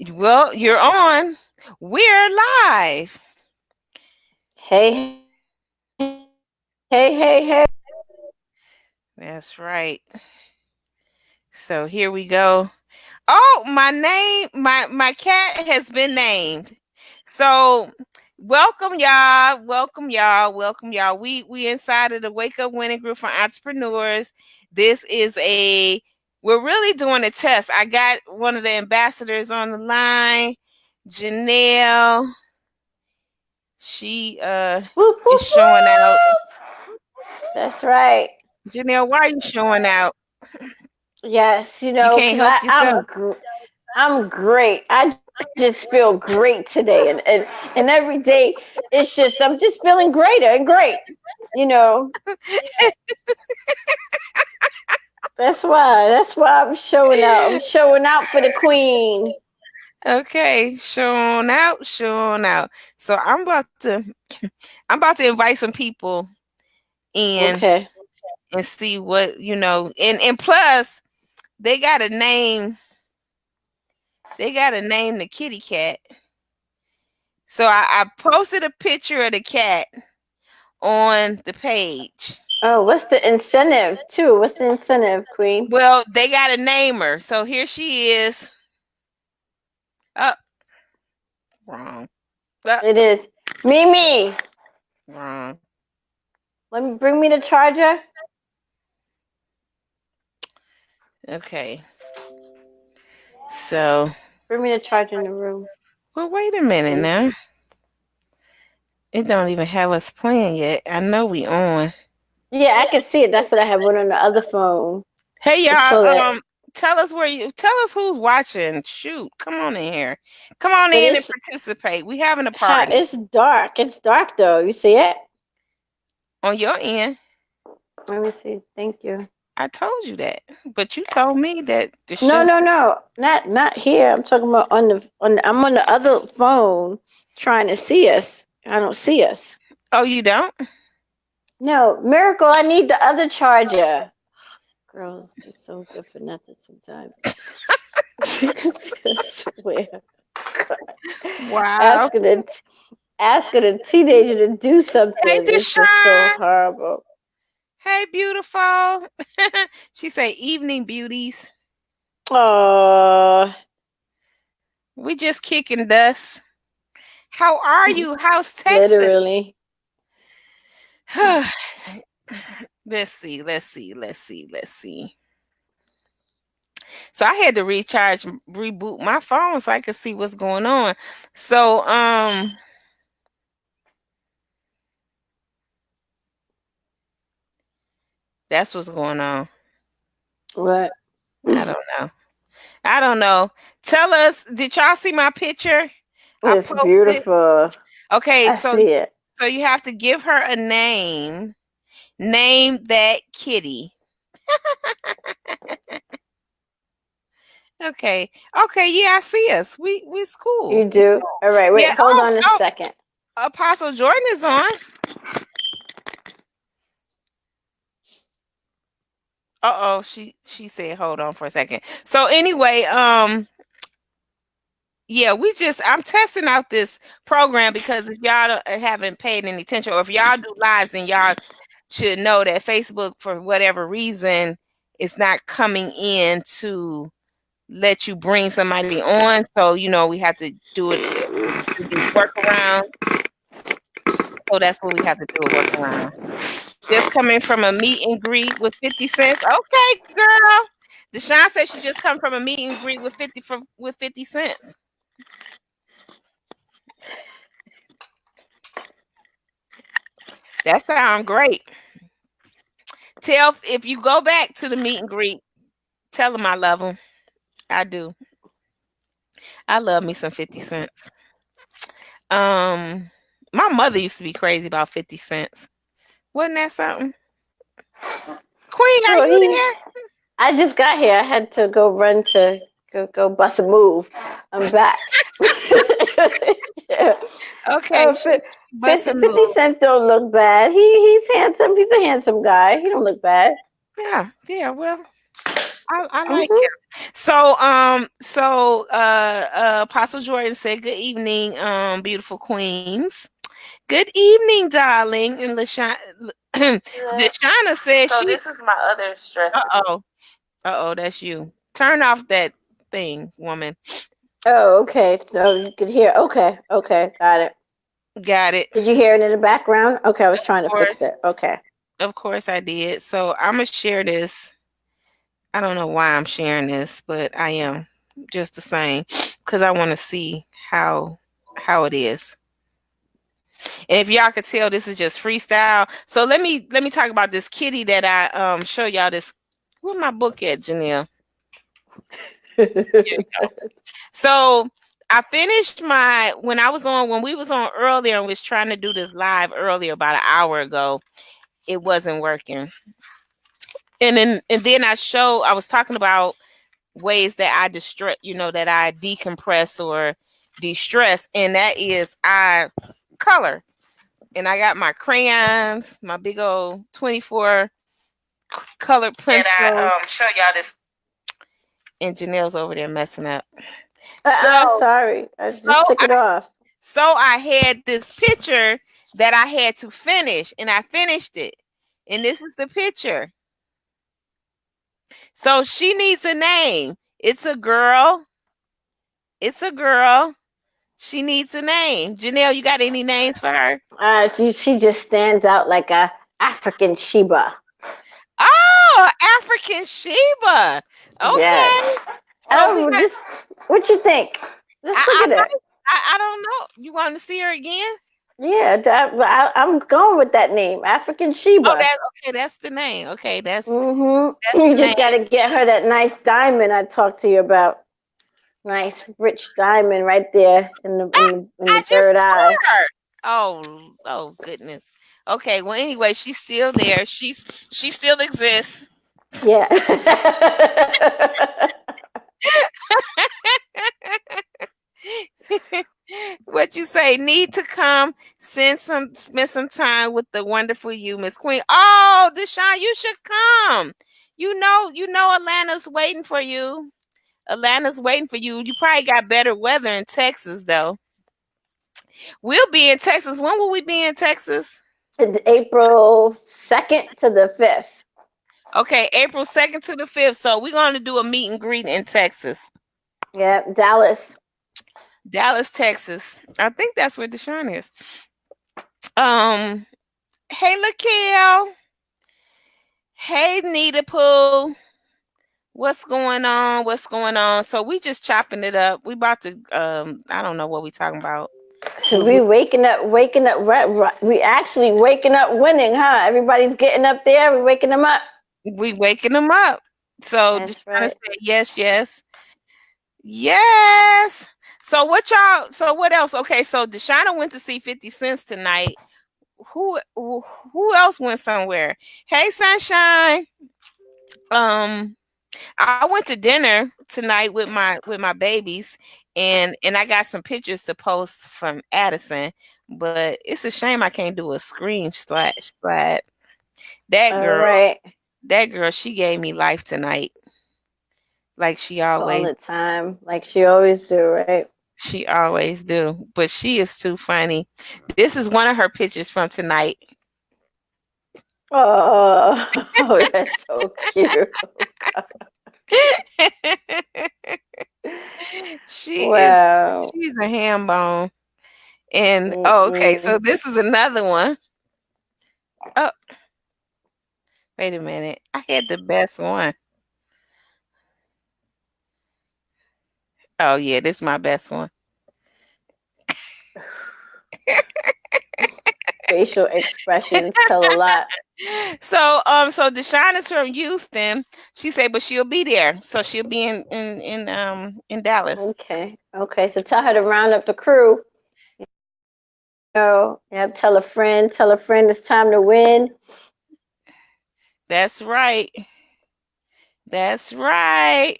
Well, you're on. We're live. Hey, hey. That's right. So here we go. Oh, my cat has been named. So welcome y'all. Welcome y'all. We inside of the Wake Up Winning Group for Entrepreneurs. This is we're really doing a test. I got one of the ambassadors on the line, Jenelle. She Whoop, is whoop, showing out. whoop. That's right. Janelle, why are you showing out? Yes, You can't because help yourself. I'm great. I just feel great today, and every day it's just I'm just feeling greater and great. You know, that's why I'm showing out. I'm showing out for the queen. Okay, showing out. So I'm about to invite some people in Okay. and see what and plus they gotta name the kitty cat. So I posted a picture of the cat on the page. Oh, what's the incentive too? What's the incentive, queen? Well, they gotta name her. So here she is. Up, wrong. Up, It is Mimi. wrong. Let me bring me the charger. Okay. So, Bring me the charger in the room. well, wait a minute Thank now. you. It don't even have us playing yet. I know we on. Yeah, I can see it. That's what I have one on the other phone. Hey Let's y'all, pull it. tell us who's watching. Shoot, come on in here. Come on But in and participate. We having a party it's dark. It's dark though. You see it? on your end. Let me see. Thank you. I told you that, but you told me that the No, show. no, no. Not here. I'm talking about I'm on the other phone trying to see us. I don't see us. Oh, you don't? No, Miracle, I need the other charger. Girls be so good for nothing sometimes. I swear. Wow. Asking a asking a teenager to do Hey, something is just so Deshaun. horrible. Hey, beautiful. She say, "Evening, beauties. Oh, We just kicking dust. How are you? How's Texas?" literally. Let's see. So I had to reboot my phone so I could see what's going on. So that's what's going on. What? I don't know. I don't know. Tell us, did y'all see my picture? I It's posted. beautiful. Okay, I see it. so you have to give her a name. Name that kitty. Okay. Okay, yeah, I see us. We's cool. You do? All right, wait, Yeah. hold Oh, on a oh, second. Apostle Jordan is on. Uh-oh, she said hold on for a second. So anyway, yeah, I'm testing out this program because if y'all haven't paid any attention, or if y'all do lives, then y'all should know that Facebook, for whatever reason, is not coming in to let you bring somebody on. So, we have to do it through these workarounds. So that's what we have to do, a workaround. Just coming from a meet and greet with 50 cents. Okay, girl. Deshaun said she just come from a meet and greet with 50 cents. That sounds great. Tell if you go back to the meet and greet, tell them I love them. I do. I love me some 50 cents. Um, my mother used to be crazy about 50 cents. Wasn't that something? Queen, are Well, you there? I just got here. I had to go run to go bust a move. I'm back. Yeah. Okay, she 50, busting 50 move. cents don't look bad. He's handsome. He's a handsome guy. He don't look bad. Yeah, yeah. Well, I like Mhm. him. Apostle Jordan said, "Good evening, beautiful queens. Good evening, darling." And LaShawn, Deshana said So she. this is my other Uh stressor. oh. That's you. Turn off that thing, woman. Oh, okay. So you could hear. Okay, okay, got it. Got it. Did you hear it in the background? Okay, I was Of trying to fix course. it. Okay. Of course I did. So I'm gonna share this. I don't know why I'm sharing this, but I am just the same because I want to see how it is. And if y'all could tell, this is just freestyle. So let me talk about this kitty that I show y'all this. Where's my book at, Janelle? So I finished my when we was on earlier and was trying to do this live earlier about an hour ago. It wasn't working. And then I was talking about ways that I distress, that I decompress or de-stress, and that is I color. And I got my crayons, my big old 24 colored And pencils, I show y'all this. and Janelle's over there messing up. I'm So, sorry. I so just took I, it off. so I had this picture that I had to finish, and I finished it. And this is the picture. So she needs a name. It's a girl. It's a girl. She needs a name. Janelle, you got any names for her? She just stands out like a African Sheba. Oh, African Sheba. Yes. Okay. So we Oh, got. just what you think? Just look I at it. like. I don't know. You want to see her again? Yeah, I'm going with that name, African Oh, Sheba. that's okay. That's the name. Okay, Mm-hmm. that's You the name. just got to get her that nice diamond I talked to you about. Nice, rich diamond right there in the I, in the I just third eye. told her. Oh goodness. Okay. Well, anyway, she's still there. She still exists. Yeah. What you say? Need to come spend some time with the wonderful you, Miss Queen. Oh, Deshaun, you should come. You know Atlanta's waiting for you. Atlanta's waiting for you. You probably got better weather in Texas though. We'll be in Texas. When will we be in Texas? April 2nd to the 5th. Okay, April 2nd to the 5th. So we're going to do a meet and greet in Texas. Yeah, Dallas. Dallas, Texas. I think that's where Deshaun is. Um, hey Lakel. Hey Nita Pooh. What's going on? What's going on? So we just chopping it up. We about to I don't know what we talking about. So we waking up, we actually waking up winning, huh? Everybody's getting up there. We waking them up. We waking them up. So just That's trying to right. say yes, yes. Yes. So what else? Okay, so Deshauna went to see 50 Cents tonight. Who else went somewhere? Hey Sunshine. Um I went to dinner tonight with my babies, and I got some pictures to post from Addison, but it's a shame I can't do a screen slide. That All girl, right. that girl, she gave me life tonight, like All the time, like she always do, right? she always do. But she is too funny. This is one of her pictures from tonight. Oh, oh, that's so cute. she is Wow. she's a ham bone. And oh, okay, Mm-mm. so this is another one. Oh, wait a minute. I had the best one. Oh yeah, this is my best one. Facial expressions tell a lot. So Deshawn is from Houston. She said, but she'll be there. So she'll be in Dallas. Okay, okay. So tell her to round up the crew. Oh, yep. Tell a friend it's time to win. That's right. That's right.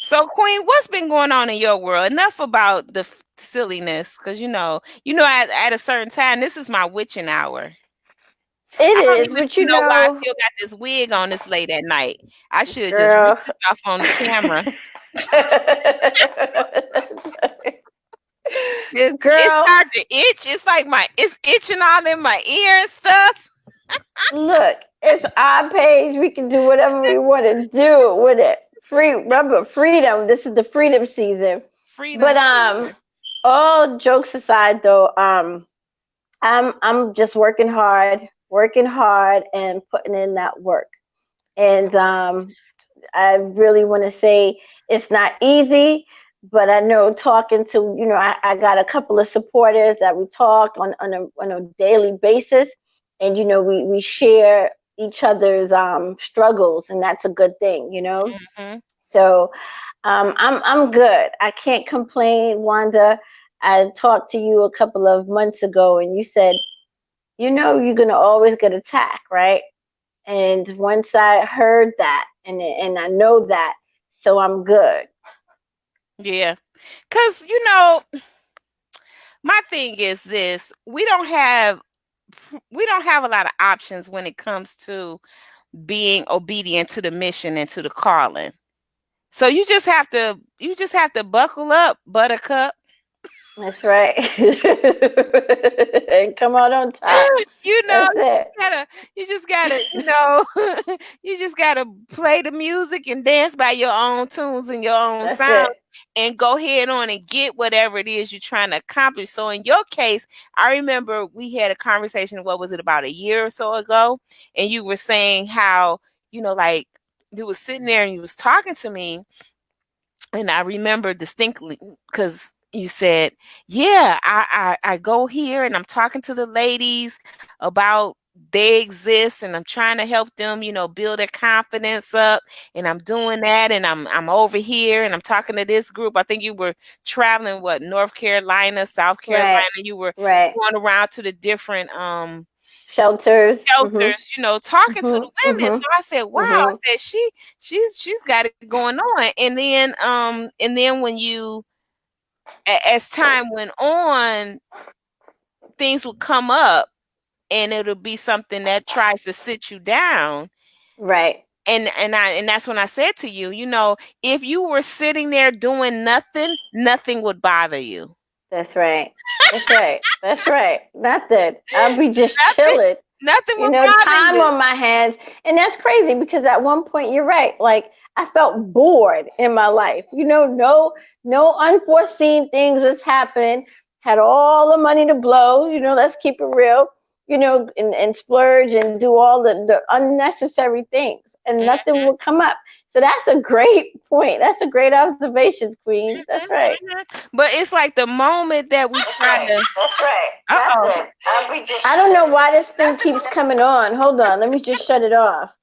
So Queen, what's been going on in your world? Enough about the silliness, because at a certain time, this is my witching hour. It I don't is, even but know why I still got this wig on this late at night. I should just rip girl. this off on the camera. It's Girl, starting to itch. It's like it's itching all in my ear and stuff. look, it's our page. We can do whatever we want to do with it. Free, remember, freedom. This is the freedom season. Freedom But season. all jokes aside, though, I'm just working hard, and putting in that work. And I really want to say it's not easy, but I know talking to, I got a couple of supporters that we talk on a daily basis, and we share each other's struggles, and that's a good thing. Mhm. So I'm good. I can't complain, Wanda. I talked to you a couple of months ago, and you said, you're gonna always get attacked, right? And once I heard that, and I know that, so I'm good. Yeah. Cuz my thing is this, we don't have a lot of options when it comes to being obedient to the mission and to the calling. So you just have to buckle up, buttercup. That's right. And come out on top. You know, That's it. you just gotta, you just gotta play the music and dance by your own tunes and your own That's sound, it. and go ahead on and get whatever it is you're trying to accomplish. So in your case, I remember we had a conversation, what was it, about a year or so ago, and you were saying how, like, you was sitting there and you was talking to me, and I remember distinctly because you said, "Yeah, I go here and I'm talking to the ladies about they exist, and I'm trying to help them, build their confidence up, and I'm doing that, and I'm over here and I'm talking to this group." I think you were traveling, what, North Carolina, South Carolina. Right. You were Right. going around to the different Shelters. Mhm. shelters, talking to the Mhm. women. So Mhm. I said, "Wow," I Mhm. said, she's got it going on." And then when as time went on, things would come up, and it'll be something that tries to sit you down. Right. And that's when I said to you, if you were sitting there doing nothing, nothing would bother you. That's right. That's right. That's right. Nothing. I'll be just Nothing, chilling. nothing would bother Time you. on my hands. And that's crazy because at one point you're right. Like I felt bored in my life. No unforeseen things was happening. Had all the money to blow, let's keep it real, and splurge and do all the unnecessary things. And nothing Mhm, would come up. So that's a great point. That's a great observation, Queen. That's mhm, right. mhm. But it's like the moment that we That's try right. to, That's right. uh-oh, Nothing. I don't know why this thing keeps coming on. Hold on. Let me just shut it off.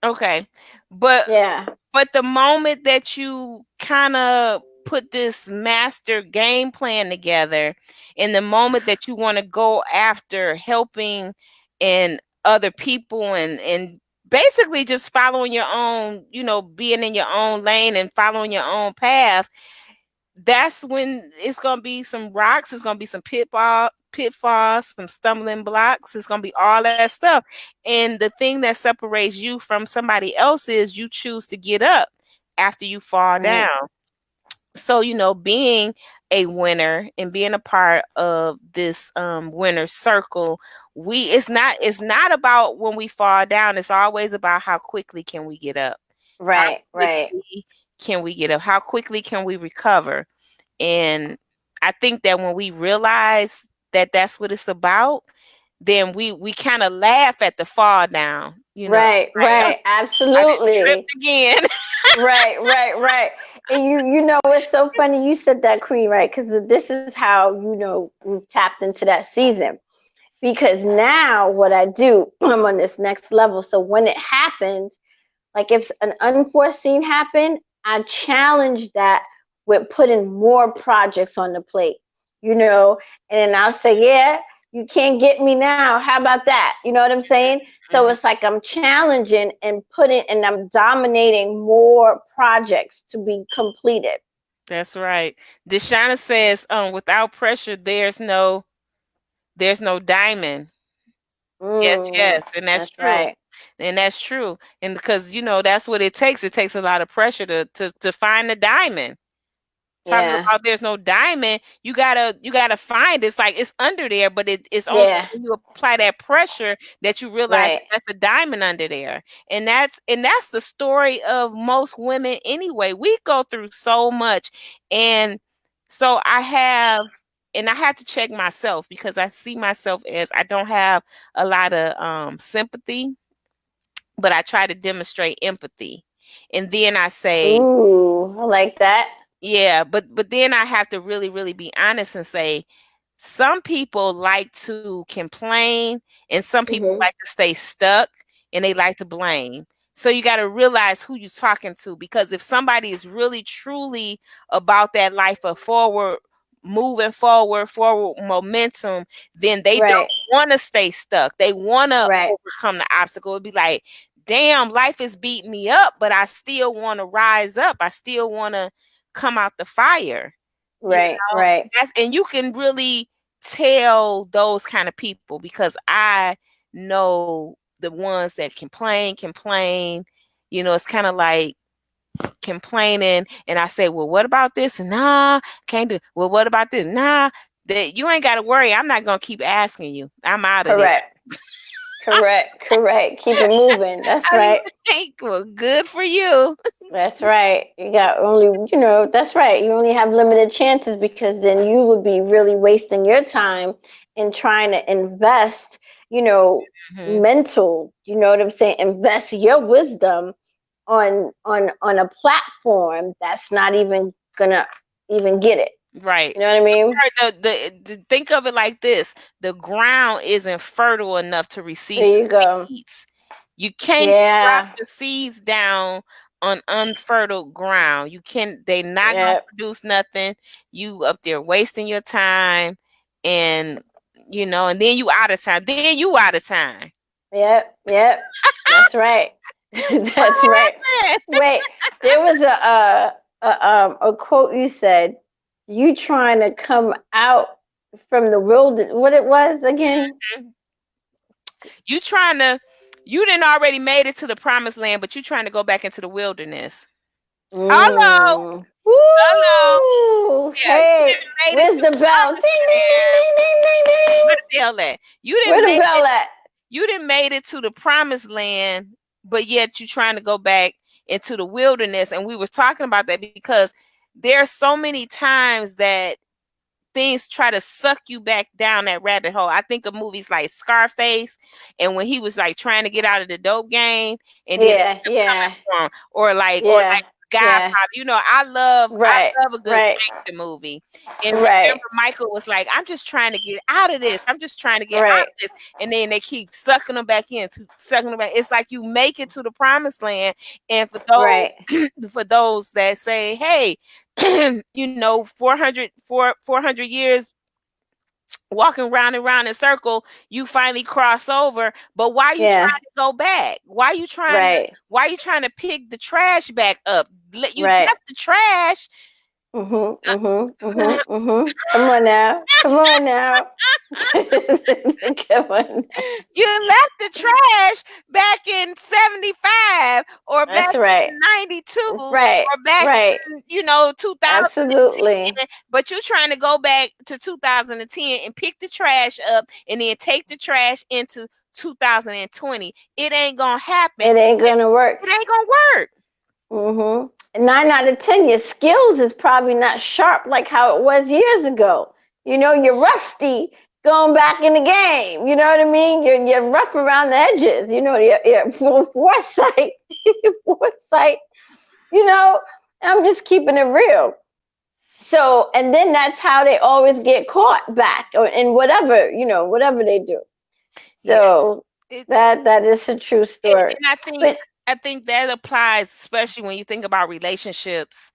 okay. But Yeah. But the moment that you kind of put this master game plan together, in the moment that you want to go after helping and other people, and basically just following your own, being in your own lane and following your own path, that's when it's gonna be some rocks, it's gonna be some pitfalls, some stumbling blocks, it's gonna be all that stuff. And the thing that separates you from somebody else is you choose to get up after you fall down. Right. So, being a winner and being a part of this winner circle, it's not about when we fall down, it's always about how quickly can we get up. How Right. Right. quickly can we get up? How quickly can we recover? And I think that when we realize that that's what it's about, then we kind of laugh at the fall down, Right. like, "Oh, Right. I didn't Absolutely. tripped again." Right. Right. Right. And you know it's so funny you said that, Queen, right? Because this is how we tapped into that season. Because now what I do, I'm on this next level. So when it happens, like if an unforeseen happened, I challenge that with putting more projects on the plate, and I'll say, yeah, you can't get me now. How about that? You know what I'm saying? So Mhm. it's like I'm challenging and I'm dominating more projects to be completed. That's right. Deshauna says, without pressure, there's no diamond. Yes, Mm, yes, and that's that's true. right. And that's true. And because that's what it takes. It takes a lot of pressure to find the diamond. Talking Yeah. about there's no diamond, you gotta find it's like it's under there, but it's only Yeah. when you apply that pressure that you realize Right. that's a diamond under there. And that's the story of most women anyway. We go through so much. And so I have to check myself because I see myself as I don't have a lot of sympathy, but I try to demonstrate empathy. And then I say, Ooh, I like that. yeah, but then I have to really, really be honest and say some people like to complain and some people Mhm. like to stay stuck and they like to blame. So you got to realize who you're talking to, because if somebody is really truly about that life of forward momentum, then they don't Right. want to stay stuck. They want to Right. overcome the obstacle. It'd be like, damn, life is beating me up, but I still want to rise up. I still want to come out the fire. You Right. know, Right. and you can really tell those kind of people because I know the ones that complain. It's kind of like complaining, and I say, well, what about this? Nah, can't do. Well, what about this? Nah, that you ain't got to worry. I'm not gonna keep asking you. I'm out of there. Correct. Correct. Correct. Keep it moving. That's I mean, right. well, good for you. That's right. You got only, that's right. You only have limited chances because then you would be really wasting your time in trying to invest, you know, Mhm. mental, you know what I'm saying? Invest your wisdom on a platform that's not even gonna even get it. Right. You know what I mean? Think of it like this: the ground isn't fertile enough to receive There you go. seeds. You can't drop Yeah. the seeds down on unfertile ground. They're not gonna Yep. produce nothing. You up there wasting your time, and and then you out of time. Then you out of time. Yep. Yep. That's right. That's What right. happened? Wait, there was a quote you said. You trying to come out from the wilderness? What it was again? You trying to, you didn't already made it to the promised land, but you trying to go back into the wilderness. Hello, Mm. hello. Woo! Yeah, you Hey, didn't made it where's to the the bell? Ding promised ding ding land. ding ding ding Where ding. the bell at? Where the bell at? You didn't made it to the promised land, but yet you trying to go back into the wilderness. And we was talking about that because there's so many times that things try to suck you back down that rabbit hole. I think of movies like Scarface, and when he was like trying to get out of the dope game, and then Yeah, yeah, for him, or like yeah, Godfather. yeah. I Right, love a good right, gangster movie. And right, remember, Michael was like, "I'm just trying to get out of this. I'm just trying to get out right, of this." And then they keep sucking them back in, to sucking them back. It's like you make it to the promised land, and for those right. for those that say, "Hey, 400 years walking round and round in circle, you finally cross over, but why you Yeah, trying to go back? right, Why you trying to pick the trash back up? You right. left the trash. Mhm, mhm, mhm, mhm. Come on now, come on now, come on. Now. You left the trash back in 75 or That's back right. in 92 Right, or back right. in 2010, Absolutely. but you trying to go back to 2010 and pick the trash up and then take the trash into 2020. It ain't gonna happen. It ain't gonna work. It ain't gonna work. Mhm. 9 out of 10, your skills is probably not sharp like how it was years ago. You're rusty going back in the game. You know what I mean? You're rough around the edges. Your foresight, foresight. You know, I'm just keeping it real. So, and then that's how they always get caught back or in whatever they do. Yeah. So It, that is a true story. and But I think that applies especially when you think about relationships,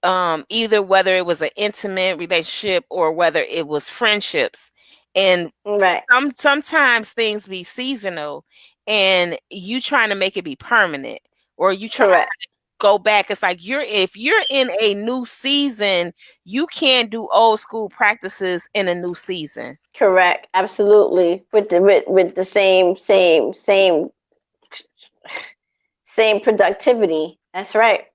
either whether it was an intimate relationship or whether it was friendships. And right, sometimes things be seasonal and you trying to make it be permanent, or you try correct. go back. It's like if you're in a new season, you can't do old school practices in a new season. Correct. Absolutely. With the same productivity. That's right.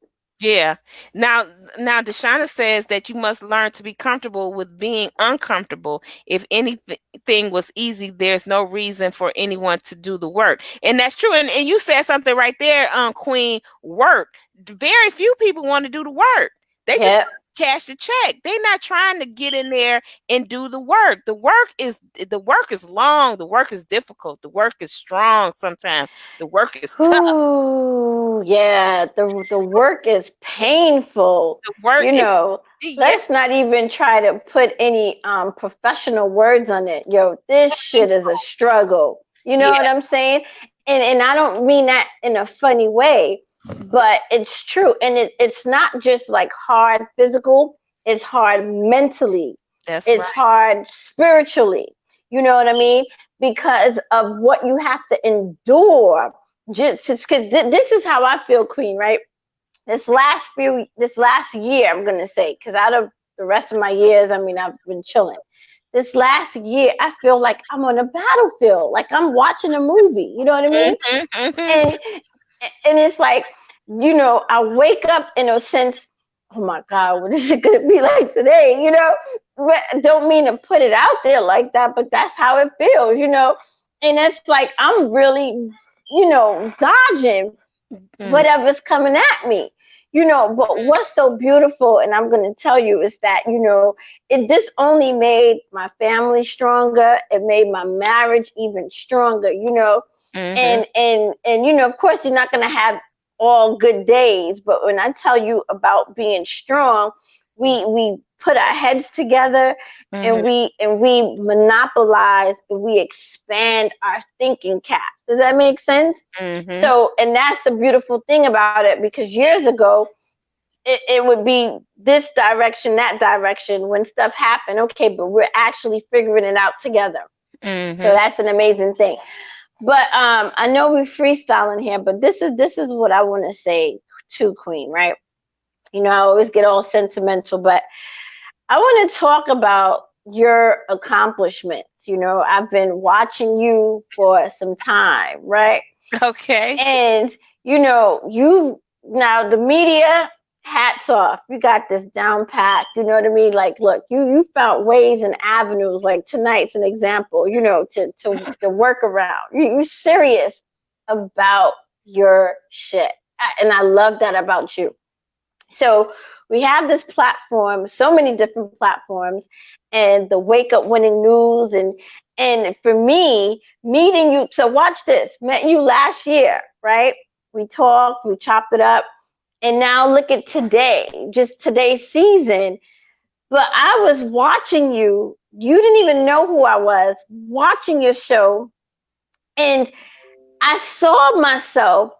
Yeah. Now Deshauna says that you must learn to be comfortable with being uncomfortable. If anything was easy, there's no reason for anyone to do the work. And that's true. And you said something right there, Queen, work. Very few people want to do the work. They just Yep. cash the check. They're not trying to get in there and do the work. The work is long. The work is difficult. The work is strong sometimes. The work is tough. Ooh, yeah, the work is painful. The work You is know, yeah, let's not even try to put any professional words on it. Yo, this shit is a struggle. You know what yeah. I'm saying? And I don't mean that in a funny way, but it's true. And it's not just like hard physical, it's hard mentally. That's It's right. hard spiritually. You know what I mean? Because of what you have to endure just because this is how I feel, Queen, right? This last year, I'm gonna say, because out of the rest of my years, I mean, I've been chilling. This last year, I feel like I'm on a battlefield, like I'm watching a movie. You know what I mean? Mhm, mhm. And it's like, I wake up in a sense, oh my God, what is it gonna be like today? But I don't mean to put it out there like that, but that's how it feels. And it's like I'm really, dodging Mm, whatever's coming at me. But what's so beautiful, and I'm going to tell you, is that, this only made my family stronger. It made my marriage even stronger. mhm, And of course, you're not going to have all good days, but when I tell you about being strong, we put our heads together, mhm, and we monopolize, and we expand our thinking cap. Does that make sense? mhm, So, and that's the beautiful thing about it, because years ago, it would be this direction, that direction when stuff happened. Okay, but we're actually figuring it out together. So mhm. that's an amazing thing. But I know we're freestyling here, but this is what I want to say to Queen, right? I always get all sentimental, but I want to talk about your accomplishments. I've been watching you for some time, right? Okay. And you now, the media, hats off. You got this down pat. You know what I mean? Like, look, you found ways and avenues. Like tonight's an example. To work around. You serious about your shit, and I love that about you. So we have this platform, so many different platforms, and the Wake Up Winning News, and for me, meeting you. So watch this. Met you last year, right? We talked, we chopped it up, and now look at today, just today's season. But I was watching you. You didn't even know who I was, watching your show, and I saw myself.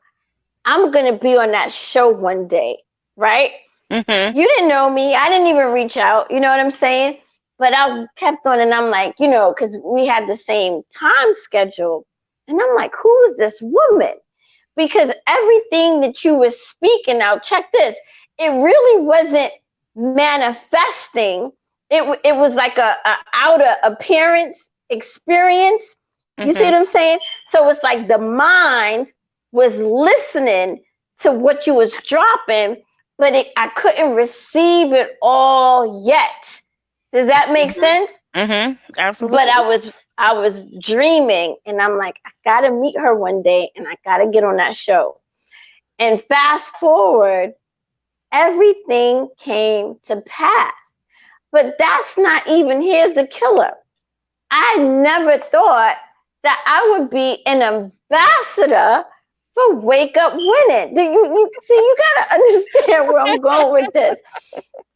I'm gonna be on that show one day, right? Mhm, You didn't know me. I didn't even reach out. You know what I'm saying? But I kept on, and I'm like, because we had the same time schedule. And I'm like, who is this woman? Because everything that you were speaking, now check this, it really wasn't manifesting. It was like a outer appearance experience. You see mhm, what I'm saying? So it's like the mind was listening to what you was dropping, but I couldn't receive it all yet. Does that make mhm, sense? mhm. But Absolutely. I was dreaming, and I'm like, I gotta meet her one day, and I gotta get on that show. And fast forward, everything came to pass. But that's not even, here's the killer. I never thought that I would be an ambassador for Wake Up Winning. Do you see? You gotta understand where I'm going with this.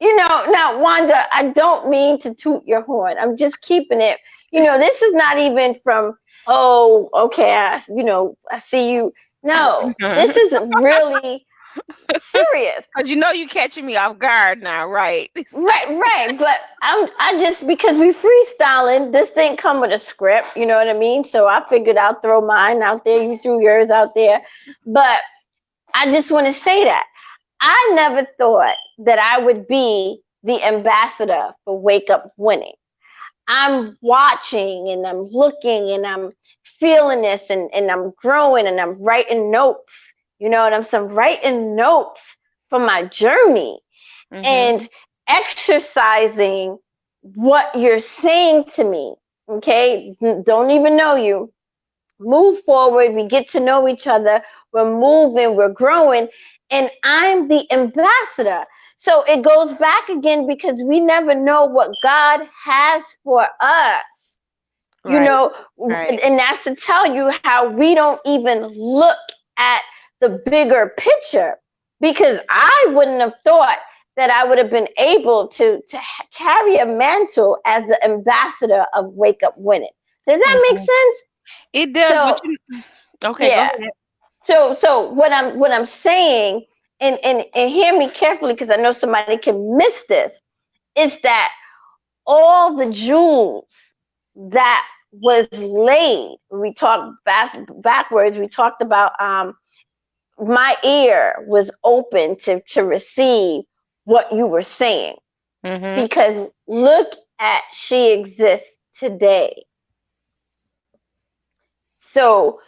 Now, Wanda, I don't mean to toot your horn. I'm just keeping it. This is not even from, oh, okay, I see you. No, this is really serious. Cause you catching me off guard now, right? It's Right, like, right. But I just, because we freestyling, this didn't come with a script, you know what I mean? So I figured I'll throw mine out there, you threw yours out there. But I just want to say that. I never thought that I would be the ambassador for Wake Up Winning. I'm watching and I'm looking and I'm feeling this and I'm growing and I'm writing notes. You know, and I'm writing notes from my journey Mm-hmm. and exercising what you're saying to me. Okay, don't even know you. Move forward. We get to know each other. We're moving, we're growing, and I'm the ambassador. So it goes back again because we never know what God has for us. You Right. know, Right. and that's to tell you how we don't even look at the bigger picture because I wouldn't have thought that I would have been able to carry a mantle as the ambassador of Wake Up Winning. Does that make Mm-hmm. sense? It does, but So you okay, go yeah. ahead. So what I'm saying, and hear me carefully because I know somebody can miss this, is that all the jewels that was laid. We talked backwards. We talked about my ear was open to receive what you were saying Mm-hmm. because look at she exists today. So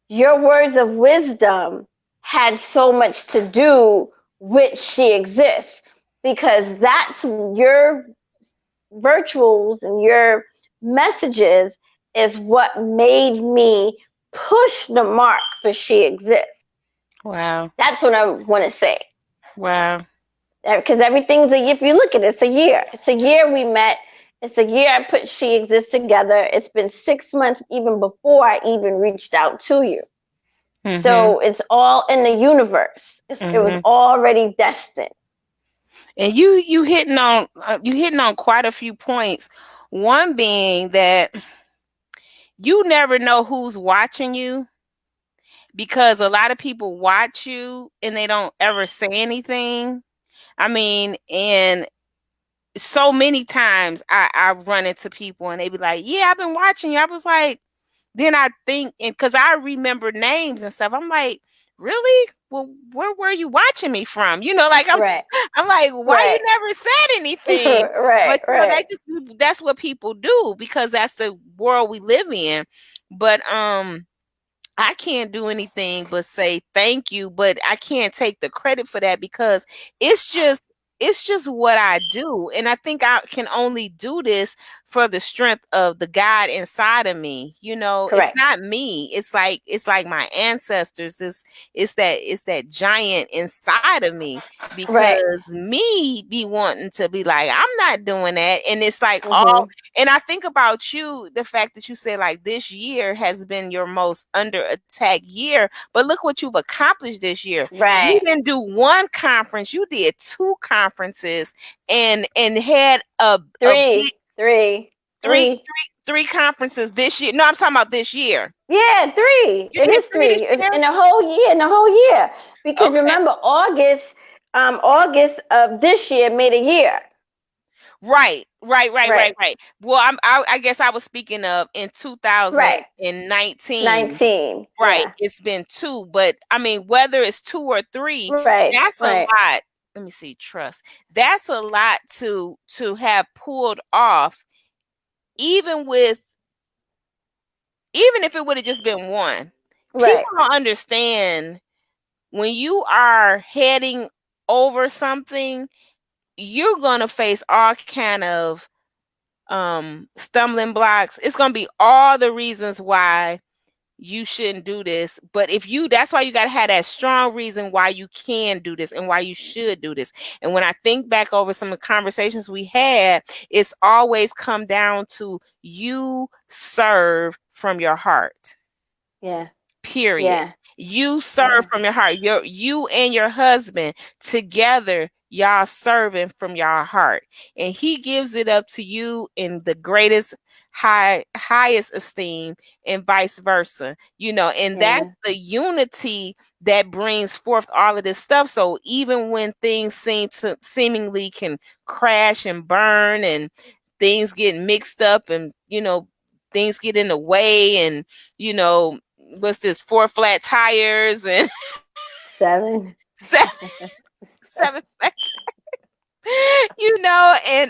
your words of wisdom had so much to do with she exists because that's your virtuals and your messages is what made me push the mark for she exists. Wow. That's what I want to say. Wow. Because everything's if you look at it, it's a year. It's a year we met. It's a year I put She Exists together. It's been 6 months even before I even reached out to you. Mm-hmm. So it's all in the universe. It was Mm-hmm. already destined. And you hitting on quite a few points. One being that you never know who's watching you because a lot of people watch you and they don't ever say anything. I mean, and so many times I run into people and they be like, "Yeah, I've been watching you." I was like, then I think, and because I remember names and stuff, I'm like, really? Well, where were you watching me from? Like Right. I'm like, why you Right. never said anything? Right. But Right. that's what people do because that's the world we live in. But I can't do anything but say thank you, but I can't take the credit for that because it's just it's just what I do. And I think I can only do this for the strength of the God inside of me. It's Correct. not me. It's like my ancestors. It's that giant inside of me Right. because me be wanting to be like, I'm not doing that. And it's like all Mhm. and I think about you, the fact that you said like this year has been your most under attack year, but look what you've accomplished this year. You Right. didn't do one conference, you did two conferences and had a big Three. Three. three Three. three conferences this year. No, I'm talking about this year. Yeah, three. You It did is three this three year? in the whole year. In the whole year, because Okay. remember August of this year made a year. Right, right, right, right, Right. right. Well, I guess I was speaking of in Right. 2019. 19. Right, Yeah. it's been 2, but I mean, whether it's 2 or 3, Right. that's a Right. lot. Let me see, trust. That's a lot to have pulled off, even with even if it would have just been one. People Right. don't understand when you are heading over something, you're gonna face all kind of stumbling blocks. It's gonna be all the reasons why you shouldn't do this. But that's why you got to have that strong reason why you can do this and why you should do this. And when I think back over some of the conversations we had, it's always come down to you serve from your heart. Yeah. Period. Yeah. You serve Yeah. from your heart. You and your husband together, y'all serving from your heart. And he gives it up to you in the greatest highest esteem and vice versa. And that's Yeah. the unity that brings forth all of this stuff. So even when things seemingly can crash and burn and things get mixed up and things get in the way and you know what's this, four flat tires and Seven. seven, 7 flat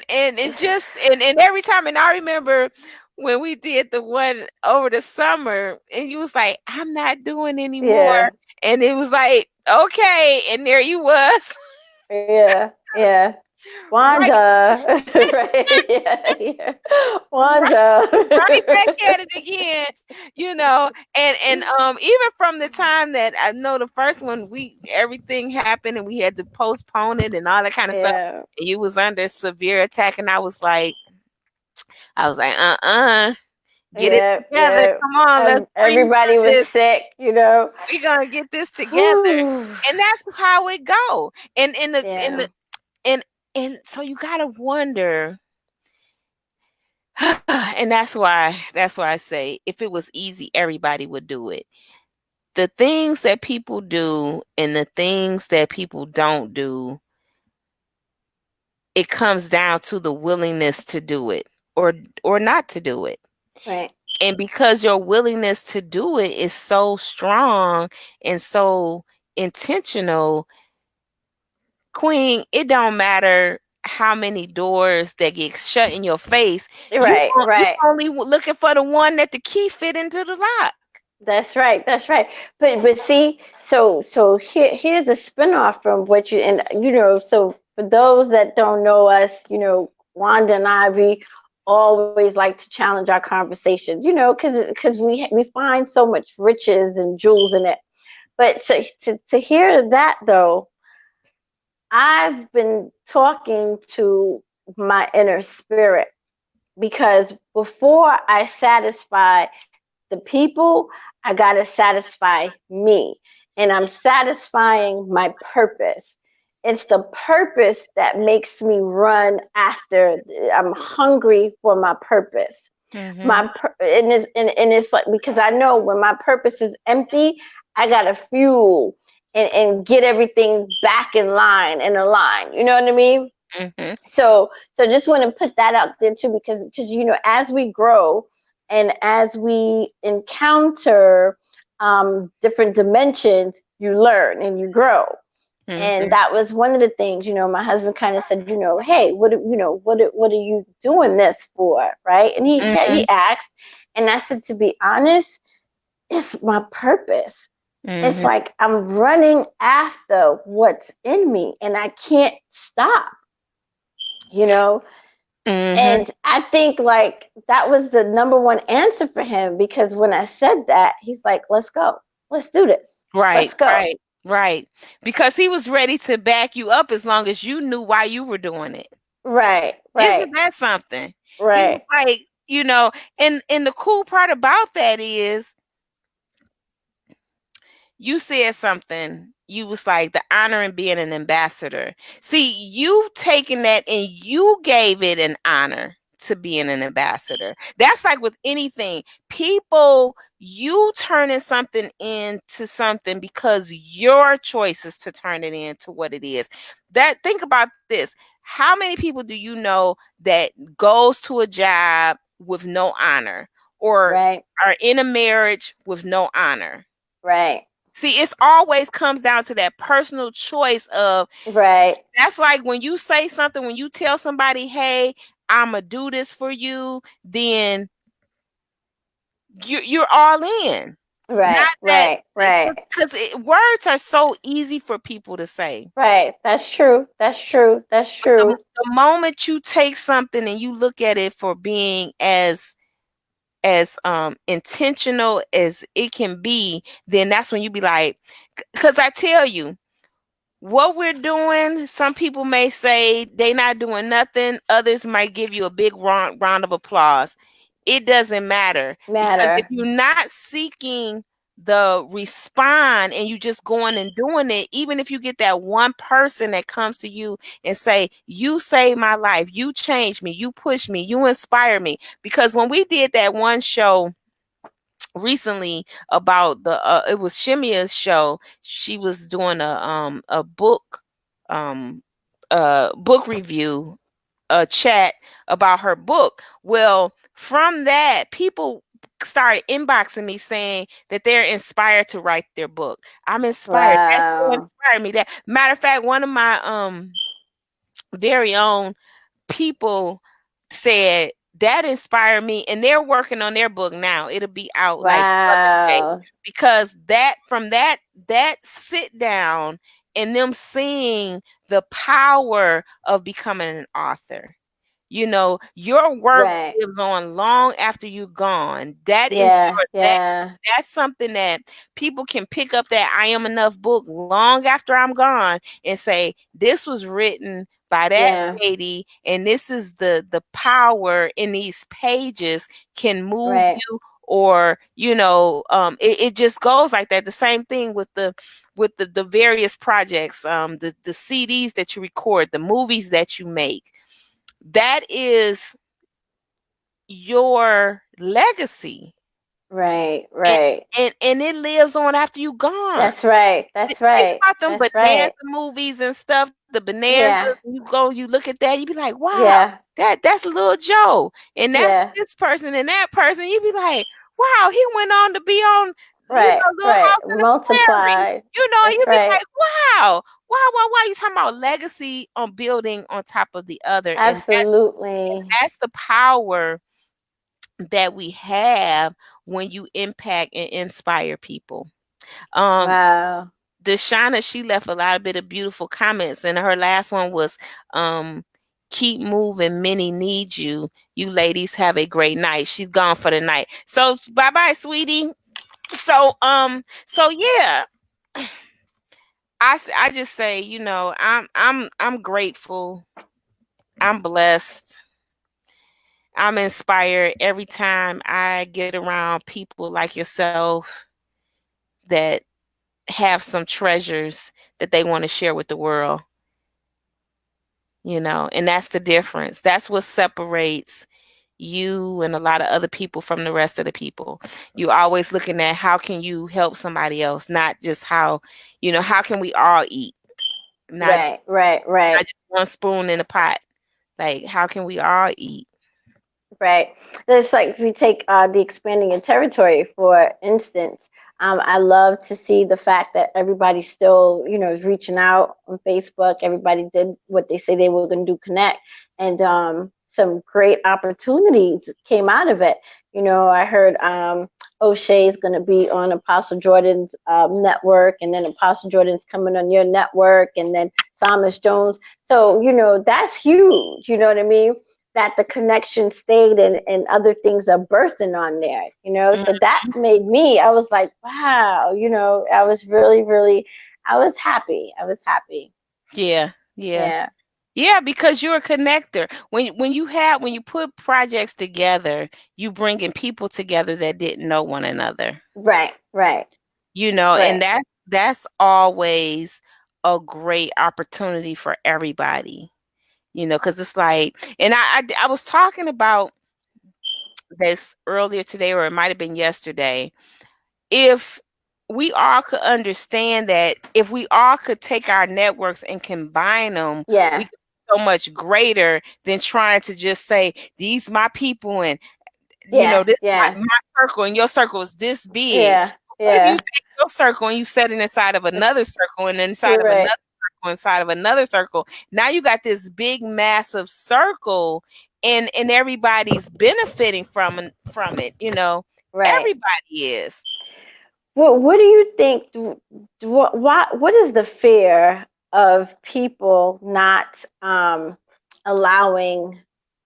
and just and every time, and I remember when we did the one over the summer and you was like, I'm not doing anymore. Yeah, And it was like, okay, and there you was. yeah, yeah. right Wanda, right? Yeah, yeah. right Wanda. right back at it again, and even from the time that I know the first one, we everything happened and we had to postpone it and all that kind of stuff. Yeah, And you was under severe attack, and I was like, get it yeah, together. yeah. Come on, let's bring Everybody was this. sick, you know. We're gonna get this together. Whew. And that's how it go. And in the in Yeah, the and so you gotta wonder. And that's why I say if it was easy, everybody would do it. The things that people do and the things that people don't do, it comes down to the willingness to do it or not to do it. right. And because your willingness to do it is so strong and so intentional, Queen, it don't matter how many doors that get shut in your face. Right, You right. only looking for the one that the key fit into the lock. That's right. That's right. But see, so here's a spinoff from what you and so for those that don't know us, Wanda and I, we always like to challenge our conversations, because we find so much riches and jewels in it. But to hear that though, I've been talking to my inner spirit because before I satisfy the people, I got to satisfy me. And I'm satisfying my purpose. It's the purpose that makes me run after. I'm hungry for my purpose. Mm-hmm. And it's like because I know when my purpose is empty, I gotta fuel and get everything back in line and align. You know what I mean? Mm-hmm. So just want to put that out there too because as we grow and as we encounter different dimensions, you learn and you grow. And Mm-hmm. that was one of the things, my husband kind of said, hey, what are you doing this for, right? And Mm-hmm. he asked, and I said, to be honest, it's my purpose. It's Mm-hmm. like I'm running after what's in me, and I can't stop, you know. Mm-hmm. And I think like that was the number one answer for him because when I said that, he's like, let's go. Let's do this. Right, Let's go. right, right. Because he was ready to back you up as long as you knew why you were doing it. Right, right, Isn't that something? He was right, like, and the cool part about that is you said something. You was like the honor in being an ambassador. See, you've taken that and you gave it an honor to being an ambassador. That's like with anything. People, you turning something into something because your choice is to turn it into what it is. Think about this. How many people do you know that goes to a job with no honor or right, are in a marriage with no honor? right, See, it's always comes down to that personal choice of right, that's like when you say something, when you tell somebody, hey, I'ma do this for you, then you're all in. Not right, that right, right, because words are so easy for people to say. right. That's true. That's true. That's The, true. the moment you take something and you look at it for being as intentional as it can be, then that's when you be like, because I tell you, what we're doing, some people may say they not doing nothing. Others might give you a big round of applause. It doesn't matter because if Matter. you're not seeking the respond and you just going and doing it, even if you get that one person that comes to you and say, you saved my life, you changed me, you pushed me, you inspired me. Because when we did that one show recently about it was Shimia's show. She was doing a um book review, a chat about her book. Well, from that, people started inboxing me saying that they're inspired to write their book. I'm inspired. That's what Wow. inspired me. That matter of fact, one of my very own people said that inspired me, and they're working on their book now. It'll be out like the other day, Wow. because that from that sit down and them seeing the power of becoming an author. Your work Right. lives on long after you're gone. That is Yeah. your Yeah. that's something that people can pick up, that I Am Enough book long after I'm gone, and say, this was written by that Yeah. lady, and this is the power in these pages can move Right. you, or it just goes like that. The same thing with the various projects, the CDs that you record, the movies that you make. That is your legacy, Right. and Right. and it lives on after you gone. That's right. That's Think right. about them That's Bonanza right. movies and stuff. The Bonanza, Yeah. you go, you look at that, you be like, wow, Yeah. that's Lil Joe, and that's Yeah. this person and that person. You be like, wow, he went on to be on, Right. Little Right. House on the Prairie. Multiplied. You That's be right. like, wow, wow. You talking about legacy on building on top of the other, and Absolutely. that's the power that we have when you impact and inspire people. Um, Wow. Deshauna, she left a lot of bit of beautiful comments, and her last one was, um, keep moving, many need you. You ladies have a great night. She's gone for the night. So bye bye, sweetie. So yeah, I just say, I'm grateful. I'm blessed. I'm inspired every time I get around people like yourself that have some treasures that they want to share with the world, and that's the difference. That's what separates you and a lot of other people from the rest of the people. You always looking at how can you help somebody else, not just how can we all eat, not Right. Right. Right. not just one spoon in a pot. Like, how can we all eat? Right. There's like we take the expanding in territory for instance. I love to see the fact that everybody still, is reaching out on Facebook. Everybody did what they say they were going to do, connect, and some great opportunities came out of it. I heard O'Shea's going to be on Apostle Jordan's network, and then Apostle Jordan's coming on your network, and then Psalmist Jones. So that's huge. You know what I mean? That the connection stayed, and other things are birthing on there, Mm, so that made me, I was like, wow, I was really, really, I was happy. yeah, yeah. Yeah. Yeah, because you're a connector. When you put projects together, you bringing people together that didn't know one another. Right. Right. And Right. that's always a great opportunity for everybody. Because it's like, and I was talking about this earlier today, or it might have been yesterday. If we all could understand that, if we all could take our networks and combine them, we Yeah. could be so much greater than trying to just say, these my people, and Yeah. this Yeah. my circle, and your circle is this big. Yeah. What if you Yeah. take your circle and you set it inside of another circle, and inside You're of right. another circle, inside of another circle? Now you got this big massive circle, and everybody's benefiting from it. Right. Everybody is. What do you think? What is the fear of people not allowing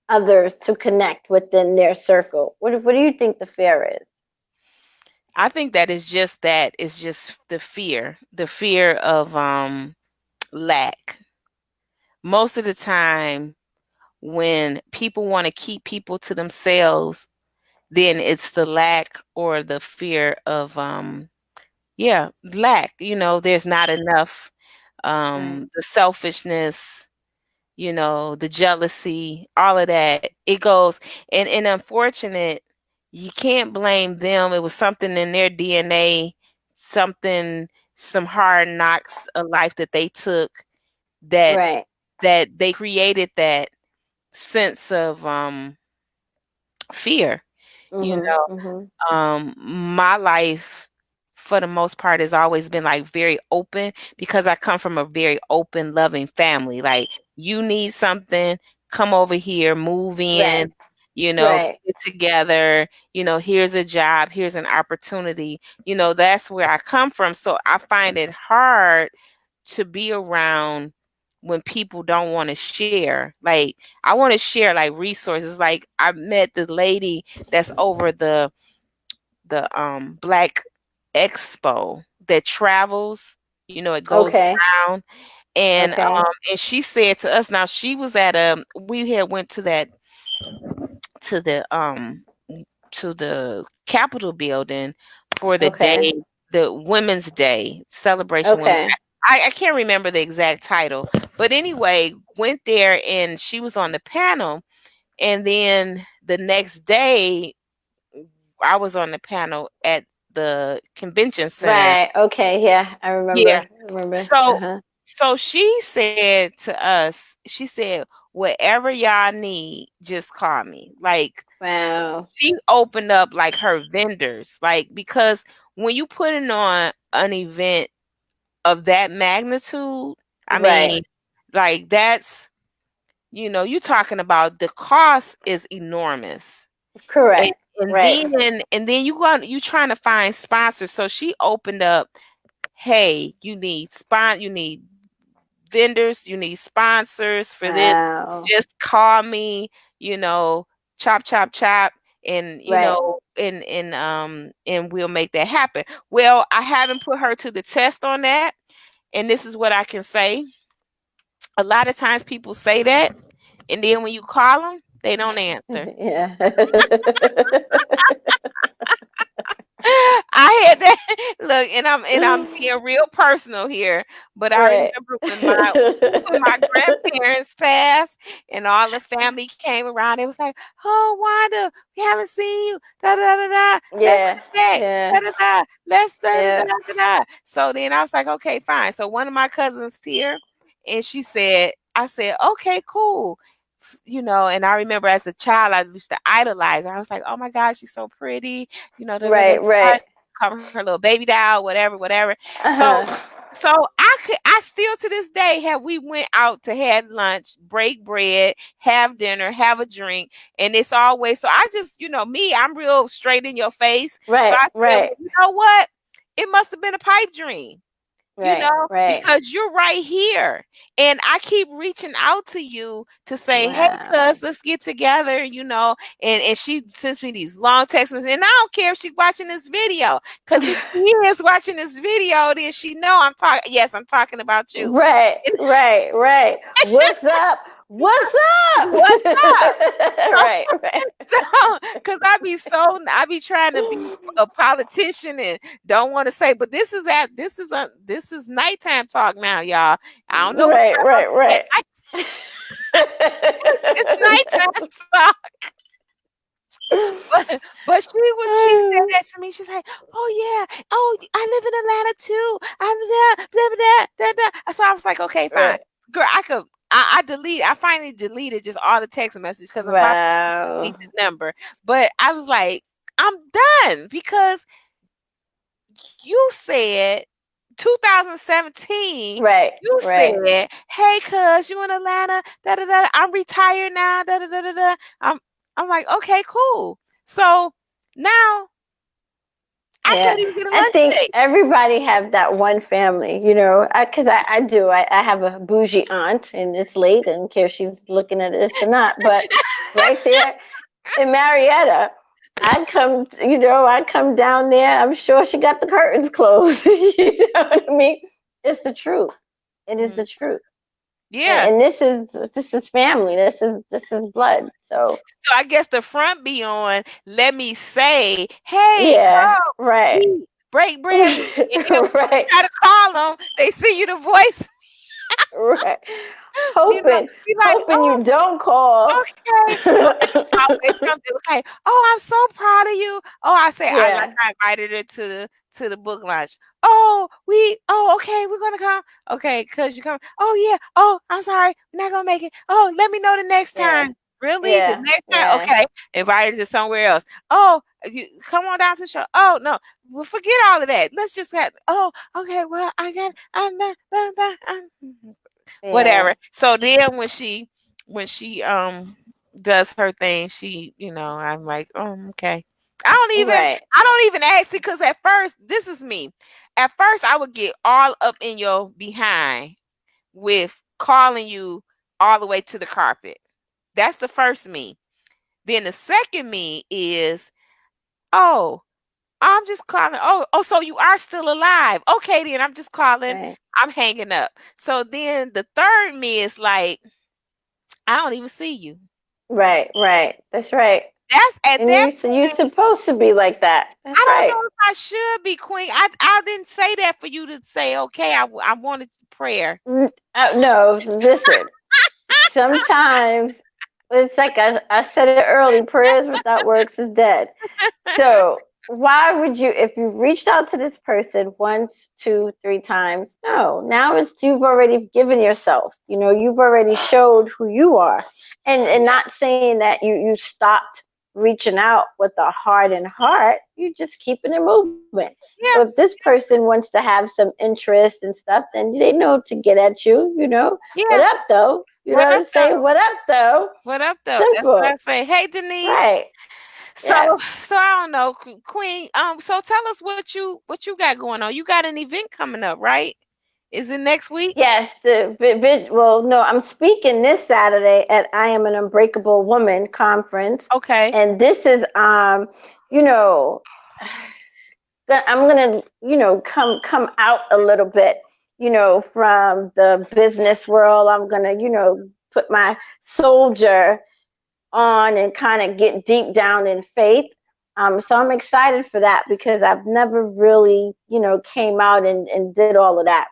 others to connect within their circle? What do you think the fear is? I think that is just that. It's just the fear of lack. Most of the time, when people want to keep people to themselves, then it's the lack or the fear of yeah, lack. There's not enough. Right. The selfishness, the jealousy, all of that. It goes, and unfortunate, you can't blame them. It was something in their DNA, something, some hard knocks of life that they took, that Right. they created that sense of fear. You Mhm. Mhm. my life for the most part has always been like very open because I come from a very open, loving family. Like you need something, come over here, move Right. in, Right. get together, here's a job, here's an opportunity. That's where I come from. So I find it hard to be around when people don't want to share. Like I want to share like resources. Like I met the lady that's over the Black Expo that travels, it goes Okay. around. And Okay. and she said to us, now she was at we had went to that to the to the Capitol building for the day, Okay. the Women's Day celebration. Women's Okay. I can't remember the exact title, but anyway, went there and she was on the panel. And then the next day, I was on the panel at the convention center. Right. Okay. Yeah, I Yeah. remember. I remember. So Uh-huh. so she said to us, she said, whatever y'all need, just call me. Like Wow. she opened up like her vendors, like because when you putting on an event of that magnitude, I Right. mean, like that's you're talking about the cost is enormous. And, Correct. and Right. then you trying to find sponsors. So she opened up, hey, you need vendors, you need sponsors for this. Wow. Just call me, chop chop chop, and Right. and we'll make that happen. Well, I haven't put her to the test on that, and this is what I can say. A lot of times people say that, and then when you call them, they don't answer. Yeah. I had that look, and I'm being real personal here, but I Right. remember when my grandparents passed and all the family came around, it was like, "Oh, Wanda, we haven't seen you. Da da da da. Let's Yeah. connect. Da Yeah. da da. Let's da da da Yeah. da da." So then I was like, "Okay, fine." So one of my cousins here, and I said, "Okay, cool." And I remember as a child, I used to idolize her. I was like, "Oh my gosh, she's so pretty." Da da da Right. da. Right. Call her little baby doll, whatever, whatever. So Uh-huh. so I still to this day have we went out to have lunch, break bread, have dinner, have a drink, and it's always so I just, me, I'm real straight in your face. So Right. I said, Right. well, you know what? It must have been a pipe dream, Right. Right. because you're right here. And I keep reaching out to you to say, hey, Wow. cuz, let's get together, and she sends me these long text messages. And I don't care if she's watching this video, because if she is watching this video, then she know I'm talking. Yes, I'm talking about you. Right. Right. Right. What's up? What's up? What's up? Right. Right. So, because I be trying to be a politician and don't want to say, but this is nighttime talk now, y'all. I don't know what Right. y'all Right. at Right. night. It's nighttime talk. But she said that to me. She's like, "Oh yeah, oh I live in Atlanta too. I'm da, da, da, da, da." So I was like, "Okay, fine, Right. girl. I finally deleted just all the text messages because I'm probably Wow. delete the number." But I was like, "I'm done," because you said 2017. Right. You Right. said, "Hey, cuz you in Atlanta? Da da da. I'm retired now. Da da da da da." I'm like, "Okay, cool." So now I Yeah, can't even get a I lunch think date. everybody have that one family, you know, because I do. I have a bougie aunt, and it's late. I don't care if she's looking at this or not. But right there in Marietta, I come down there. I'm sure she got the curtains closed. You know what I mean? It's the truth. It is Mhm. the truth. Yeah. And this is family. This is blood. So So I guess the front be on, let me say, "Hey, yeah, come, right. eat, break bread with me." And then when you Right. try to call them, they see you the voice, Right. you know, Hoping, be like, hoping "Oh, you don't call. okay." Oh, and it's always something like, "Oh, I'm so proud of you." Oh, Yeah. I invited her to the book lunch. Okay, we're gonna come. Okay, cause you come. Oh yeah. Oh, I'm sorry, we're not gonna make it. Oh, let me know the next Yeah. time. Really? The Yeah. next time? Yeah. Okay. Invited to somewhere else. Oh, you come on down to the show. Oh no. Well, forget all of that. Let's just have oh, okay, well, I got I'm not, Yeah. whatever. So then when she does her thing, she, I'm like, oh, okay. I don't even Right. I don't even ask it because at first, this is me. At first I would get all up in your behind with calling you all the way to the carpet. That's the first me. Then the second me is, oh, I'm just calling. Oh, so you are still alive. Okay, then I'm just calling. Right. I'm hanging up. So then the third me is like, I don't even see you. Right. Right. That's right. That's at And that you're point. supposed to be like that. I That's don't right. know if I should be queen. I didn't say that for you to say okay. I wanted prayer. No, listen. Sometimes it's like I said it early, prayers without works is dead. So why would you, if you reached out to this person once, two, three times? No, now it's you've already given yourself. You've already showed who you are, and Yeah, not saying that you stopped reaching out with a hardened heart. You just keeping it moving. So if yeah, this person wants to have some interest and stuff, then they know to get at you. What yeah. up though? You know What what I'm up saying? though? What up though? What up though? That's what I Simple, say. Hey, Denise. right? So Yeah. so I don't know, Queen. So tell us what you got going on. You got an event coming up, right? Is it next week? Yes, well, no, I'm speaking this Saturday at I Am an Unbreakable Woman conference, Okay. and this is, you know, I'm gonna, come out a little bit, from the business world. I'm gonna, put my soldier on and kind of get deep down in faith. So I'm excited for that because I've never really, came out and did all of that.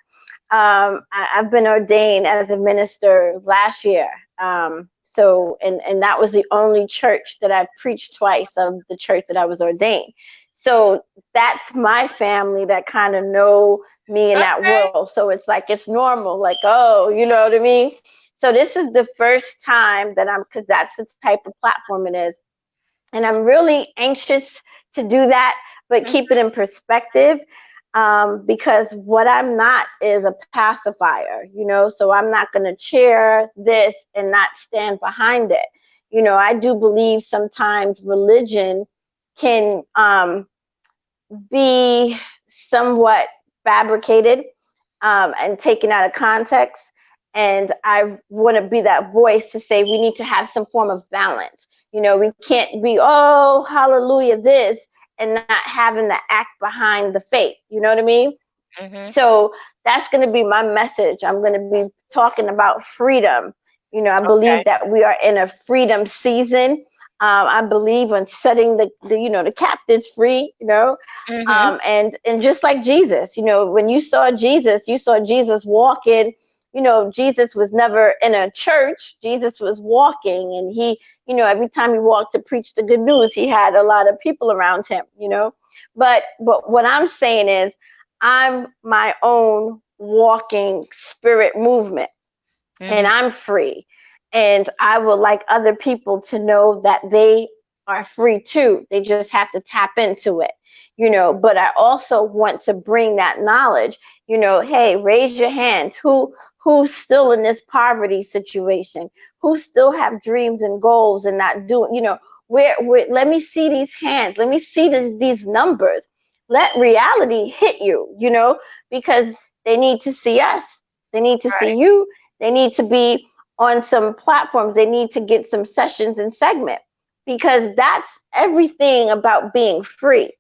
I've been ordained as a minister last year. And that was the only church that I preached twice of the church that I was ordained. So that's my family that kind of know me in that Okay. world. So it's like it's normal, like, oh, you know what I mean? So this is the first time that because that's the type of platform it is. And I'm really anxious to do that, but Mhm. keep it in perspective, because what I'm not is a pacifier, so I'm not going to cheer this and not stand behind it. I do believe sometimes religion can be somewhat fabricated, and taken out of context. And I want to be that voice to say we need to have some form of balance. We can't be, oh, hallelujah, this, and not having the act behind the faith. You know what I mean? Mhm. So that's going to be my message. I'm going to be talking about freedom. I Okay. believe that we are in a freedom season. I believe in setting the captives free. Mhm. And just like Jesus, when you saw Jesus walking. Jesus was never in a church. Jesus was walking, and he, every time he walked to preach the good news, he had a lot of people around him. But what I'm saying is I'm my own walking spirit movement, and Mhm. I'm free. And I would like other people to know that they are free too. They just have to tap into it. But I also want to bring that knowledge. Hey, raise your hands. Who's still in this poverty situation? Who still have dreams and goals and not doing, where let me see these hands. Let me see these numbers. Let reality hit you, because they need to see us. They need to see Right. you. They need to be on some platforms. They need to get some sessions and segment, because that's everything about being free.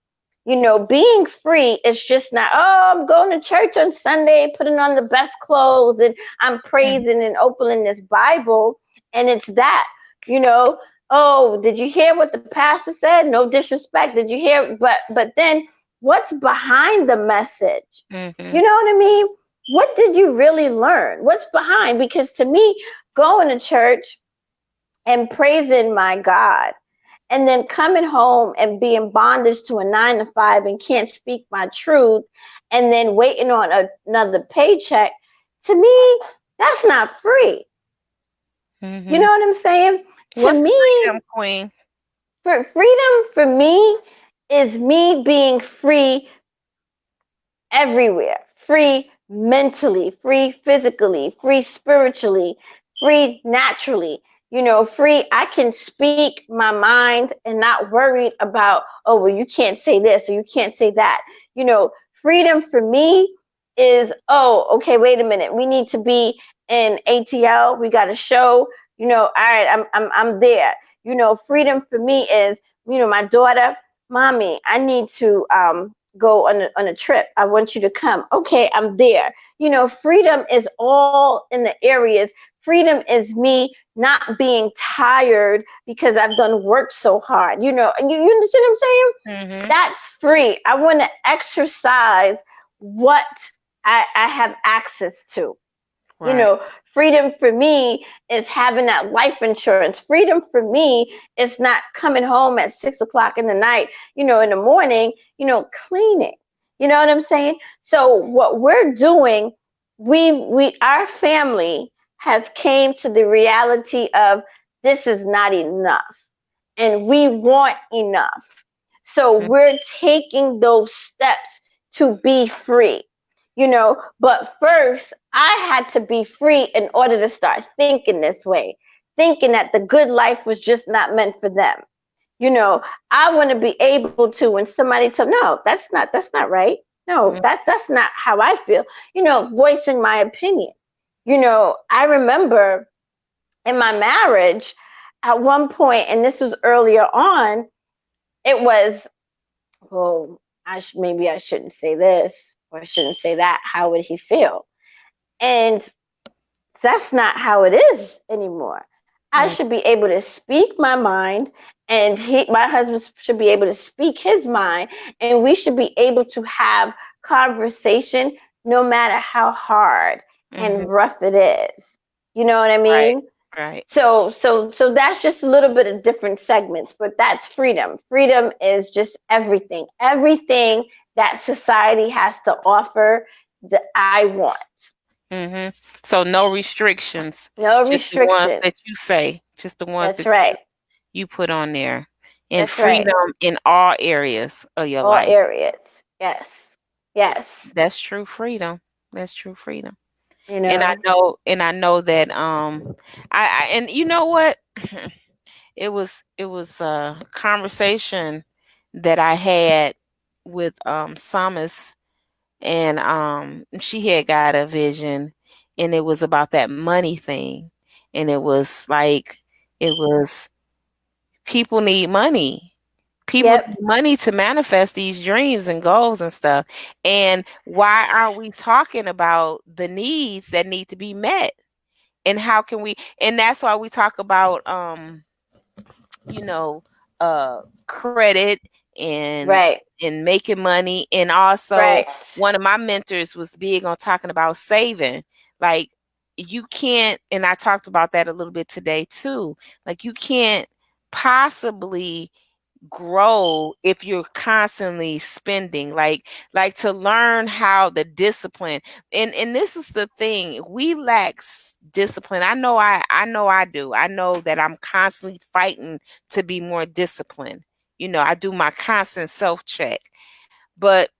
Being free is just not, oh, I'm going to church on Sunday, putting on the best clothes, and I'm Mhm. praising and opening this Bible. And it's that, you know, oh, did you hear what the pastor said? No disrespect. Did you hear? But then what's behind the message? You Mhm. know what I mean? What did you really learn? What's behind? Because to me, going to church and praising my God, and then coming home and being bondage to a 9 to 5 and can't speak my truth, and then waiting on another paycheck, to me, that's not free. You Mhm. know what I'm saying? To What's me, freedom, Queen? for freedom for me is me being free everywhere. Free mentally, free physically, free spiritually, free naturally. Free, I can speak my mind and not worried about, oh, well, you can't say this or you can't say that. Freedom for me is, oh, okay, wait a minute. We need to be in ATL. We got a show. All right, I'm there. Freedom for me is, my daughter, mommy, I need to go on a trip. I want you to come. Okay, I'm there. Freedom is all in the areas. Freedom is me not being tired because I've done work so hard. You understand what I'm saying? Mm-hmm. That's free. I want to exercise what I have access to. you Right. know Freedom for me is having that life insurance. Freedom for me is not coming home at 6 o'clock in the night, in the morning, cleaning. You know what I'm saying? So what we're doing, we our family has came to the reality of, this is not enough, and we want enough. So we're taking those steps to be free. But first, I had to be free in order to start thinking this way, thinking that the good life was just not meant for them. You know, I want to be able to, when somebody tells, no, that's not right. No, Mm-hmm. that's not how I feel. Voicing my opinion. I remember in my marriage at one point, and this was earlier on, it was, well, maybe I shouldn't say this or I shouldn't say that. How would he feel? And that's not how it is anymore. I should be able to speak my mind, and my husband should be able to speak his mind, and we should be able to have conversation no matter how hard Mm-hmm. and rough it is. You know what I Right. mean? Right. So that's just a little bit of different segments, but that's freedom. Freedom is just everything. Everything that society has to offer that I want. Mm-hmm. So no restrictions, No just the ones restrictions. that you say, just the ones That's that right. you put on there, and That's right. freedom in all areas of your All life. areas. Yes. Yes. That's true freedom. That's true freedom. You And I know. know, that I and you know what? It was a conversation that I had with Samus, and she had got a vision, and it was about that money thing, and it was like, it was, people need money. People Yep. need money to manifest these dreams and goals and stuff. And why aren't we talking about the needs that need to be met? And how can we, and that's why we talk about you know, credit, and Right. making money. And also, Right. one of my mentors was big on talking about saving. Like, you can't, and I talked about that a little bit today too. Like, you can't possibly grow if you're constantly spending. Like, to learn how the discipline, and this is the thing, we lack discipline. I know I do. I know that I'm constantly fighting to be more disciplined. I do my constant self check. But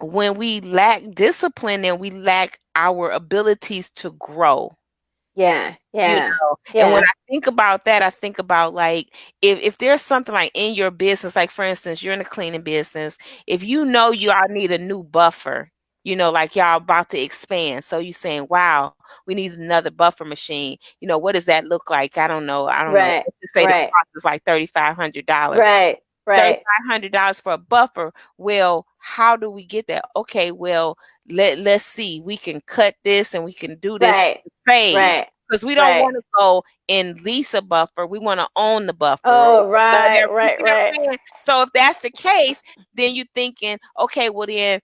when we lack discipline, then we lack our abilities to grow. Yeah. you Yeah. know and when Yeah. I think about that, I think about, like, if there's something like in your business, like for instance, you're in a cleaning business. If you know you all need a new buffer, like y'all about to expand, so you saying, wow, we need another buffer machine. What does that look like? I don't know. Right. Let's just say the Right. cost is like $3,500. Right. Right. $3,500 for a buffer. Well, how do we get that? Okay, well, let's see. We can cut this and we can do this Right. to save, Right. because we don't Right. want to go and lease a buffer. We want to own the buffer, or Oh, right. whatever. You Right. see what Right. I'm saying? So if that's the case, then you're thinking, okay, well then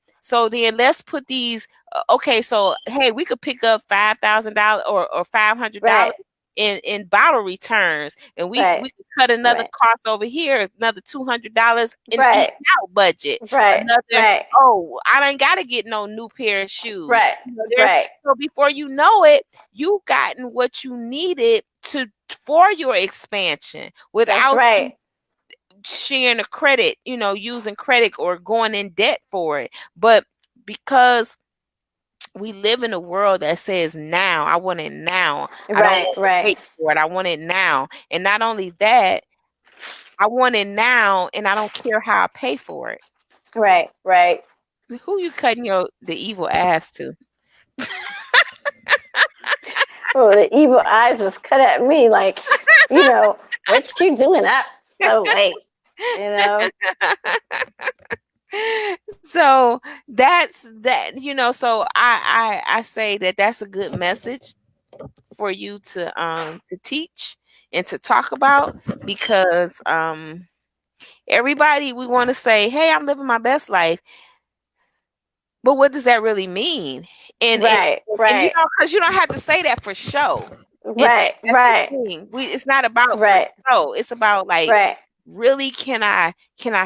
let's put these. Okay, so hey, we could pick up $5,000 or $500 Right. in bottle returns, and we Right. could cut another Right. cost over here, another $200 in eating Right. out budget. Right. Another, Right. oh, I ain't got to get no new pair of shoes. Right. There's Right. So before you know it, you've gotten what you needed to for your expansion That's without right. sharing a credit, using credit or going in debt for it. But because we live in a world that says now, I want it now. I don't Right, want to right, wait for it. I want it now. And not only that, I want it now and I don't care how I pay for it. right, right. Who you cutting the evil ass to? Oh, the evil eyes was cut at me like, what you doing up so late? You know? So that's that, so I say that that's a good message for you to teach and to talk about, because everybody, we want to say, hey, I'm living my best life, but what does that really mean? And Right, and right, because you don't have to say that for show. And right, that's the right, thing. It's not about for right, show. It's about, like, right. really, can I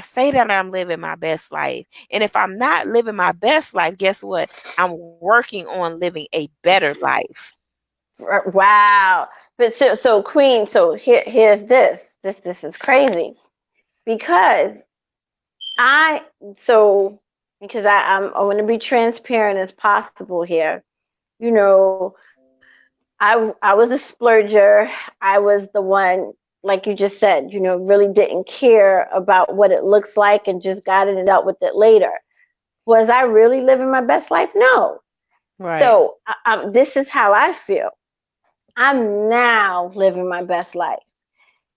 say that I'm living my best life? And if I'm not living my best life, guess what? I'm working on living a better life. Wow. But so Queen, so here's this. This is crazy. Because I so because I want to be transparent as possible here. You know, I was a splurger. I was the one, like you just said, really didn't care about what it looks like and just got it and dealt with it later. Was I really living my best life? No. Right. So this is how I feel. I'm now living my best life.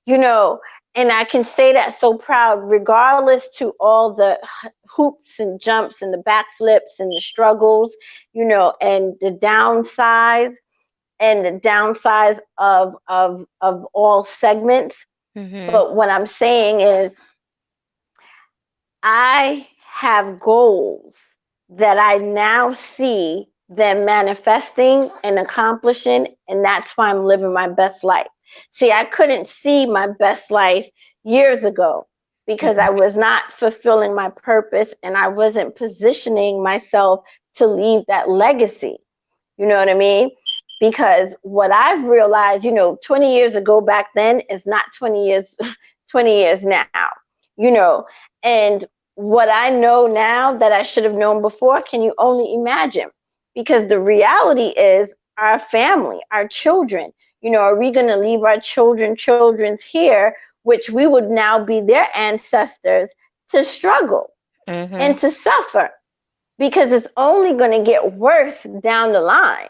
You know, and I can say that so proud, regardless to all the hoops and jumps and the backflips and the struggles, and the downsides of all segments. Mhm. But what I'm saying is I have goals that I now see them manifesting and accomplishing, and that's why I'm living my best life. See, I couldn't see my best life years ago because I was not fulfilling my purpose and I wasn't positioning myself to leave that legacy. You know what I mean? Because what I've realized, 20 years ago back then is not 20 years 20 years now. You know, and what I know now that I should have known before, can you only imagine? Because the reality is our family, our children, are we going to leave our children's here, which we would now be their ancestors, to struggle and Mhm. to suffer? Because it's only going to get worse down the line.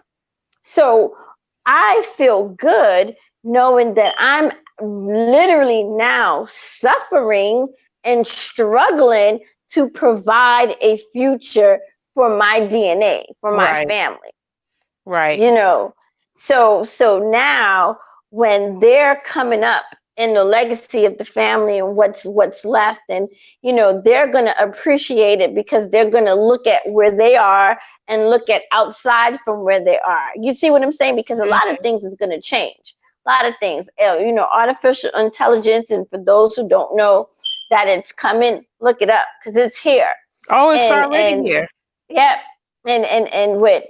So I feel good knowing that I'm literally now suffering and struggling to provide a future for my DNA, for my Right. family. Right. you know so now when they're coming up in the legacy of the family and what's left, and they're going to appreciate it because they're going to look at where they are and look at outside from where they are. You see what I'm saying? Because a lot of Mhm. things is going to change, a lot of things. Artificial intelligence, and for those who don't know that it's coming, look it up because it's here. Oh, it's already And here. Yep. And with,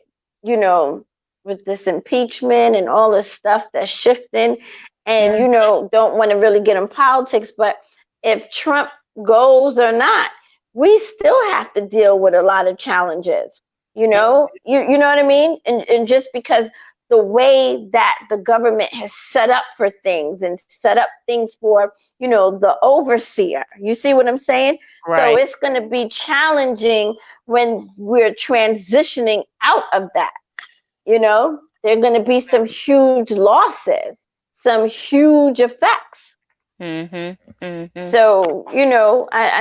you know, with this impeachment and all this stuff that's shifting, and Mhm. don't want to really get in politics, but if Trump goes or not, we still have to deal with a lot of challenges. You know what I mean? And just because the way that the government has set up for things and set up things for, the overseer. You see what I'm saying? So Right. it's going to be challenging when we're transitioning out of that. There are going to be some huge losses, some huge effects. Mhm. Mhm. So, I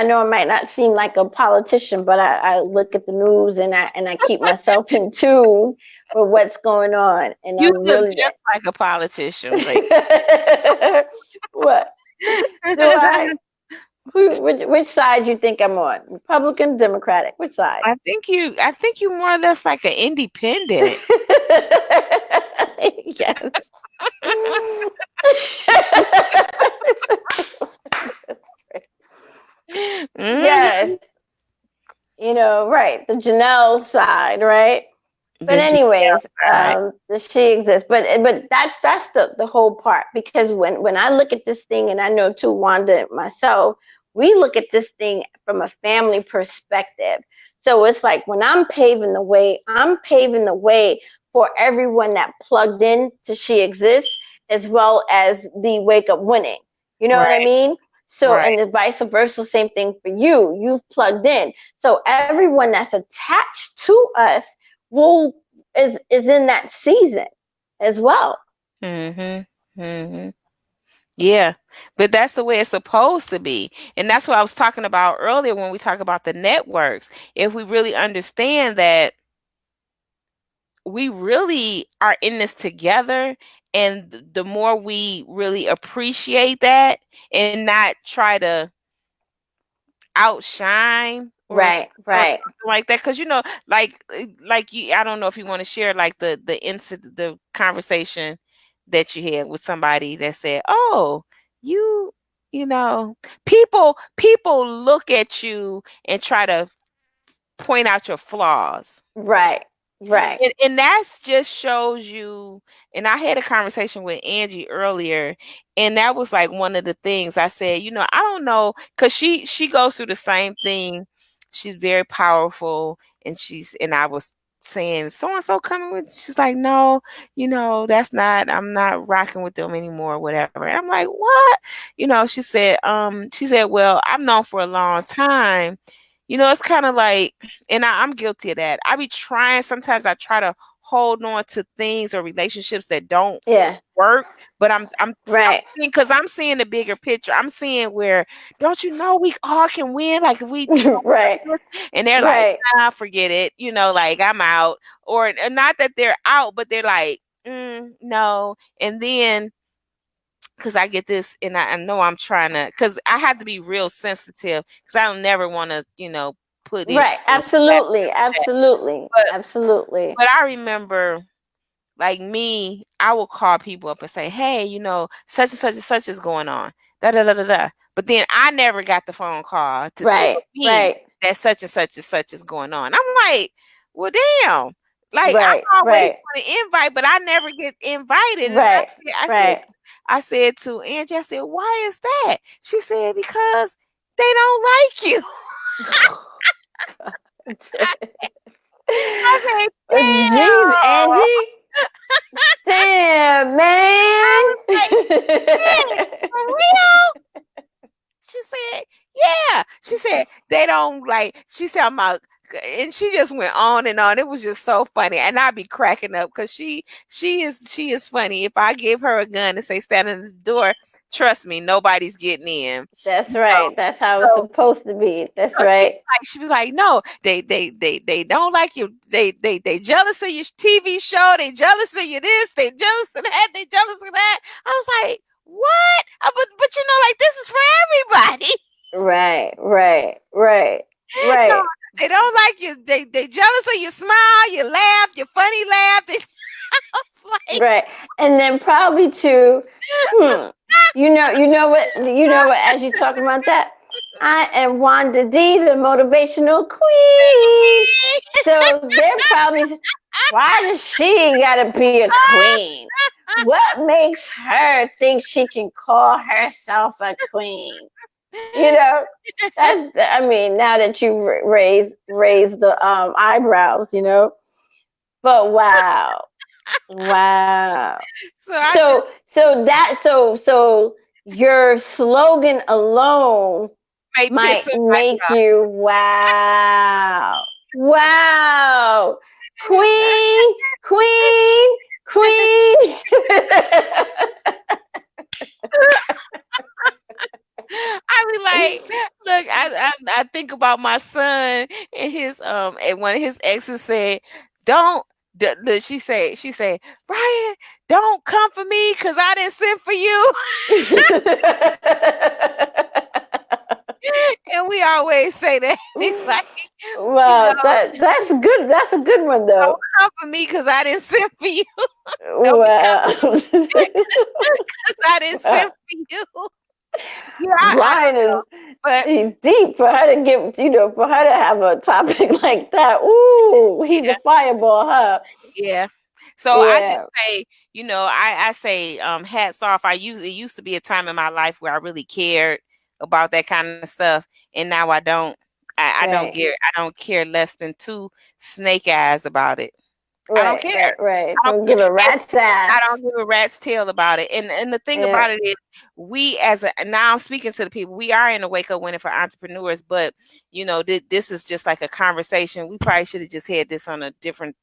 know I might not seem like a politician, but I look at the news and I keep myself in tune with what's going on. And You I'm look really just like a politician, like. that. What do I? Which side you think I'm on? Republican, Democratic? Which side? I think you more or less like an independent. Yes. Yes. Mhm. Right. The Janelle side, right? But The anyways, Jenelle. she exists. But that's the whole part, because when I look at this thing, and I know too, Wanda and myself, we look at this thing from a family perspective. So it's like when I'm paving the way for everyone that plugged in to She Exists, as well as the Wake Up Winning. You know what I Right, mean? So, right. and the vice versa, same thing for you. You've plugged in. So everyone that's attached to us will is in that season as well. Mhm. Mhm. Yeah, but that's the way it's supposed to be. And that's what I was talking about earlier when we talk about the networks. If we really understand that we really are in this together, and the more we really appreciate that and not try to outshine Right, or right. something like that, because like you, I don't know if you want to share like the incident, the conversation that you had with somebody that said, oh, you you know, people look at you and try to point out your flaws. Right, right. And that's just shows you. And I had a conversation with Angie earlier, and that was like one of the things I said, I don't know, because she goes through the same thing. She's very powerful, and I was saying so and so coming with. She's like, no, that's not. I'm not rocking with them anymore, whatever. And I'm like, what? She said, well, I've known for a long time. It's kind of like, and I'm guilty of that. I be trying. Sometimes I try to hold on to things or relationships that don't Yeah. work, but I'm Right. because I'm seeing the bigger picture. I'm seeing where, don't you know, we all can win. Like if we Right. and they're like, Right. nah, forget it. Like I'm out, or not that they're out, but they're like, no. And then because I get this, and I know I'm trying to, because I have to be real sensitive, because I don't never want to, put it. Right. Absolutely. Absolutely. But Absolutely. but I remember, like me, I will call people up and say, hey, such and such and such is going on. Da da da da da. But then I never got the phone call to tell Right. me Right. that such and such and such is going on. I'm like, well, damn. Like Right. I'm always Right. on an invite, but I never get invited. And Right. I said, Right. I said to Angie, I said, why is that? She said, because they don't like you. I said, Jeez, damn. Angie. Damn, I man. was like, "Dang, for real?" She said, "Yeah." She said, "They don't like." She said, "I'm out." And she just went on and on. It was just so funny, and I'd be cracking up because she is funny. If I give her a gun and say stand in the door, trust me, nobody's getting in. That's You right. That's how it's so supposed to be. That's so right. she was like, no, they don't like you. They jealous of your TV show. They jealous of you this. They jealous of that. They jealous of that. I was like, what? But like this is for everybody. Right, right, right, So right, they don't like you. They jealous of your smile, your laugh, your funny laugh. I was like, right. And then probably too, you know what, as you talk about that, I am Wanda D, the motivational queen. So they're probably, why does she gotta be a queen? What makes her think she can call herself a queen? You know, I mean, now that you raise the eyebrows, but wow, wow. so I just So your slogan alone may piss might somebody make you wow, wow, queen, queen, queen. I be like, look, I think about my son and and one of his exes said, "Don't." She say, Brian, don't come for me because I didn't send for you. And we always say that. It's like, you know, Wow, that's good. That's a good one don't though. come for me because I didn't send for you. Don't be Wow. coming because I didn't send Wow. for you. Yeah, I Brian don't is know. But deep for her to give, for her to have a topic like that. Ooh, he's a yeah, fireball, huh? yeah. So I just Yeah, say, I say, hats off. It used to be a time in my life where I really cared about that kind of stuff, and now I don't. right, I don't care less than two snake eyes about it. I don't right, care. right, right. I don't Don't care. give a rat's I ass. don't give a rat's tail about it. And the thing Yeah, about it is, we as a now I'm speaking to the people. We are in the wake up winning for entrepreneurs, but this is just like a conversation. We probably should have just had this on a different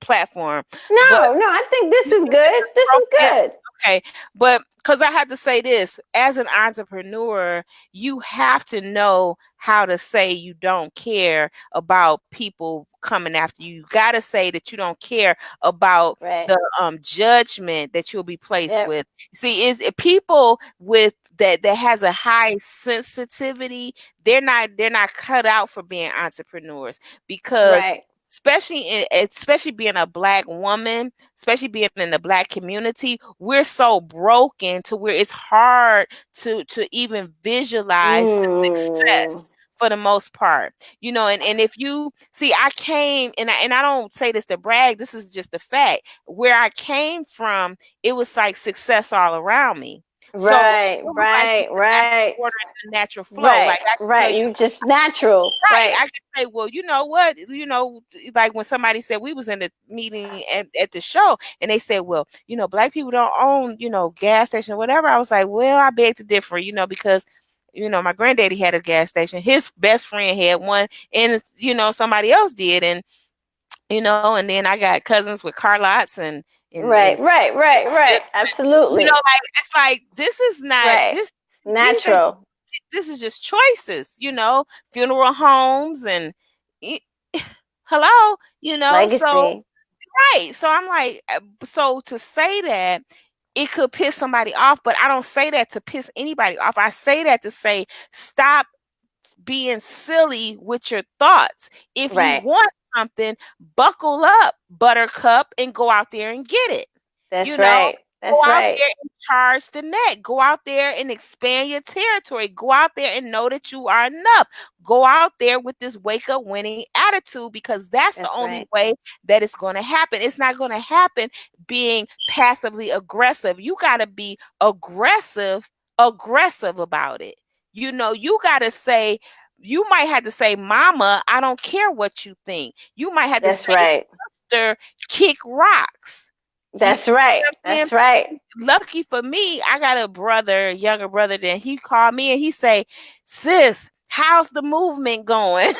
platform, but no, no, I think this is good. This is yeah, good. okay. But because I had to say this, as an entrepreneur, you have to know how to say you don't care about people coming after you. You got to say that you don't care about Right. the judgment that you'll be placed Yep. with. See, is people with that has a high sensitivity, they're not cut out for being entrepreneurs, because Right. especially being a black woman, especially being in the black community, we're so broken to where it's hard to even visualize the Mm. success for the most part. And if you see, I came, and I don't say this to brag, this is just a fact. Where I came from, it was like success all around me. So it Right, was like just right, a natural right, order and a natural flow. right, Like I can tell right. you. You just natural. Right. Right, I can say, well, you know what? Like when somebody said, we was in the meeting at the show, and they said, well, black people don't own, gas station or whatever. I was like, well, I beg to differ, because my granddaddy had a gas station. His best friend had one, and somebody else did, and then I got cousins with car lots and right, right, right, right. Absolutely. like it's like this is not Right. this It's these are natural. this is just choices, funeral homes and y- hello, so Legacy. right. So I'm like, so to say that it could piss somebody off, but I don't say that to piss anybody off. I say that to say, stop being silly with your thoughts. If you Right. want something, buckle up, buttercup, and go out there and get it. You That's know, right. go That's out right. there and charge the net. Go out there and expand your territory. Go out there and know that you are enough. Go out there with this wake up winning attitude, because that's the That's only right. way that it's going to happen. It's not going to happen being passively aggressive. You got to be aggressive about it. You got to say, you might have to say, Mama, I don't care what you think. You might have to That's say, right. Sister, kick rocks. You That's right. know what I'm saying? That's right. Lucky for me, I got a younger brother, then he called me and he say, Sis, how's the movement going?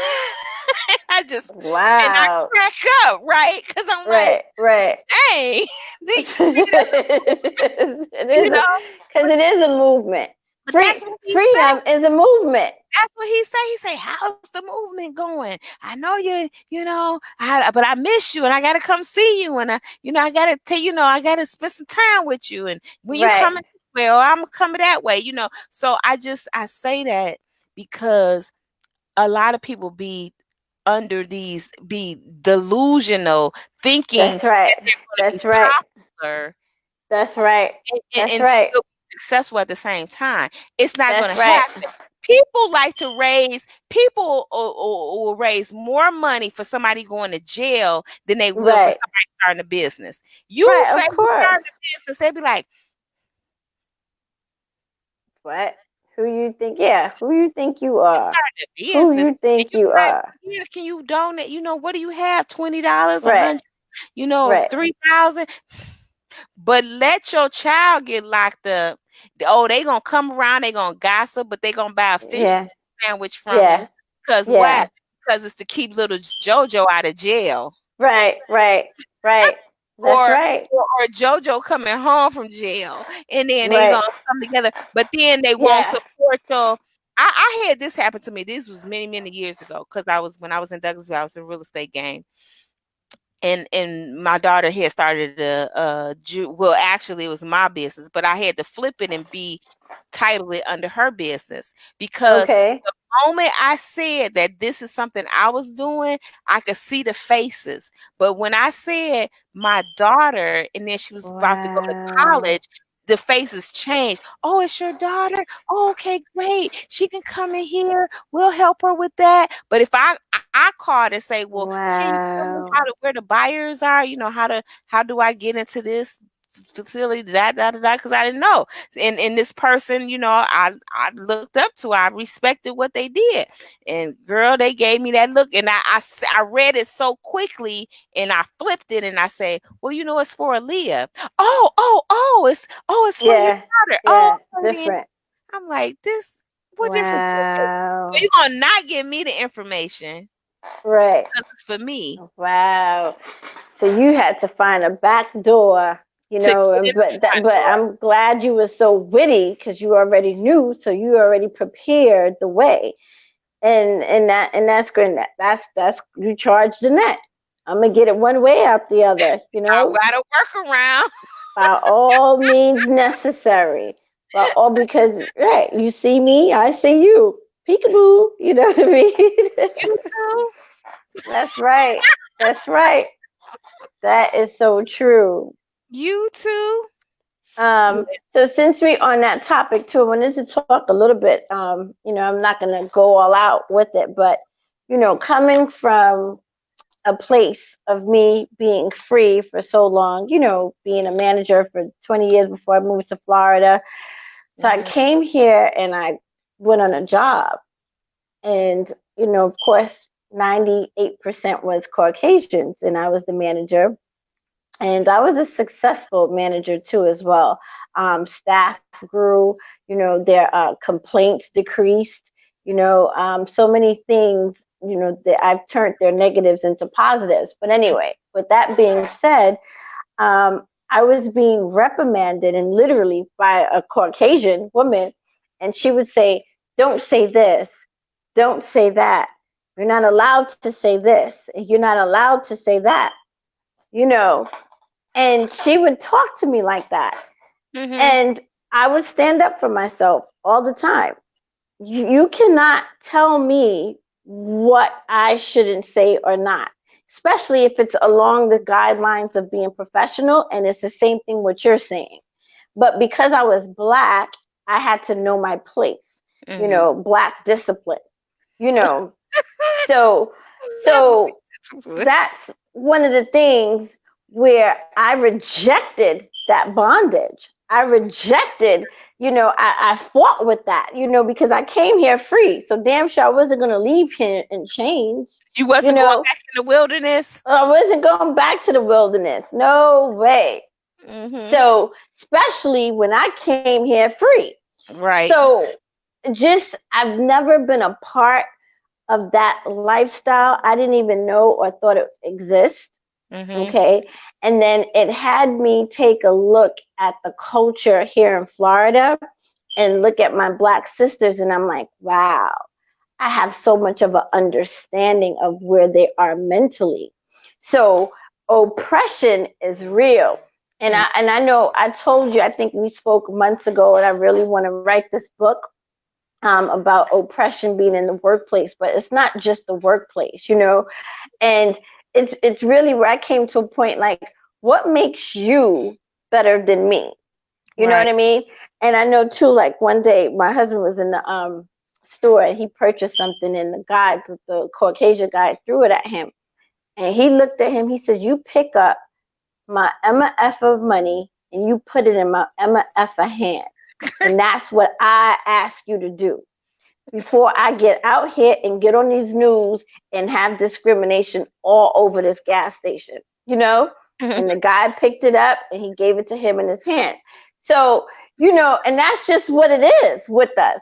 I just and I Wow. crack up, right? Because I'm like, Right, right. hey, It you is know, because it is a movement. but that's what he said. Freedom is a movement. That's what he say. He say, "How's the movement going? I know but I miss you, and I gotta come see you, and I gotta tell I gotta spend some time with you, and when you Right. coming this way, or I'm coming that way. So I say that because a lot of people be delusional, thinking That's right. that they're going to be That's right. popular That's right. That's and right. still be successful at the same time. It's not going That's to right. happen. People will raise more money for somebody going to jail than they will for Right. somebody starting a business. You Right. say Of you starting course. a business, they be like, What? Who you think? Yeah. Who you think you you are? starting a Who business. you And think you be you like, are? yeah, can you donate? What do you have? $20, a Right. hundred, Right. 3,000. But let your child get locked up. Oh, they gonna come around, they gonna gossip, but they gonna buy a fish Yeah. sandwich from you. Yeah. Cause why? Yeah. Because it's to keep little Jojo out of jail. Right. Right. Right. That's Or right. or Jojo coming home from jail. And then they Right. gonna come together, but then they won't Yeah. support your I had this happen to me. This was many, many years ago. Because when I was in Douglasville, I was in a real estate game, and my daughter had started well, actually it was my business, but I had to flip it and be title it under her business, because Okay. the moment I said that this is something I was doing, I could see the faces. But when I said my daughter, and then she was about to go to Wow. college, the faces change. Oh, it's your daughter. Oh, okay, great. She can come in here. We'll help her with that. But if I called and say, well, can you tell me how Wow. to where the buyers are? How do I get into this facility? That because I didn't know. And this person, I looked up to. I respected what they did. And girl, they gave me that look, and I read it so quickly, and I flipped it, and I say, well, it's for Aaliyah. It's for your Yeah. daughter. Oh, Yeah. okay, then. Different. I'm like, this, what difference does it make? So Wow. you gonna not give me the information Right. because it's for me Wow. So you had to find a back door, to get in the but front I'm glad you were so witty because you already knew, so you already prepared the way, and that's good. That's you charged the net. I'm gonna get it one way out the other, door. I got to work around. by all means necessary. By all because right, you see me, I see you. Peekaboo, you know what I mean? You too. That's right. That's right. That is so true. You too. So since we on that topic too, I wanted to talk a little bit. I'm not gonna go all out with it, but coming from a place of me being free for so long, being a manager for 20 years before I moved to Florida. So I Hmm. came here and I went on a job, and of course, 98% was Caucasians, and I was the manager. And I was a successful manager too, as well. Staff grew, their complaints decreased, so many things, that I've turned their negatives into positives. But anyway, with that being said, I was being reprimanded and literally by a Caucasian woman, and she would say, "Don't say this, don't say that. You're not allowed to say this. You're not allowed to say that." You know, and she would talk to me like that. Hmm. And I would stand up for myself all the time. You cannot tell me what I shouldn't say or not, especially if it's along the guidelines of being professional and it's the same thing what you're saying. But because I was black, I had to know my place, Hmm. black discipline, you know. So Not so like that's one of the things where I rejected that bondage. I rejected, I fought with that, because I came here free. So damn sure I wasn't going to leave here in chains. you You wasn't going know, back in the wilderness. I wasn't going back to the wilderness. No way. Hmm. So, especially when I came here free. Right. So, I've never been a part of that lifestyle. I didn't even know or thought it exists. Hmm. Okay. And then it had me take a look at the culture here in Florida and look at my black sisters. And I'm like, wow, I have so much of an understanding of where they are mentally. So oppression is real. And I know I told you, I think we spoke months ago, and I really want to write this book about oppression being in the workplace, but it's not just the workplace, and it's really where I came to a point like, what makes you better than me? You know what Right. I mean? And I know too, like one day my husband was in the store and he purchased something, and the Caucasian guy threw it at him. And he looked at him, he said, "You pick up my MF of money and you put it in my MF of hands. And that's what I ask you to do before I get out here and get on these news and have discrimination all over this gas station, you know?" And the guy picked it up and he gave it to him in his hands. So, and that's just what it is with us,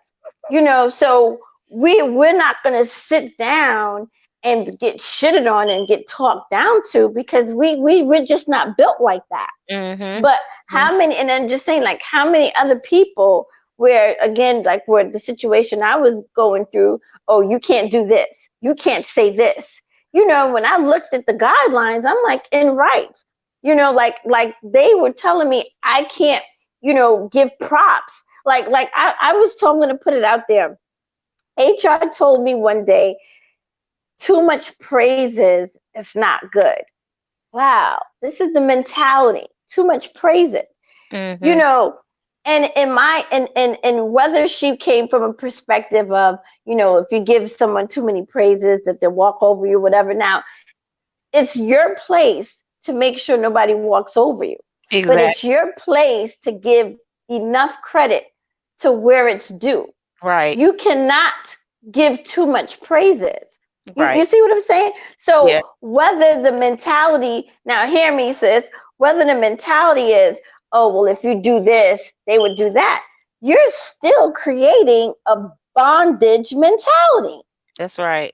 so we're not going to sit down and get shitted on and get talked down to because we're just not built like that. Hmm. But how many, and I'm just saying, like, how many other people where, again, like where the situation I was going through, oh, you can't do this, you can't say this. When I looked at the guidelines, I'm like, in rights, like they were telling me I can't, give props. Like I was told, I'm going to put it out there. HR told me one day, too much praises is not good. Wow, this is the mentality. Too much praises. You Hmm. know, And in my and whether she came from a perspective of, if you give someone too many praises that they walk over you, whatever. Now, it's your place to make sure nobody walks over you. But it's Exactly. your place to give enough credit to where it's due. Right. You cannot give too much praises. You Right. see what I'm saying? Yeah. So whether the mentality, now hear me, sis, whether the mentality is, oh, well, if you do this, they would do that, you're still creating a bondage mentality. That's right.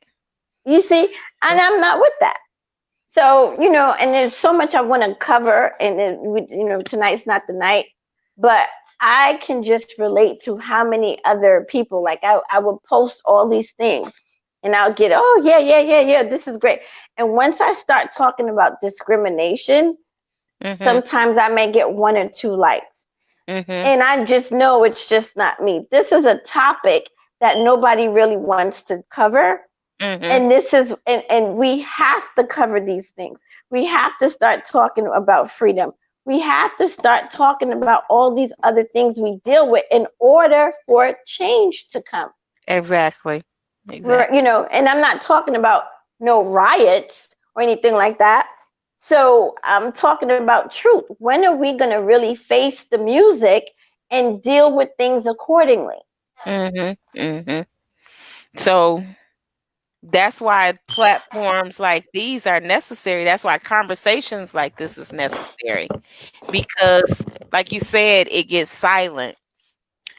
You see? And I'm not with that. So, and there's so much I want to cover, and tonight's not the night, but I can just relate to how many other people, like I will post all these things and I'll get, oh, yeah, yeah, yeah, yeah, this is great. And once I start talking about discrimination, Mhm. sometimes I may get one or two likes. Mhm. And I just know it's just not me. This is a topic that nobody really wants to cover, Mhm. and this is and we have to cover these things. We have to start talking about freedom. We have to start talking about all these other things we deal with in order for change to come. Exactly. Exactly. And I'm not talking about no riots or anything like that. So I'm talking about truth. When are we going to really face the music and deal with things accordingly? Mhm. Mhm. So that's why platforms like these are necessary. That's why conversations like this is necessary because, like you said, it gets silent.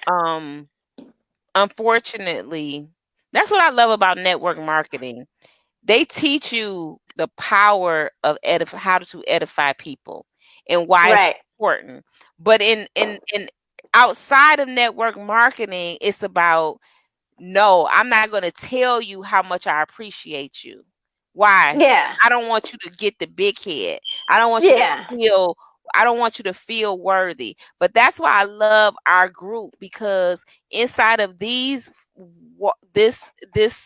Um, Unfortunately, that's what I love about network marketing. They teach you the power of how to edify people and why it's Right. important. But in outside of network marketing, it's about, no, I'm not going to tell you how much I appreciate you. Why? Yeah. I don't want you to get the big head. I don't want you to Yeah. feel I don't want you to feel worthy. But that's why I love our group, because inside of this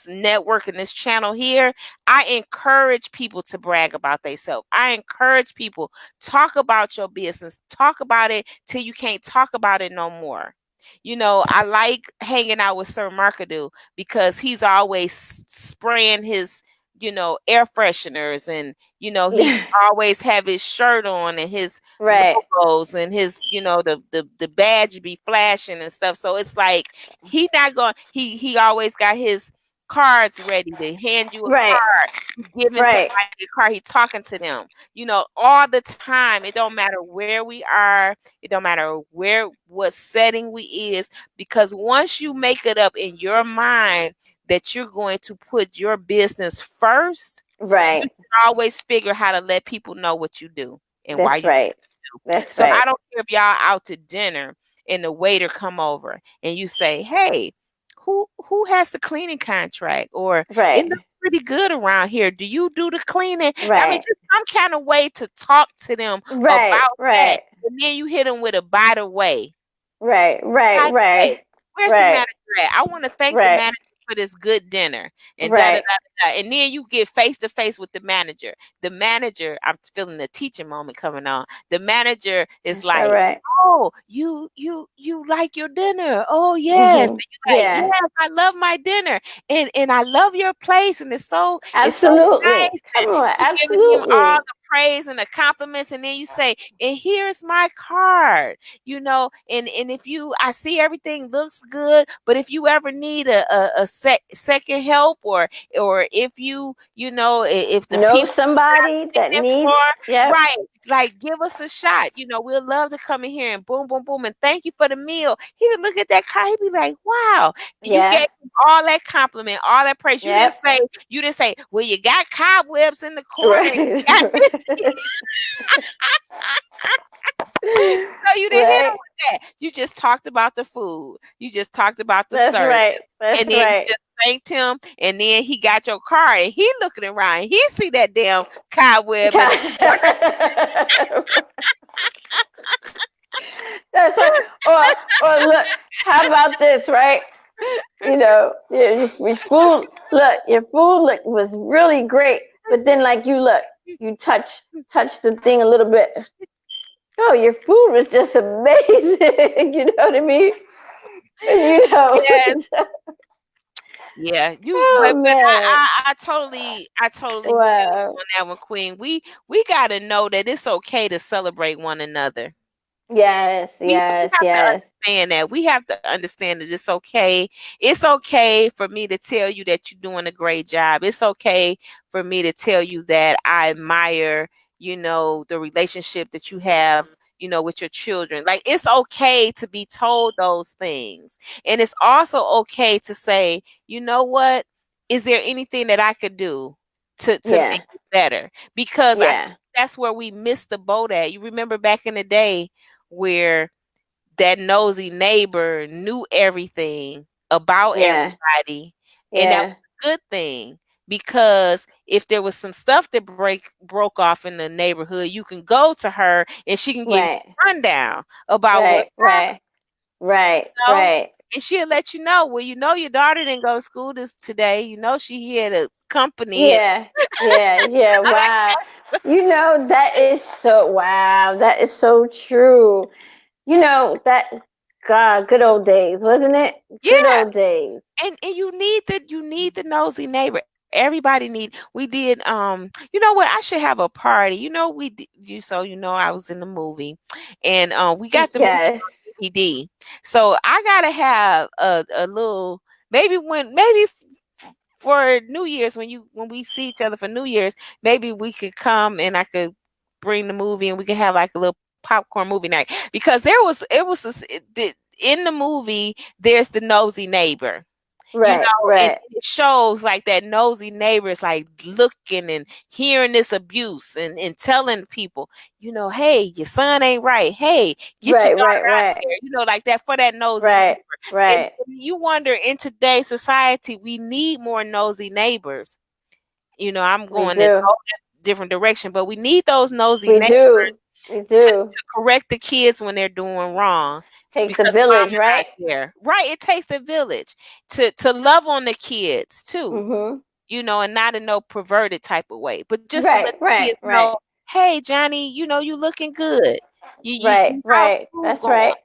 network and this channel here, I encourage people to brag about themselves. I encourage people, talk about your business. Talk about it till you can't talk about it no more. I like hanging out with Sir Markadu because he's always spraying his, air fresheners, and, he Yeah. always have his shirt on and his Right. logos and his, the badge be flashing and stuff. So it's like he always got his cards ready to hand you a Right. card. He giving Right. somebody a card. He talking to them, all the time. It don't matter where we are. It don't matter what setting we is, because once you make it up in your mind that you're going to put your business first, you Right. can always figure how to let people know what you do and why That's you right. do. That's So I right. don't care if y'all out to dinner and the waiter come over and you say, "Hey, who has the cleaning contract?" Or, "It Right. looks pretty good around here. Do you do the cleaning?" I mean, Right. just some kind of way to talk to them Right. about that. Right. And then you hit them with a by the way. Right. Right. By the way, Right. where's the Right. manager at? I want to thank the Right. manager for this good dinner, and da da Right. da da. And then you get face to face with the manager. The manager, I'm feeling the teaching moment coming on. The manager is That's all like, right. "Oh, you like your dinner? Oh yes." Mm-hmm. And you like, Yeah. "Yes, I love my dinner, and I love your place, and it's so Absolutely. nice." Come And on. you giving him all Absolutely. the praise and the compliments, and then you say, "And here's my card." And if you I see everything looks good, but if you ever need second help, or if if the Know people somebody that in for, needs. Yep. right, like, give us a shot. We'll love to come in here and boom, boom, boom, and thank you for the meal. He would look at that car, he'd be like, "Wow." You gave Yeah. him all that compliment, all that praise. Yep. You didn't say, "Well, you got cobwebs in the corner, and Right. you got this." No, you didn't hit him Right. with that. You just talked about the food. You just talked about the That's service. right. That's And then you right. just thanked him. And then he got your car and he looking around. He see that damn cobweb in the corner. That's right. Or look, how about this, right? Your food was really great, but then like you touch the thing a little bit. Oh, your food was just amazing. You know what I mean? And you know, Yes. Yeah, oh but man, I totally feel you wow. on that one, Queen. We gotta know that it's okay to celebrate one another. Yes, We yes, have to yes, understand that. We have to understand that it's okay. It's okay for me to tell you that you're doing a great job. It's okay for me to tell you that I admire, the relationship that you have, with your children. Like, it's okay to be told those things. And it's also okay to say, you know what? Is there anything that I could do to yeah, make it better? Because I yeah, think that's where we missed the boat at. You remember back in the day where that nosy neighbor knew everything about yeah, everybody, and that was yeah. a good thing, because if there was some stuff that broke off in the neighborhood, you can go to her and she can give you Right, a rundown about what right, right, right, you know, right. and she'll let you know. Well, your daughter didn't go to school this today. She had a company. And Yeah, yeah, yeah. Wow. You know, that is so, wow. That is so true. You know, that, God, good old days, wasn't it? Good yeah, old days. and you need the nosy neighbor. Everybody we did, you know what, I should have a party. I was in the movie, and we got the movie Yes. on DVD. So I gotta have a little, maybe for New Year's, when we see each other for New Year's, maybe we could come and I could bring the movie and we could have like a little popcorn movie night, because in the movie there's the nosy neighbor, Right, and right, it shows like that nosy neighbor is like looking and hearing this abuse, and telling people, hey, your son ain't right. Hey, get your right, daughter right, out of right, there. Like that, for that nosy right, neighbor. And right. you wonder, in today's society, we need more nosy neighbors. I'm We going in a do. whole different direction, but we need those nosy We neighbors do. We do. to correct the kids when they're doing wrong, Takes a because village, mom is not right? there. Right, it takes a village to love on the kids too, Mm-hmm. and not in no perverted type of way, but just to let Right, the right, kids right, know, hey, Johnny, you looking good. right, How's right. school That's going? right.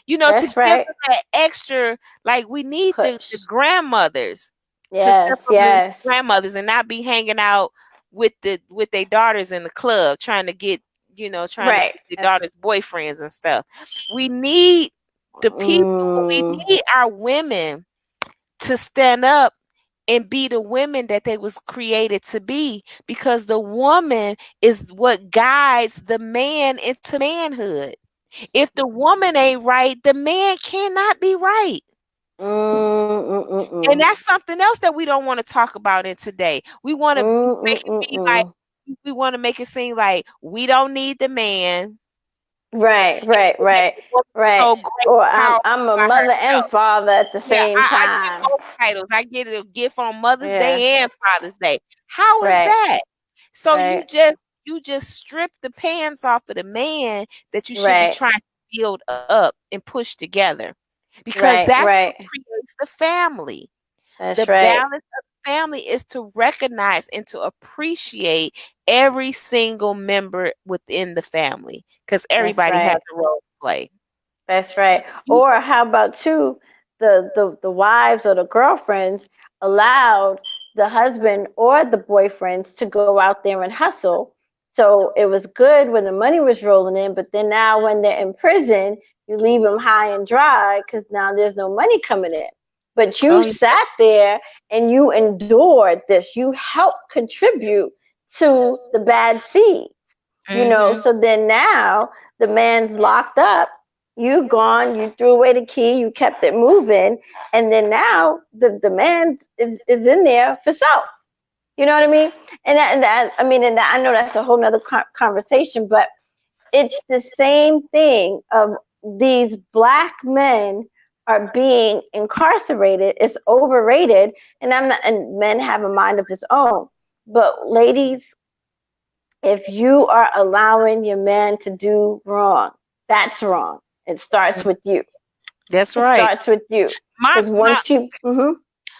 To That's give right. them that extra, like, we need the Push. grandmothers to step Yes, up and be yes. grandmothers, and not be hanging out with their daughters in the club, trying to Right. get their That's daughters boyfriends and stuff. We need the people. We mm, need our women to stand up and be the women that they was created to be, because the woman is what guides the man into manhood. If the woman ain't right, the man cannot be right. And mm. that's something else that we don't want to talk about in today. We want to make it be like, Mm. we want to make it seem like we don't need the man. Right, And right, that right, the woman is right. so great Or and powerful I'm a by mother and herself. father at the Yeah, same I get time. both titles. I get a gift on Mother's Yeah. Day and Father's Day. How is Right, that? So right, you just strip the pants off of the man that you should be right, trying to build up and push together. Because right, that's what right. creates the family. The That's right. balance of the family is to recognize and to appreciate every single member within the family, because That's everybody has right. a role to play. That's right. You- Or how about too, the wives or the girlfriends allowed the husband or the boyfriends to go out there and hustle. So it was good when the money was rolling in, but then now when they're in prison, you leave them high and dry because now there's no money coming in. But you Oh, yeah. sat there and you endured this. You helped contribute to the bad seeds. Mm-hmm. So then now the man's locked up, you gone, you threw away the key, you kept it moving, and then now the man is in there for self. You know what I mean? And that I mean, and that, I know that's a whole nother conversation, but it's the same thing of these black men are being incarcerated. It's overrated, and I'm not. And men have a mind of his own, but ladies, if you are allowing your man to do wrong, that's wrong. It starts with you. That's It right. starts with you. My Because my once you,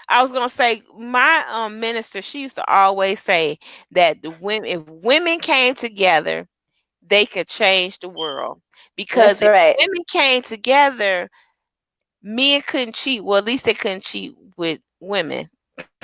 I was gonna say, my minister, she used to always say that the women, if women came together, they could change the world. Because That's if right. women came together, men couldn't cheat. Well, at least they couldn't cheat with women.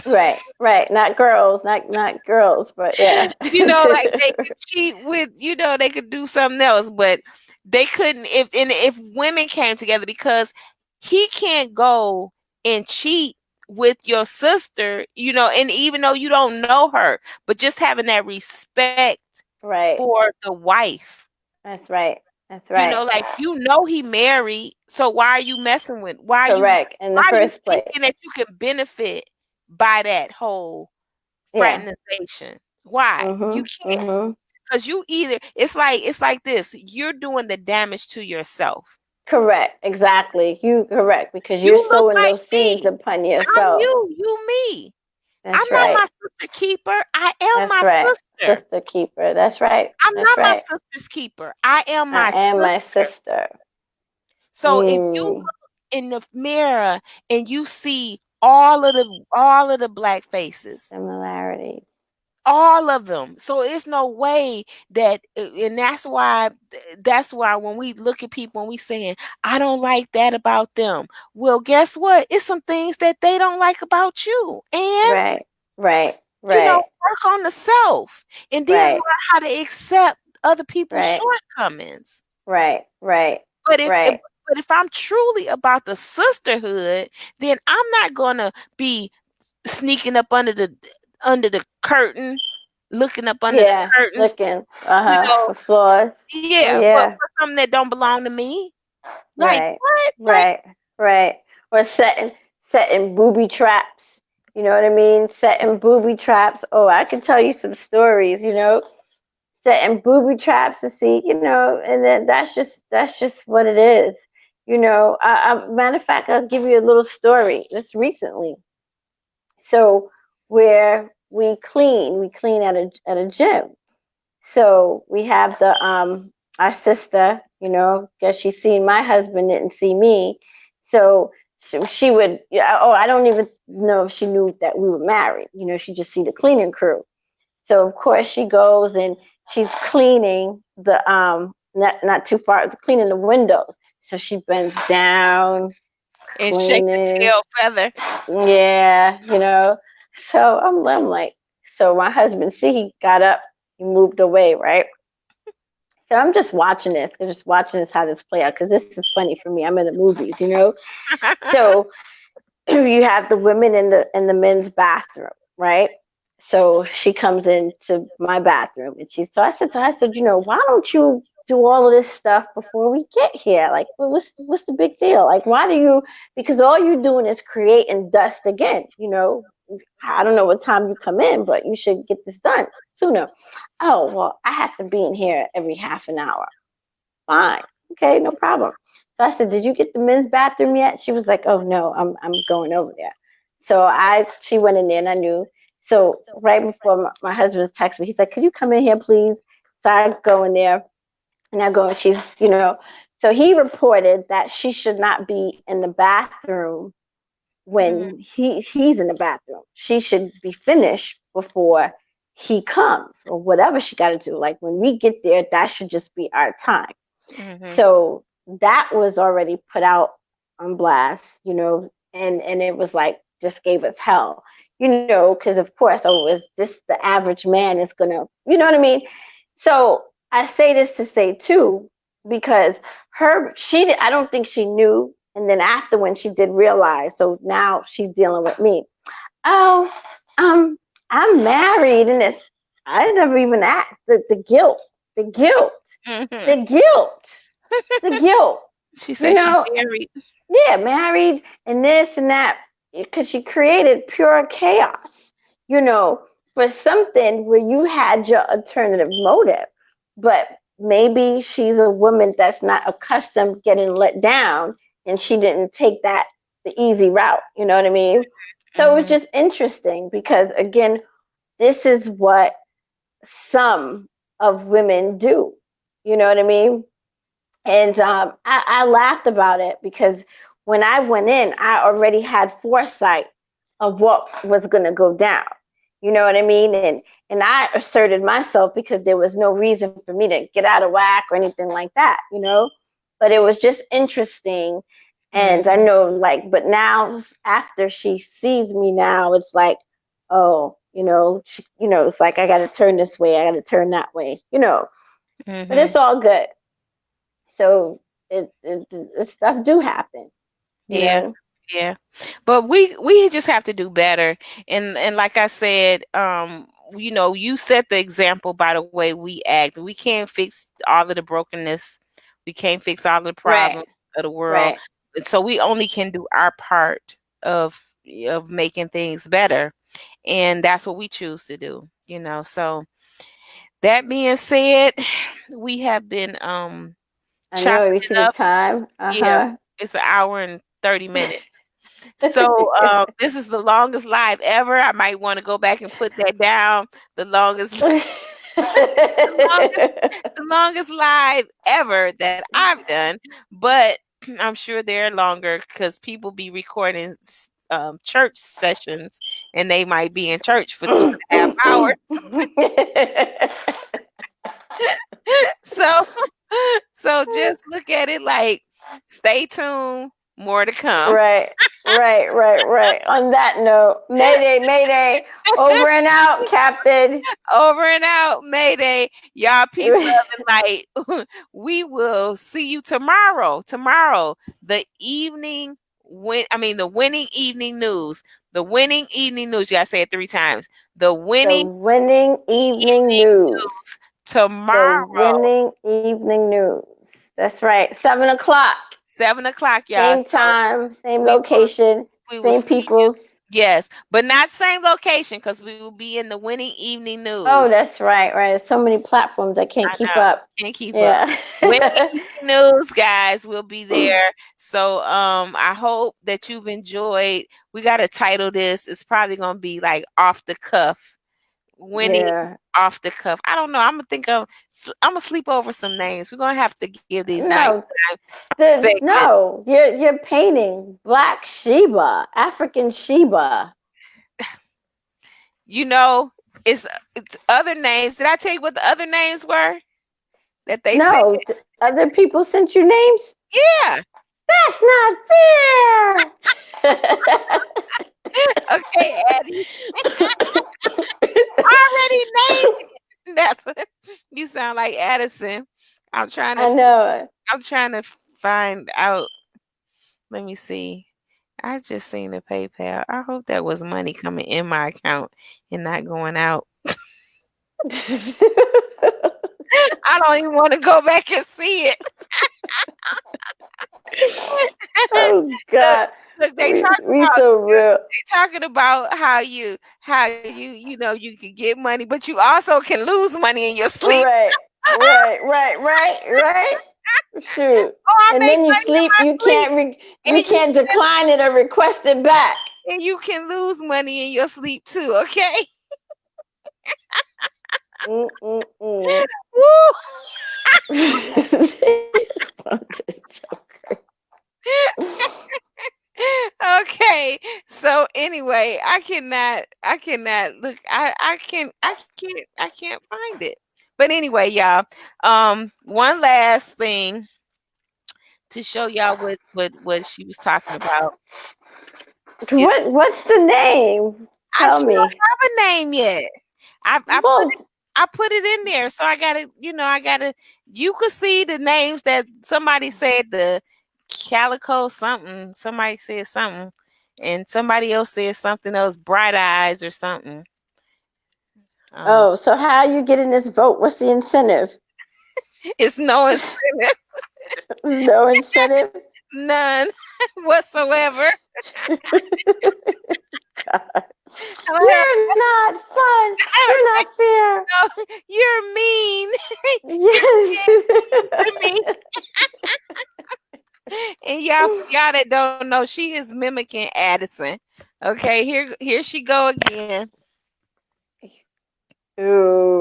Right, right. Not girls, not girls, but yeah. Like they could cheat with, they could do something else, but they couldn't if women came together, because he can't go and cheat with your sister, and even though you don't know her, but just having that respect Right. for the wife. That's right. That's right. Like he married, so why are you messing with? Correct. In the Why are you first place. thinking that you can benefit by that whole Yeah. fraternization? Why? You Mhm. can't, Mhm. because you either it's like this. You're doing the damage to yourself. Correct. Exactly. You correct because you're You look sowing like those seeds me. upon I'm yourself. you me. I'm That's not right. my sister keeper. I am That's my right. sister. Sister keeper. That's right. I'm That's not my right. sister's keeper. I am I my am my sister. sister. So if you Mm. look in the mirror and you see all of the black faces, Similarities. all of them. So it's no way that, and that's why when we look at people and we saying, I don't like that about them. Well, guess what? It's some things that they don't like about you. And Right. Right. Right. work on the self, and then Right. learn how to accept other people's Right. shortcomings. Right. Right. But Right. if I'm truly about the sisterhood, then I'm not gonna be sneaking up under the curtain, looking up under the Yeah. curtains, Looking. you know, For flaws. Oh yeah, for yeah. something that don't belong to me. Like Right. what? Like, Right. Right. Or setting booby traps. You know what I mean? Setting booby traps. Oh, I can tell you some stories, setting booby traps to see, and then that's just what it is. Matter of fact, I'll give you a little story just recently. So where we clean at a gym. So we have the our sister, because she seen my husband didn't see me. So she would, yeah, oh, I don't even know if she knew that we were married. She just see the cleaning crew. So of course she goes and she's cleaning the not too far, cleaning the windows. So she bends down, and shake the cleaning. tail feather. Yeah. So I'm like, so my husband, see, he got up, he moved away, right? So I'm just watching this, just watching this how this play out because this is funny for me. I'm in the movies. So you have the women in the men's bathroom, right? So she comes into my bathroom and I said, why don't you do all of this stuff before we get here? Like, what's the big deal? Like, why do you? Because all you're doing is creating dust again. I don't know what time you come in, but you should get this done sooner. Oh well, I have to be in here every half an hour. Fine. Okay, no problem. So I said, did you get the men's bathroom yet? She was like, oh no, I'm going over there. So she went in there and I knew. So right before my husband's text me, he's like, could you come in here, please? So I go in there and I go and so he reported that she should not be in the bathroom Mhm, when he's in the bathroom. She should be finished before he comes or whatever she got to do. Like when we get there, that should just be our time. mhm, So that was already put out on blast, and it was like just gave us hell, because of course, oh, is this the average man is gonna, you know what I mean? So I say this to say too, because I don't think she knew, and then after when she did realize, so now she's dealing with me. Oh, um, I'm married, and I never even asked the guilt, the guilt, mhm. the guilt the guilt, She you said she know, married. yeah, married and this and that, because she created pure chaos, you know, for something where you had your alternative motive, but maybe she's a woman that's not accustomed getting let down and she didn't take the easy route, you know what I mean? So it's Mhm, just interesting because, again, this is what some of women do, you know what I mean? And I laughed about it because when I went in, I already had foresight of what was going to go down. You know what I mean? And I asserted myself because there was no reason for me to get out of whack or anything like that, you know? But it was just interesting. And I Mhm. know, like, but now after she sees me now, it's like, oh, it's like I got to turn this way, I got to turn that way, but it's Mhm. all good. So stuff do happen, you Yeah. know. Yeah. But we just have to do better. And like I said, you set the example by the way we act. We can't fix all of the brokenness. We can't fix all of the Right, problems of the world. right. So we only can do our part of making things better. And that's what we choose to do, So that being said, we have been I chopping know. You it see the up. time. Yeah, Uh it's an hour and 30 minutes. So huh. this is the longest live ever. I might want to go back and put that down. The longest, the longest, the longest live ever that I've done. But I'm sure they're longer because people be recording church sessions, and they might be in church for 2.5 hours. So, so just look at it like, stay tuned. More to come. Right, right. On that note, Mayday, Mayday, over and out, Captain. Over and out. Mayday. Y'all, peace, love, and light. We will see you tomorrow. Tomorrow, the winning evening news. The winning evening news. You gotta say it 3 times. The The winning winning evening evening news. news The tomorrow. winning evening news. That's right. 7 o'clock. 7 o'clock, y'all. Same So time, same we will location, we will same see you. peoples. Yes, but not same location because we will be in the winning evening news. Oh, that's right, right. There's so many platforms I can't I keep know. up. Can't keep up. Yeah. Winning news, guys, will be there. So I hope that you've enjoyed. We gotta title this. It's probably gonna be like off the cuff. Winning Yeah. off the cuff. I don't know. I'm gonna sleep over some names. We're gonna have to give these No, nighttime the segments. no, you're painting Black Sheba, African Sheba. You know, it's other names. Did I tell you what the other names were that they said? No, other people sent you names. Yeah. That's not fair. Okay, Addie. I already named it. That's what you sound like, Addison. I'm trying to I know. I'm trying to find out. Let me see. I just seen the PayPal. I hope that was money coming in my account and not going out. I don't even want to go back and see it. Oh Look, God, look, we so real. they talking about how you you can get money, but you also can lose money in your sleep. Right, right. Shoot. Oh, I And make then you money in sleep. my sleep, You and you can't decline it or request it back. and you can lose money in your sleep too. Okay. Mm-mm-mm. Woo! Okay. So anyway, I cannot look. I can't find it. But anyway, y'all. One last thing to show y'all what she was talking about. Is What's the name? Tell she don't me. have a name yet. Well, I put it in there. So I gotta you could see the names that somebody said, the calico something. Somebody said something. And somebody else said something else, bright eyes or something. Um, oh, so how are you getting this vote? What's the incentive? it's no incentive, No incentive. none whatsoever. God. I You're not fun. You're not fair. know, you're mean. You're Yes. being mean to me. And y'all that don't know, she is mimicking Addison. Okay, here she go again.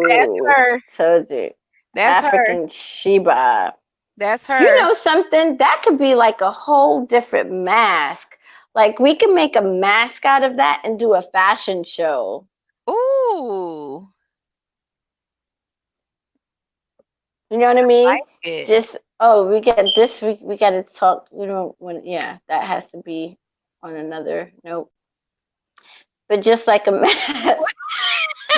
That's Ooh, her. told you. That's her. African Sheba. That's You her. know something? That could be like a whole different mask. Like we could make a mask out of that and do a fashion show. Ooh, You know what I mean? like it. Just oh, we get this. We got to talk. When that has to be on another note. But just like a mat,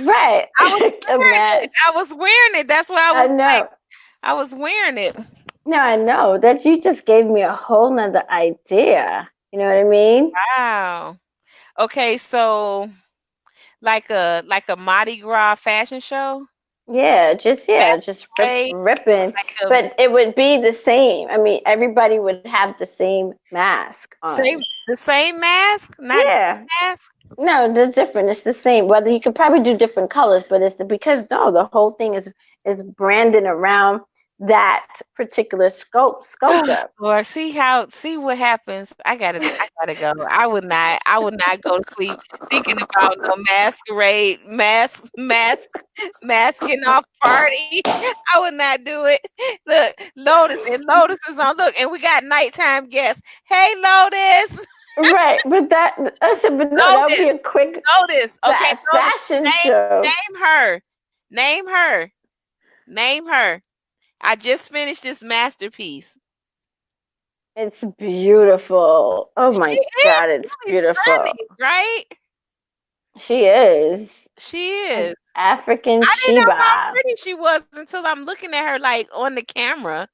right? I was A wearing it. mat. I was wearing it. That's why I I was like, know. I was wearing it. No, I know that you just gave me a whole nother idea. You know what I mean? Wow. Okay, so like a Mardi Gras fashion show. Just Masquerade, ripping. like a But it would be the same. I mean, everybody would have the same mask on. the same mask, not Yeah. mask. No, they're different. It's the same. Whether you could probably do different colors, but because no, the whole thing is branded around that particular sculpture. Or see what happens. I gotta go. I would not go to sleep thinking about no masquerade, masking off party. I would not do it. Look, Lotus is on. Look, and we got nighttime guests. Hey, Lotus, Right, but that I said, but no, that would be Lotus, a quick Lotus. Okay, Lotus, fashion name show. name her, name her, name her. I just finished this masterpiece. It's beautiful. Oh She my is God, it's really beautiful. stunning, right? She is She an is. African I didn't know how Sheba. pretty she was until I'm looking at her like on the camera.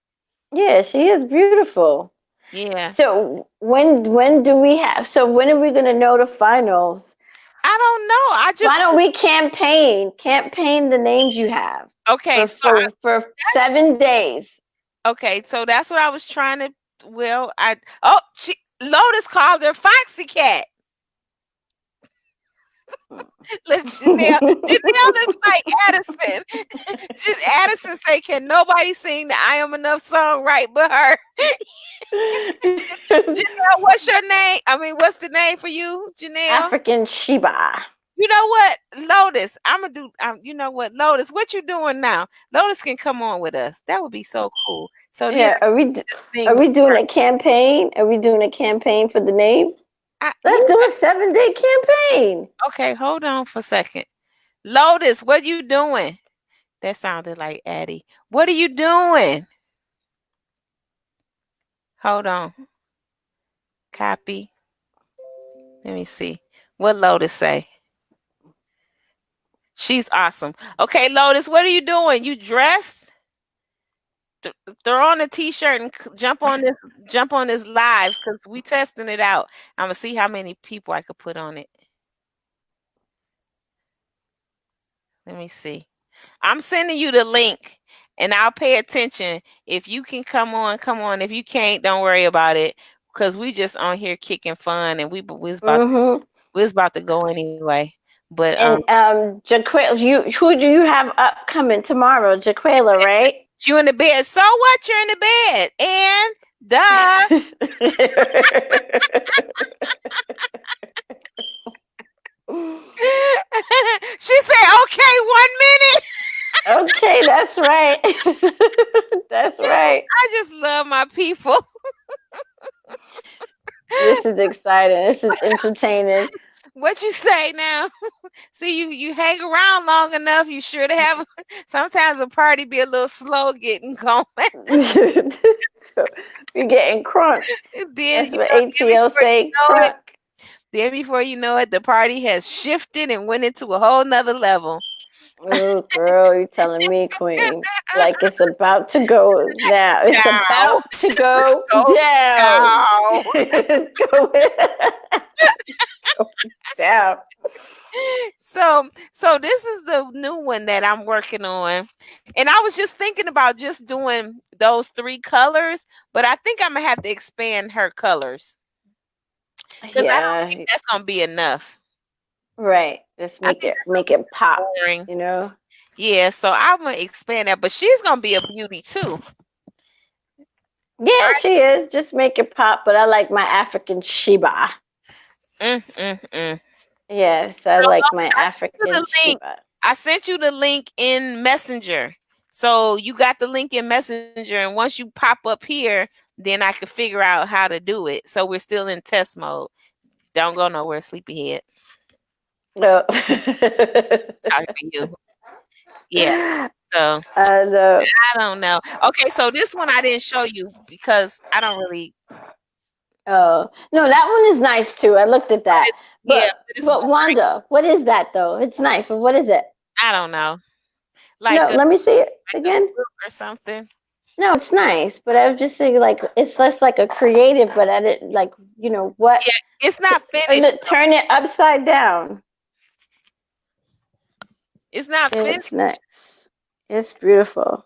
Yeah, she is beautiful. Yeah. So when do we have? So when are we gonna know the finals? I don't know. I Why just don't we campaign the names you have okay, for so I, for that's 7 days? okay, so that's what I was trying to well, I oh she Lotus called her Foxy Cat. Look, Janelle is like Addison. Just Addison say, can nobody sing the I Am Enough song right but her? Janelle, what's your name? I mean, what's the name for you, Janelle? African Sheba. You know what, Lotus? I'm gonna do. You know what, Lotus? What you doing now? Lotus can come on with us. That would be so cool. So then Yeah, I just are sing. we doing a campaign? Are we doing a campaign for the name? Yeah. Let's do a 7 day campaign. Okay, hold on for a second. Lotus, what you doing? That sounded like Addie. What are you doing? Hold on. Copy. Let me see. What Lotus say? She's awesome. Okay, Lotus, what are you doing? You dressed? Throw on a t-shirt and jump on this live because we testing it out. I'm gonna see how many people I could put on it. Let me see. I'm sending you the link and I'll pay attention. If you can come on, come on. If you can't, don't worry about it. Cause we just on here kicking fun and Mm-hmm. we was about to go anyway. But And Jaquela, who do you have upcoming tomorrow? Jaquela, right? you in the bed. So what? You're in the bed. And duh. She said, okay, 1 minute. Okay, that's right. That's right. I just love my people. This is exciting. This is entertaining. What you say now? See, you hang around long enough, you sure to have. Sometimes a party be a little slow getting going. So, you're getting crunk. Then That's what ATL say, crunk. before you know it, the party has shifted and went into a whole nother level. Oh, girl, you telling me, Queen. Like it's about to go now. It's Down, about to go go down. down. It's going down. So this is the new one that I'm working on, and I was just thinking about just doing those 3 colors, but I think I'm gonna have to expand her colors because I don't Yeah, think that's gonna be enough. right. Just I think that's make gonna it be pop, boring. you know? Yeah, so I'm gonna expand that, but she's gonna be a beauty too. Yeah, she is. Just make it pop, but I like my African Sheba. Mm, mm, mm. Yes, I So like my Lois, African Sheba. I sent you the link in Messenger. So you got the link in Messenger, and once you pop up here, then I could figure out how to do it. So we're still in test mode. Don't go nowhere, sleepyhead. No. Talking to you. Yeah. So I know. I don't know. Okay, so this one I didn't show you because I don't really. Oh no, that one is nice too. I looked at that, Yeah, but but it's but boring. Wanda, what is that though? It's nice, but what is it? I don't know. No, let me see it Like a again. group or something. No, it's nice, but I was just thinking like it's less like a creative, but I didn't like what Yeah, it's not turn finished. it turn it upside down. It's not finished. It's nice. It's beautiful.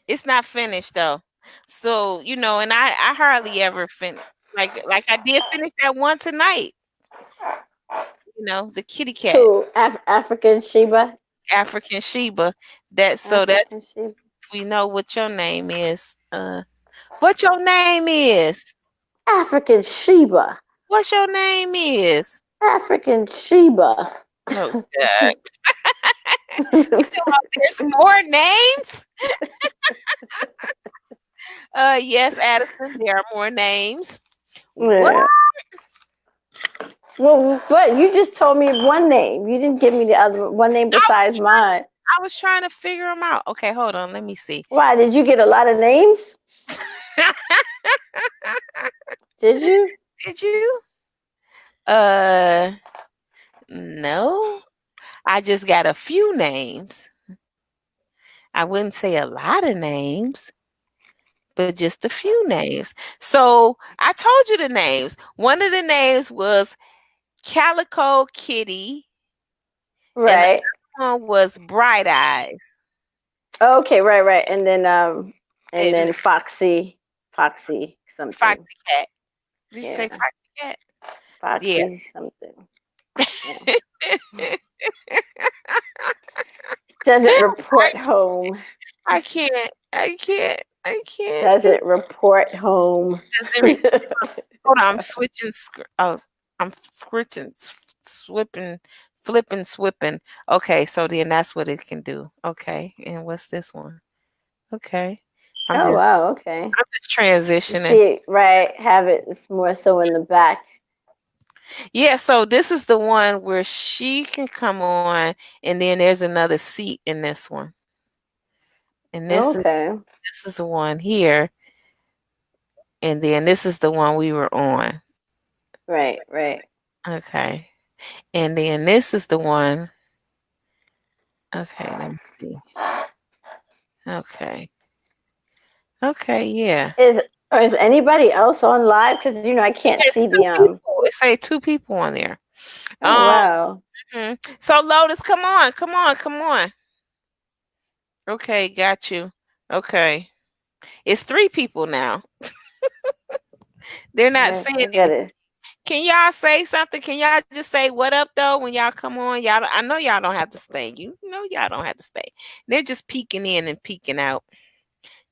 It's not finished though. So, and I hardly ever finish. Like I did finish that one tonight. The kitty cat, Who? African Sheba? African Sheba. That's African Sheba. we know what your name is. What your name is? African Sheba. What's your name is? African Sheba. Oh God. There's more names? Yes, Addison, there are more names. What? Yeah. Well, what? You just told me one name. You didn't give me the other one name besides mine. I was trying to figure them out. Okay, hold on. Let me see. Why? Did you get a lot of names? Did you? Did you? Uh, no. I just got a few names. I wouldn't say a lot of names, but just a few names. So I told you the names. One of the names was Calico Kitty, and the Right. other one was Bright Eyes. Okay, right. And And then Foxy Foxy something. Cat. Did you say Yeah. Foxy Cat? Yeah. Foxy something. Yeah. Does it report home? I can't. I can't. I can't. Does it report home? Hold on, I'm switching. Oh, I'm switching, swipping, flipping, swipping. Okay, so then that's what it can do. Okay, and what's this one? Okay, I'm Oh just, wow, okay. I'm just You transitioning. see, right, have it. It's more so in the back. Yeah, so this is the one where she can come on, and then there's another seat in this one, and Okay. this is the one here, and then this is the one we were on. Right. Okay, and then this is the one. Okay, let me see. Okay. Okay, yeah. Is anybody else on live? Because I can't It's see two the people. It say two people on there. Oh Um, wow. so Lotus, come on, come on, come on. Okay, got you. Okay. It's three people now. They're not Right, saying I get anything. it. Can y'all say something? Can y'all just say what up though when y'all come on? I know y'all don't have to stay. You know y'all don't have to stay. They're just peeking in and peeking out.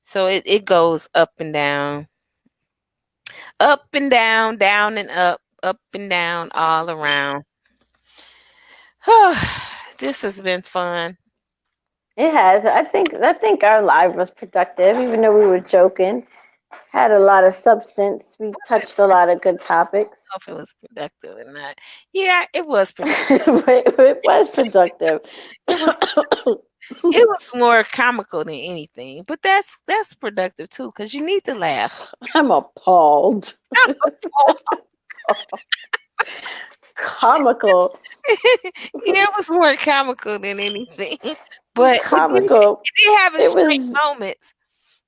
So it goes up and down and up and down, all around. This has been fun. It has. I think our live was productive, even though we were joking. Had a lot of substance. We I touched a lot of good topics. don't know if it was productive or not. Yeah, it was productive. It was productive. It was it was more comical than anything, but that's productive too because you need to laugh. I'm appalled. Comical. Yeah, it was more comical than anything, but Comical. it did have its It funny was moments.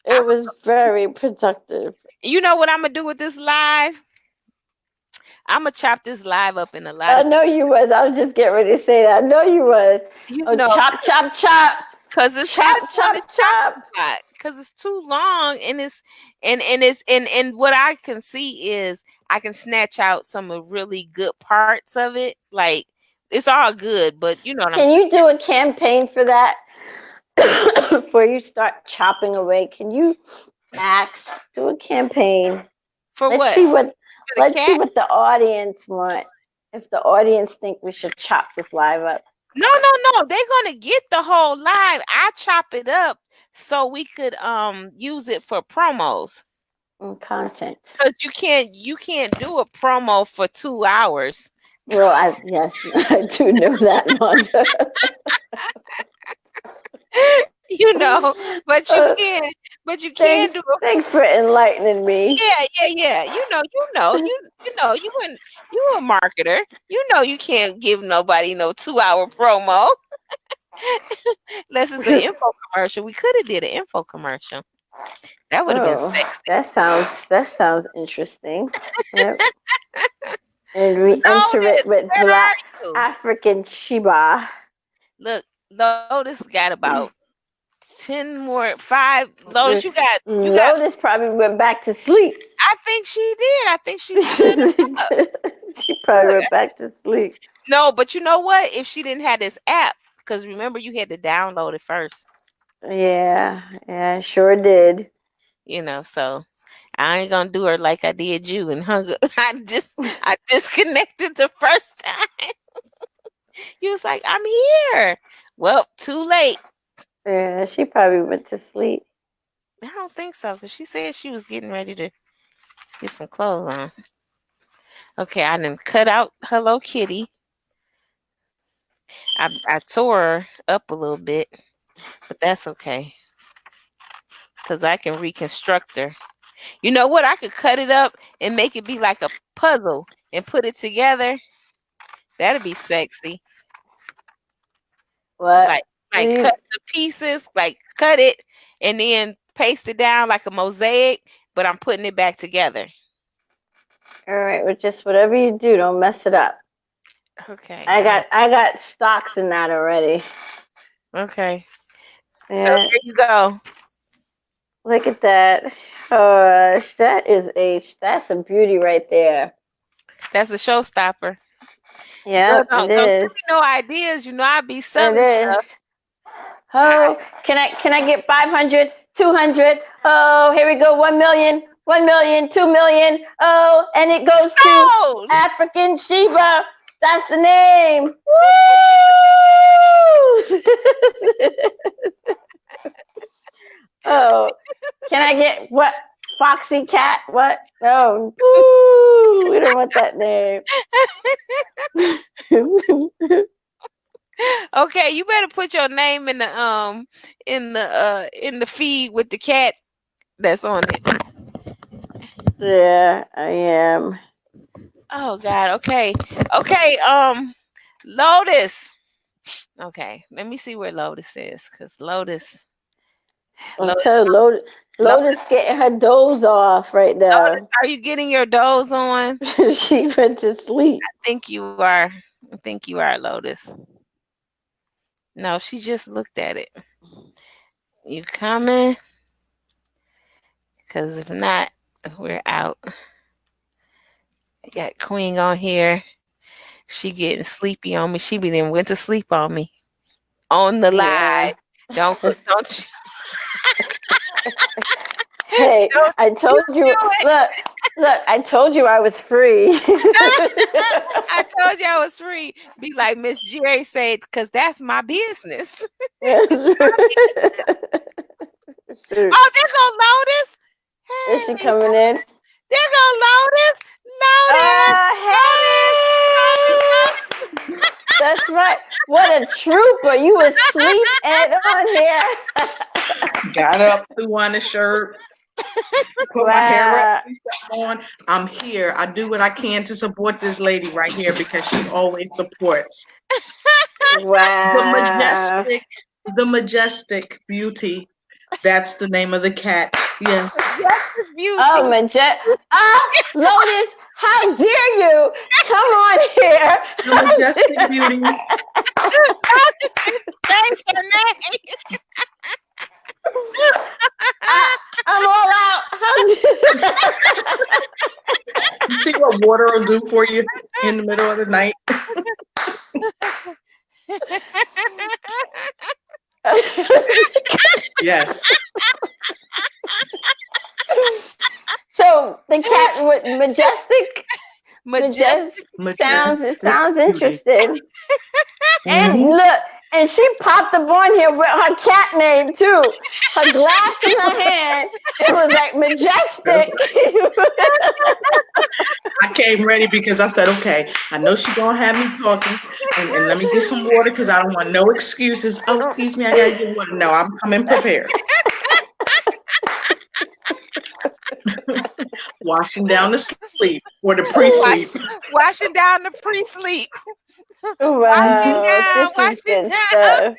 I, it was very productive. you know what I'm gonna do with this live? I'm gonna chop this live up in a lot I of, know you was. I was just getting ready to say that. I know you was. you Oh, know, chop, chop, chop. because instead of Chop, doing the chop, chopping chop. part, because it's too long and and what I can see is I can snatch out some of really good parts of it. Like it's all good, but you know what I'm Can saying. you do a campaign for that? Before you start chopping away, can you do a campaign? For Let's what? see what For the let's see cat? what the audience want. If the audience think we should chop this live up No, no, no. They're gonna get the whole live. I chop it up so we could use it for promos. in content. Because you can't do a promo for 2 hours. Well, yes, I do know that, Monda. But you Uh, can, thanks, do thanks for enlightening me. yeah. You wouldn't, you a marketer. You can't give nobody no 2 hour promo unless it's an info commercial. We could have did an info commercial. That would have been Oh, sexy. that sounds interesting. Yep. And we enter Lotus, it with where are Black you? African Shiba. Look, Lotus got about 5. Lotus, you got. Lotus probably went back to sleep. I think she did. I think she stood up. She probably went back to sleep. No, but you know what? If she didn't have this app, because remember you had to download it first. Yeah, yeah, sure did. So I ain't gonna do her like I did you and hung up. I disconnected the first time. You was like, I'm here. Well, too late. Yeah, she probably went to sleep. I don't think so, because she said she was getting ready to get some clothes on. Okay, I done cut out Hello Kitty. I tore her up a little bit, but that's okay. Because I can reconstruct her. You know what? I could cut it up and make it be like a puzzle and put it together. That'd be sexy. What? Like What do you? cut the pieces, like cut it and then paste it down like a mosaic, but I'm putting it back together. All right, well, just whatever you do, don't mess it up. Okay. I All right. got I got stocks in that already. Okay. So Yeah, here you go. look at that. That's a beauty right there. That's a showstopper. Girl, Yep, it don't give is. me no ideas. I be It selling stuff. is. Oh, can I get 500, 200? Oh, here we go. 1 million, 1 million, 2 million. Oh, and it goes to Sold. African Sheba. That's the name. Woo! Oh, can I get what? Foxy Cat? What? Oh, woo! We don't want that name. Okay, you better put your name in the feed with the cat that's on it. Yeah, I am. Oh God. Okay. Okay. Lotus. Okay. Let me see where Lotus is, because I'm Lotus, telling you, Lotus, Lotus getting her doze off right Lotus. now. Are you getting your doze on? She went to sleep. I think you are. I think you are, Lotus. No, she just looked at it. You coming? Because if not, we're out. Got Queen on here. She getting sleepy on me. She be then went to sleep on me on the Yeah. live. Don't you Hey, don't I you told you. do it. Look, I told you I was free. I told you I was free. Be like Miss Jerry said, because that's my business. Shoot. Oh, there go Lotus. Is she Hey, coming in? there go Lotus. Lotus. Lotus. Lotus. Hey! That's right. What a trooper. You asleep and on here. Got up, threw on a shirt, put my hair up, Wow. threw something on. I'm here. I do what I can to support this lady right here because she always supports the Wow. majestic, the majestic beauty. That's the name of the cat. Yes. Majestic Oh, beauty. Lotus, how dare you come on here? The majestic beauty. Lotus changed her name. I'm all out. You see what water will do for you in the middle of the night? Yes. So the cat with majestic Majestic. sounds Majestic interesting. beauty. And Mhm. look, And she popped up on here with her cat name too. Her glass in her hand. It was like majestic. I came ready because I said, okay, I know she's gonna have me talking, and let me get some water because I don't want no excuses. Oh, excuse me, I gotta get water. No, I'm coming prepared. Washing down the sleep or the pre-sleep. Washing down the pre-sleep. Wash it Wow, down. this Wash is it good down. stuff.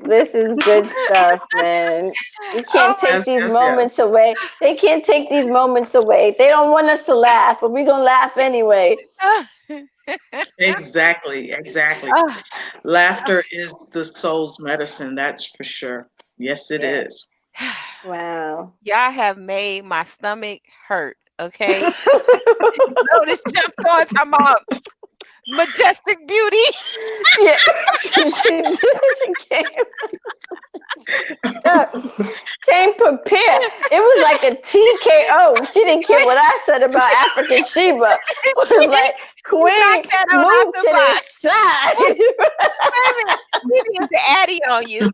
This is good stuff, man. You Oh can't take Yes, these yes, yes. moments away. They can't take these moments away. They don't want us to laugh, but we're gonna laugh anyway. my. Exactly, exactly. Oh, Laughter is the soul's medicine, that's for sure. Yes, it Yeah. is. Wow. y'all have made my stomach hurt. Okay. Notice jumped on talking about majestic beauty. Yeah. She came prepared. It was like a TKO. She didn't care what I said about African Sheba. It was like, You Queen, knocked that on out move the to the box. side. Wait a minute. She did the Addy on you.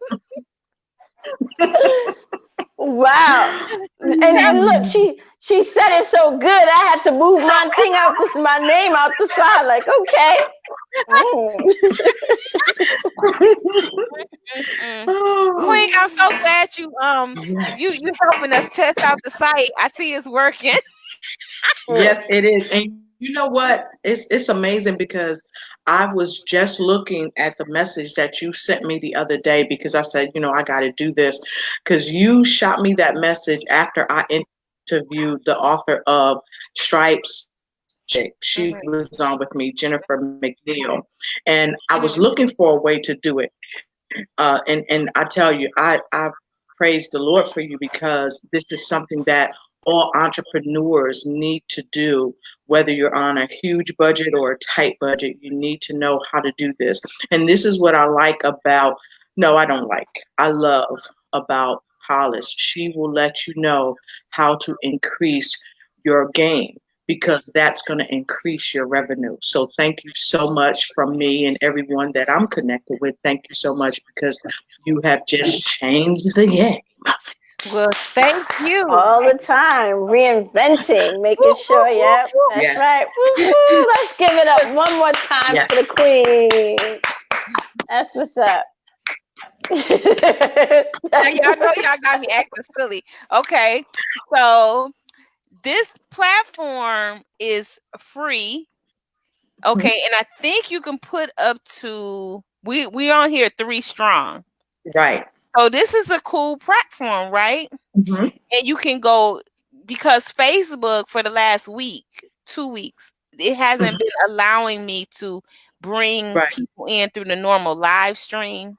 Wow. And look, she said it so good. I had to move my thing out, my name out the side. Like, okay. Mm. Mm-mm. Queen, Oh, I'm so glad you yes. you helping us test out the site. I see it's working. Mm. Yes, it is. And you know what? It's amazing because I was just looking at the message that you sent me the other day because I said, I got to do this because you shot me that message after I interviewed the author of Stripes Chick. She Mhm. was on with me, Jennifer McNeil, and I was Mhm. looking for a way to do it. And I tell you, I praise the Lord for you because this is something that all entrepreneurs need to do. Whether you're on a huge budget or a tight budget, you need to know how to do this. And this is what I like about, no, I don't like, I love about Hollis. She will let you know how to increase your game because that's going to increase your revenue. So thank you so much from me and everyone that I'm connected with. Thank you so much because you have just changed the game. Well, thank you. All the time, reinventing, Woo, making woo, sure, woo, yep, that's Yes, right. Woo, woo. Let's give it up one more time yes. for the queen. That's what's up. Now y'all know y'all got me acting silly. Okay. So this platform is free. Mhm. Okay, and I think you can put up to we on here 3 strong. Right. So this is a cool platform, right? Hmm. And you can go because Facebook for the last week, 2 weeks, it hasn't Hmm. been allowing me to bring Right. people in through the normal live stream.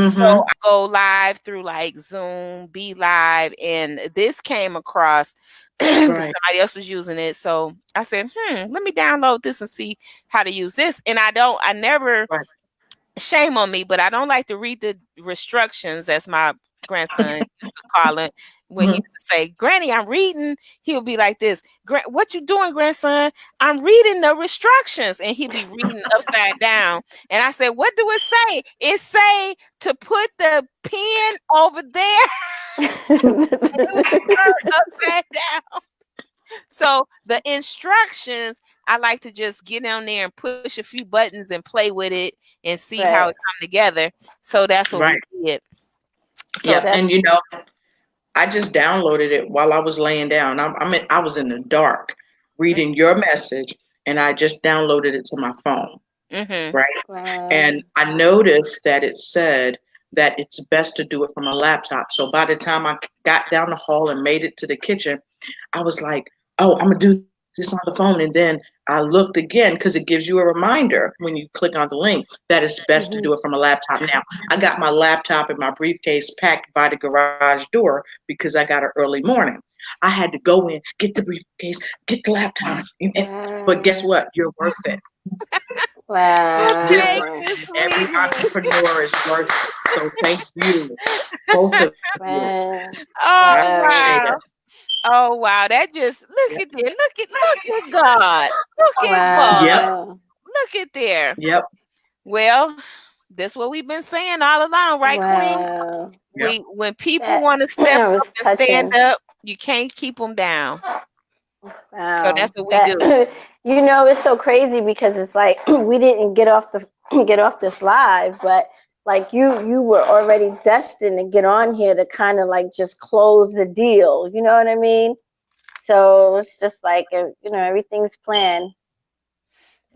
So Hmm. I go live through like Zoom, Be Live, and this came across because Right. somebody else was using it. So I said, let me download this and see how to use this. And I never, Right. shame on me, but I don't like to read the restrictions, as my grandson used to call it when he Hmm. used to say, Granny, I'm reading. He'll be like this, what you doing, grandson? I'm reading the restrictions. And he'll be reading upside down. And I said, what do it say? It say to put the pen over there and turn upside down. So the instructions, I like to just get on there and push a few buttons and play with it and see how it Right. come together. So that's what we Right. did. So Yep. that's And I just downloaded it while I was laying down. I was in the dark reading your message, and I just downloaded it to my phone. mm-hmm. Right. Wow. And I noticed that it said that it's best to do it from a laptop. So by the time I got down the hall and made it to the kitchen, I was like, oh, I'm going to do this on the phone. And then I looked again because it gives you a reminder when you click on the link that it's best to Mhm. do it from a laptop. Now, I got my laptop and my briefcase packed by the garage door because I got an early morning. I had to go in, get the briefcase, get the laptop. But guess Wow. what? You're worth it. You're Thank worth Wow. you, it. Every sweetie. entrepreneur is worth it. So thank you, both of you. Wow. I Oh appreciate Wow. it. wow. Oh wow. That just look Yep. at there. Look at God. Look at God. Yep. Wow. Look at there. Yep. Well, That's what we've been saying all along, right, Queen? Wow. Yep. When people That want to step that up was and stand touching. up, you can't keep them down. So that's Wow. what we That do. it's so crazy because it's like we didn't get off the get off this live, but like you were already destined to get on here to kind of like just close the deal. You know what I mean? So it's just like everything's planned.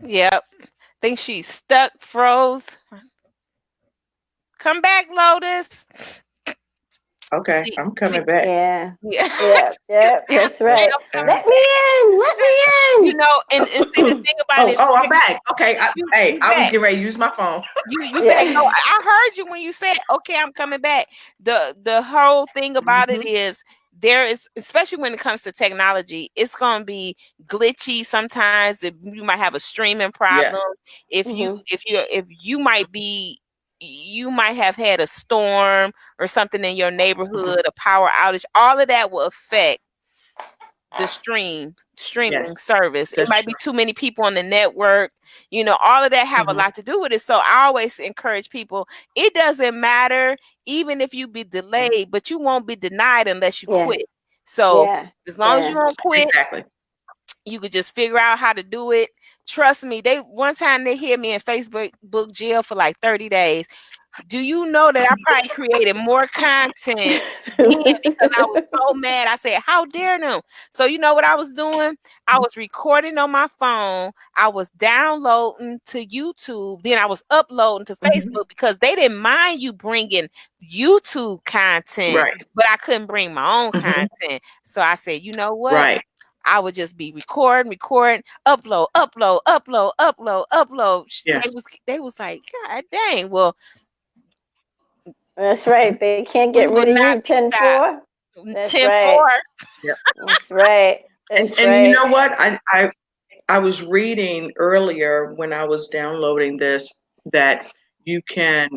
Yep. Think she's stuck, froze. Come back, Lotus. Okay, See, I'm see, coming back. Yeah. yeah. Yeah. Yeah. That's Hey, right. I'm coming Let Uh, me back. in. Let You me know, and see the thing about it is I'm back. Okay, hey, you I was back. getting ready to use my phone. You in. back. No, Yeah. I heard you when you said, okay, I'm coming back. The whole thing about it Hmm. is there is, especially when it comes to technology, it's gonna be glitchy sometimes. If you might have a streaming problem, Yes. Mhm. if you might be, you might have had a storm or something in your neighborhood, a power outage, all of that will affect the streaming Yes, service. It that's might be true. too many people on the network. All of that have a Hmm. lot to do with it. So I always encourage people, it doesn't matter even if you be delayed, but you won't be denied unless you Yeah. quit. So Yeah. as long as you Yeah. don't quit, Exactly. you could just figure out how to do it. Trust me, they one time they hit me in Facebook book jail for like 30 days. Do you know that I probably created more content then because I was so mad? I said, "How dare them?" So you know what I was doing? I was recording on my phone. I was downloading to YouTube. Then I was uploading to Hmm. Facebook because they didn't mind you bringing YouTube content, Right. but I couldn't bring my own Hmm. content. So I said, "You know what? Right. I would just be recording, upload, upload, upload, upload, upload." They Yes. was like, "God dang!" Well, That's Mhm. right. They can't we get rid will of not you be 10 stopped. 4. That's 10 right. 4. Yep. That's right. That's And you right. know what? I was reading earlier when I was downloading this that you can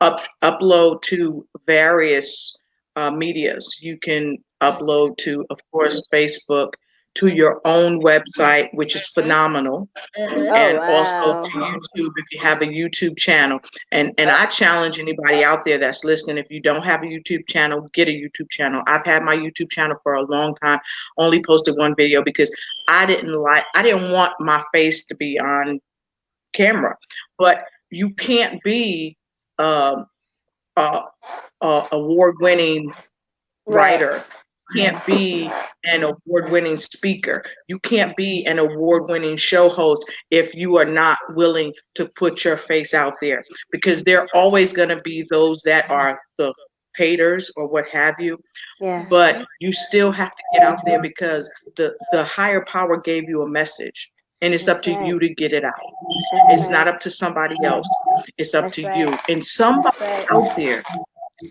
upload to various medias. You can upload to, of course, Facebook, to your own website, which is Mhm, phenomenal, mhm. Oh and also wow. to YouTube if you have a YouTube channel. And I challenge anybody out there that's listening, if you don't have a YouTube channel, get a YouTube channel. I've had my YouTube channel for a long time, only posted one video because I didn't want my face to be on camera. But you can't be um, a, award-winning Right. writer, can't be an award-winning speaker, you can't be an award-winning show host if you are not willing to put your face out there, because there are always going to be those that are the haters or what have you, Yeah. but you still have to get out there because the higher power gave you a message, and it's up That's to right. you to get it out. That's It's not right. up to somebody else, it's up That's to right. you, and somebody That's right. out there,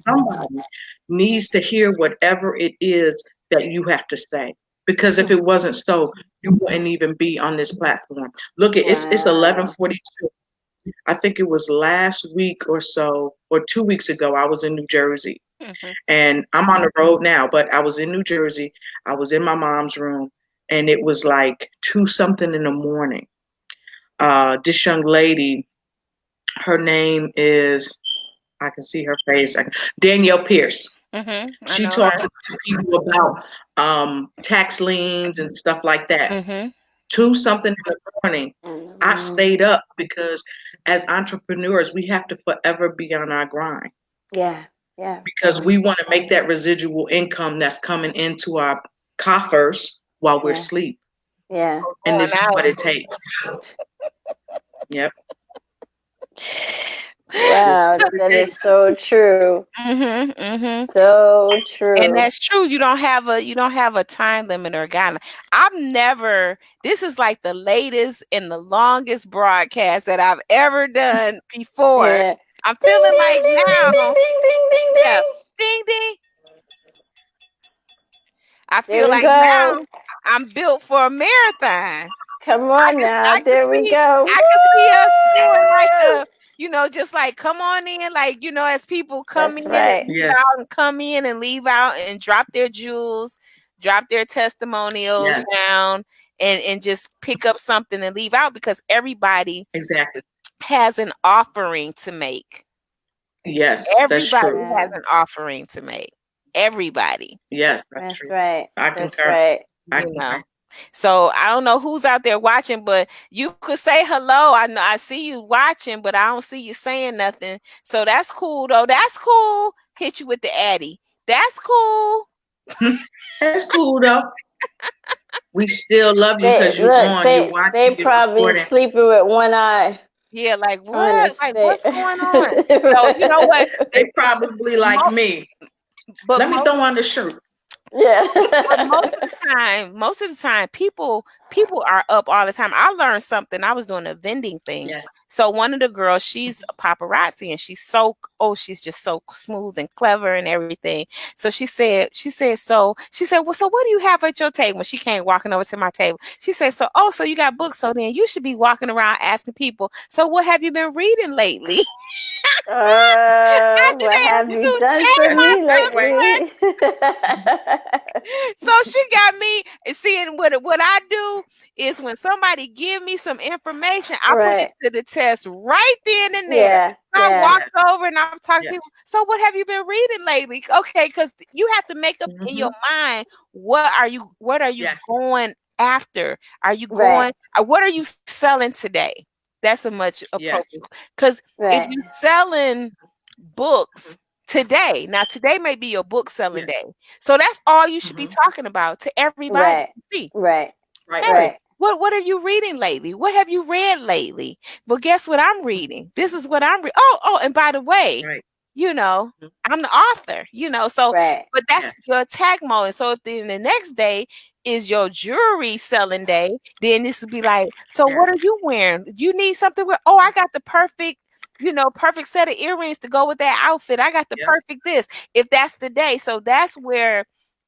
somebody needs to hear whatever it is that you have to say. Because if it wasn't so, you wouldn't even be on this platform. Look, it's Wow. 11:42. I think it was last week or so, or 2 weeks ago. I was in New Jersey, Mhm. and I'm on the road now. But I was in New Jersey. I was in my mom's room, and it was like two something in the morning. This young lady, her name is, I can see her face. Danielle Pierce. Mhm. I She know talks her. to people about tax liens and stuff like that. Mhm. Two something in the morning, I Mm, stayed up because as entrepreneurs, we have to forever be on our grind yeah. Yeah. because we want to make that residual income that's coming into our coffers while we're Yeah. asleep. Yeah. And Going this is what out. it takes. Yep. This is Wow. what it That is takes. so true. Mhm. Mhm. So And true. that's true. You don't have a time limit or guideline. I've never. This is like the latest and the longest broadcast that I've ever done before. Yeah. I'm Ding feeling ding like ding ding ding now, ding ding ding yeah, ding. ding ding. I There feel we like go. now I'm built for a marathon. Come I on can now. I can There we see go. I can see us doing like Woo! just like come on in, like as people come That's in and right. leave Yes. out and come in and leave out and drop their jewels, drop their testimonials Yes. down and just pick up something and leave out because everybody Exactly. has an offering to make. Yes, that's Everybody true. has Yeah. an offering to make. Everybody, Yes, that's That's true. right. I That's concur. right. I you know. concur. So I don't know who's out there watching, but you could say hello. I know I see you watching, but I don't see you saying nothing. So that's cool though. That's cool. Hit you with the Addy. That's cool. That's cool though. We still love you They because you look. on, you They watching, you're probably supporting. sleeping with one eye, Yeah, like trying to what? Like stay. what's going on? So you know what? They probably like Mo- me. but Let me most throw on the shirt. Yeah. but most of the time, people are up all the time. I learned something. I was doing a vending thing. Yes. So one of the girls, she's a paparazzi, and she's just so smooth and clever and everything. So she said, well, so what do you have at your table? When she came walking over to my table, she said, so you got books. So then you should be walking around asking people, so what have you been reading lately? I What said, have you you done for changed That's my a me segue. lately? so she got me seeing what I do is when somebody give me some information, I put it Right. to the test right then and there. Yeah. I Yeah. walked Yes. over and I'm talking to people. Yes. So what have you been reading lately? Okay, because you have to make up in Hmm. your mind what are you Yes. going after? Are you Right. going? What are you selling today? That's a much Yes. appropriate because if Right. you're selling books today, now today may be your book selling Yes. day. So that's all you should be Hmm. talking about to everybody Right. to see. Right. Right. Hey, Right. what are you reading lately? What have you read lately? Well, guess what I'm reading? This is what I'm reading. Oh, and by the way, Right. you know, Mhm. I'm the author, so Right. but that's Yes. your tag moment. So if then the next day is your jewelry selling day, then this would be like, so Yes. what are you wearing? You need something with, oh, I got the perfect set of earrings to go with that outfit. I got the Yep. perfect this. If that's the day. So that's where,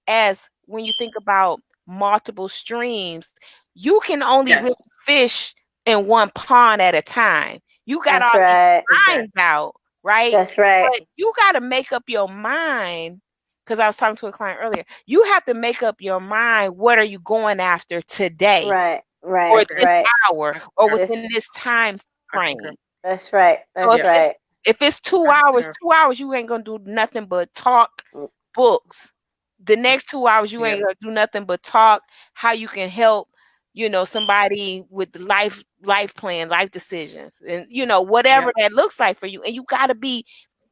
as when you think about multiple streams, you can only really Yes. fish in one pond at a time. You got That's all these right. Exactly. lines out, right? That's right. But you got to make up your mind, because I was talking to a client earlier. You have to make up your mind, what are you going after today Right. Right. or Okay. this Right. hour I or concur. This. within this time I concur. frame? That's right. So That's if Yes. it's right. if it's two I hours, concur. 2 hours, you ain't gonna do nothing but talk books. The next 2 hours, you ain't Yep. gonna do nothing but talk how you can help, somebody with the life plan, life decisions, and whatever Yep. that looks like for you. And you gotta be